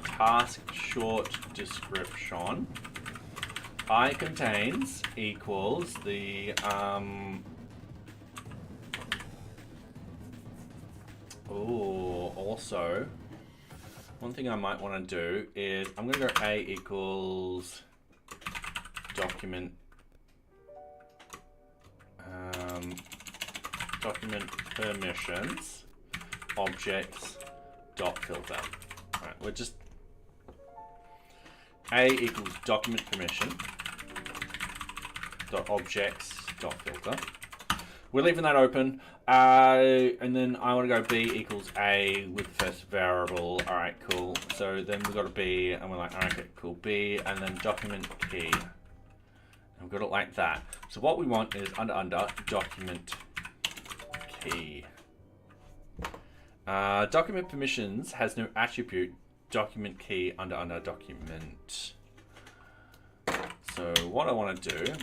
A: task short description. I contains equals the also one thing I might want to do is I'm going to go A equals document document permissions objects dot filter. All right, we're just A equals document permission dot objects dot filter. We're leaving that open, and then I want to go B equals A with the first variable. All right, cool. So then we've got a B, and we're like, all right, okay, cool, B, and then document key. And we've got it like that. So what we want is under document key. Document permissions has no attribute. Document key under document. So what I want to do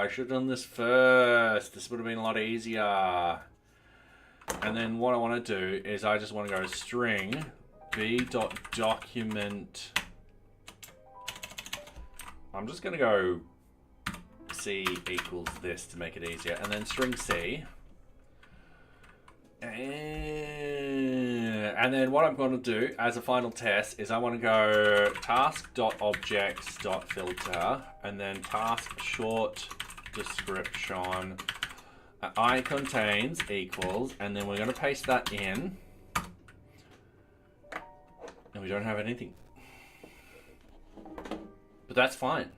A: I should have done this first. This would have been a lot easier. And then what I want to do is I just want to go string b.document. I'm just going to go C equals this to make it easier, and then string C. And then what I'm going to do as a final test is I want to go task.objects.filter and then task short description I contains equals, and then we're going to paste that in, and we don't have anything. But that's fine,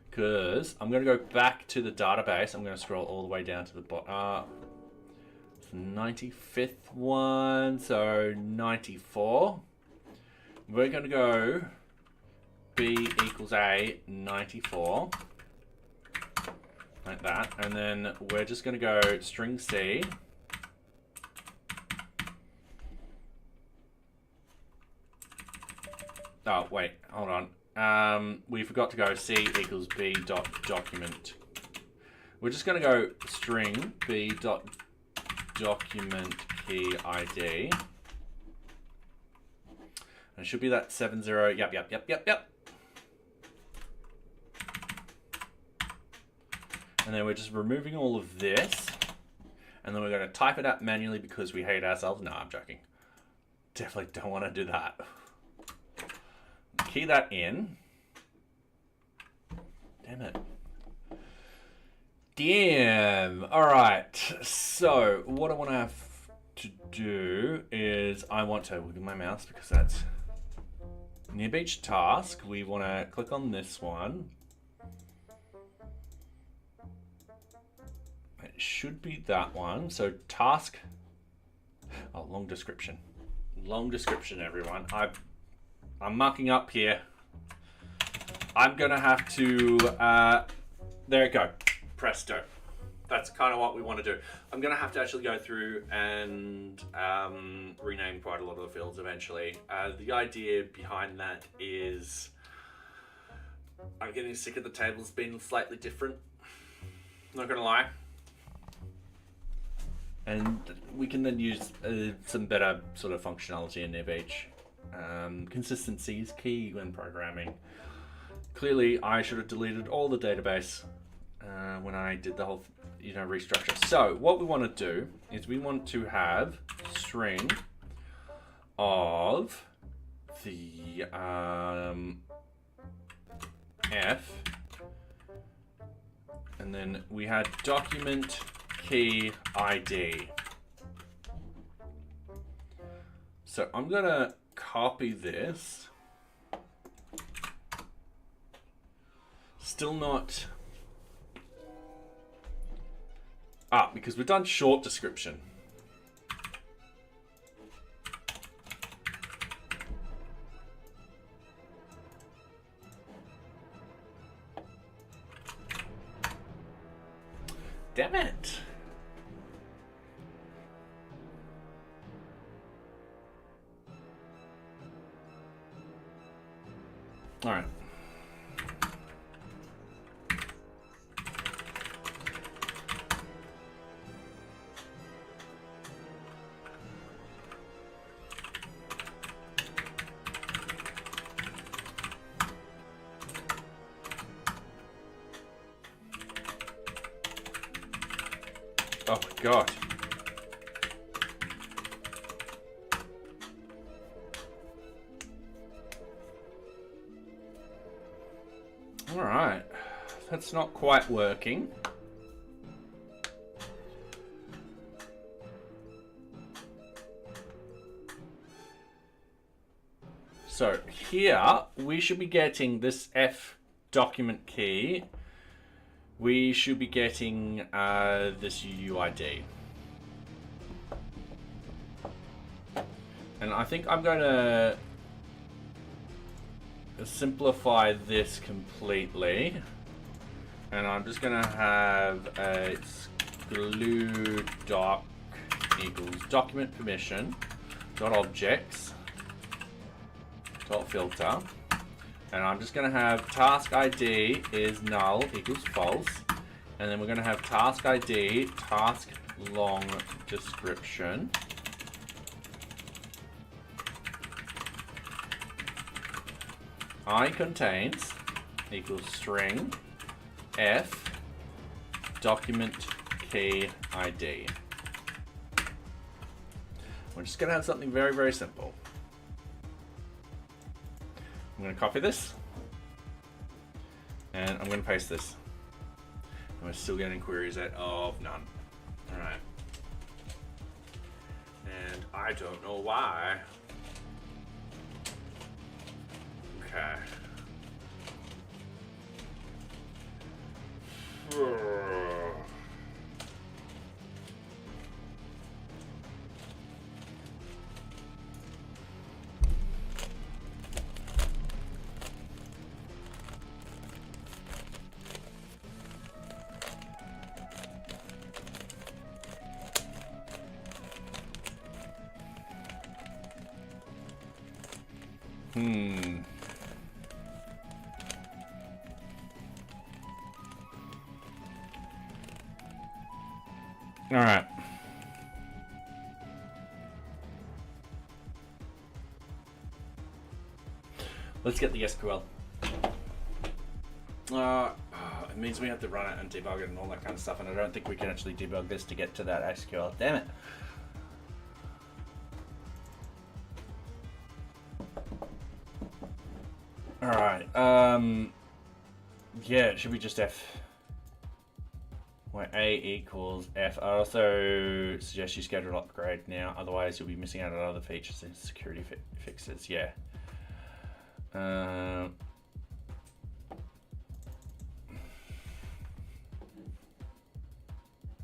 A: because I'm going to go back to the database. I'm going to scroll all the way down to the bottom. 95th one, so 94. We're going to go B equals A 94, like that, and then we're just going to go string C. Oh wait, hold on. we forgot to go C equals B dot document. We're just going to go string B dot document key ID. And it should be that 70. Yep. And then we're just removing all of this. And then we're going to type it out manually because we hate ourselves. No, I'm joking. Definitely don't want to do that. Key that in. Damn it. Damn. All right. So what I want to have to do is I want to look at my mouse because that's NearBeach task. We want to click on this one. It should be that one. So task. Oh, long description. Long description, everyone. I'm mucking up here. I'm gonna have to. There you go. Presto. That's kind of what we want to do. I'm gonna have to actually go through and rename quite a lot of the fields eventually. The idea behind that is I'm getting sick of the tables being slightly different. Not gonna lie. And we can then use some better sort of functionality in NearBeach. Consistency is key when programming. Clearly, I should have deleted all the database when I did the whole, restructure. So what we want to do is we want to have string of the F, and then we had document key ID. So I'm gonna copy this. Still not. Because we've done short description. Damn it. All right. Oh my God. All right, that's not quite working. So here we should be getting this F document key. We should be getting this UUID. And I think I'm going to simplify this completely. And I'm just going to have exclude doc equals document permission dot objects dot filter. And I'm just going to have task ID is null equals false. And then we're going to have task ID, task long description. I contains equals string F document key ID. We're just going to have something very, very simple. I'm going to copy this, and I'm going to paste this. And we're still getting queries of none. All right. And I don't know why. Okay. All right. Let's get the SQL. It means we have to run it and debug it and all that kind of stuff, and I don't think we can actually debug this to get to that SQL. Damn it. All right. Yeah, should we just where A equals F. I also suggest you schedule upgrade now, otherwise you'll be missing out on other features and security fixes. Yeah.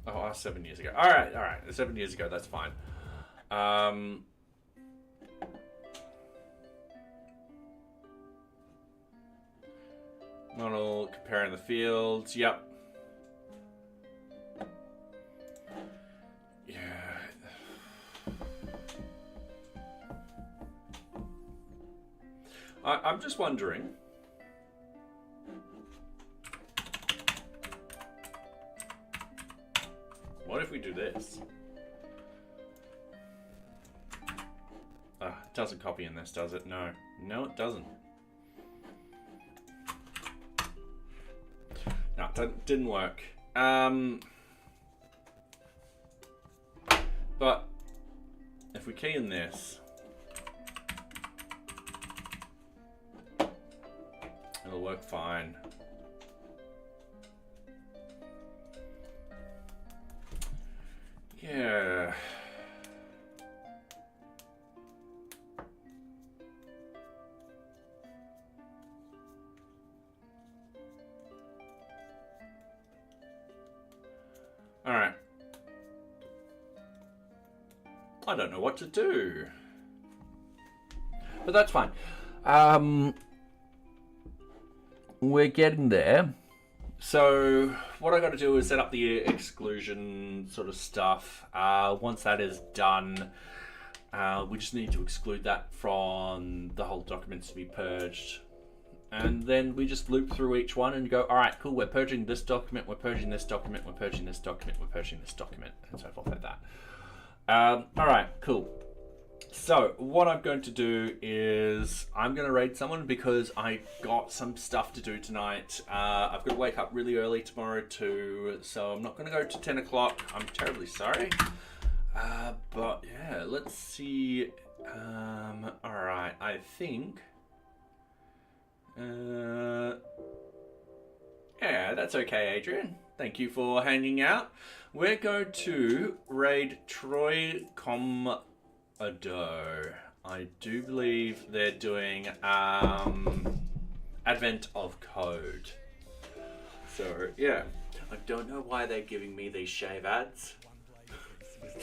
A: Oh, 7 years ago. All right. 7 years ago, that's fine. Model, comparing the fields. Yep. Yeah. I'm just wondering. What if we do this? It doesn't copy in this, does it? No. No, it doesn't. No, it didn't work. But if we key in this, it'll work fine. Yeah. All right. I don't know what to do, but that's fine. We're getting there. So what I got to do is set up the exclusion sort of stuff. Once that is done, we just need to exclude that from the whole documents to be purged. And then we just loop through each one and go, all right, cool, we're purging this document, we're purging this document, we're purging this document, we're purging this document, and so forth like that. All right, cool. So what I'm going to do is I'm going to raid someone because I got some stuff to do tonight. I've got to wake up really early tomorrow too, so I'm not going to go to 10 o'clock. I'm terribly sorry. But yeah, let's see. All right, I think... yeah, that's okay, Adrian. Thank you for hanging out. We're going to raid Troy Comado. I do believe they're doing Advent of Code. So yeah, I don't know why they're giving me these shave ads.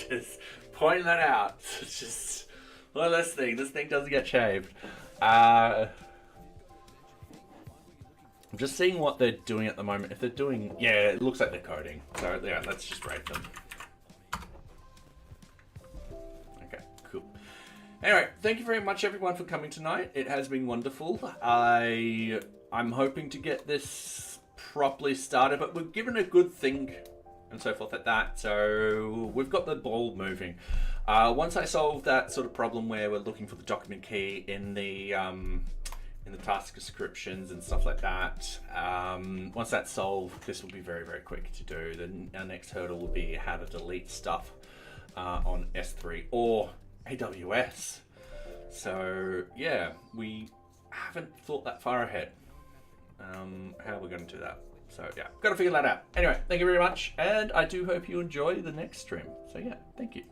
A: Just pointing that out. It's just, well, this thing doesn't get shaved. I'm just seeing what they're doing at the moment. If they're doing, yeah, it looks like they're coding. So yeah, let's just rate them. Okay, cool. Anyway, thank you very much everyone for coming tonight. It has been wonderful. I'm hoping to get this properly started, but we're given a good thing and so forth like that. So we've got the ball moving. Once I solve that sort of problem where we're looking for the document key in the task descriptions and stuff like that, once that's solved, this will be very, very quick to do. Then our next hurdle will be how to delete stuff on S3 or AWS. So yeah, we haven't thought that far ahead. How we're going to do that. So yeah, got to figure that out. Anyway, thank you very much, and I do hope you enjoy the next stream. So yeah, thank you.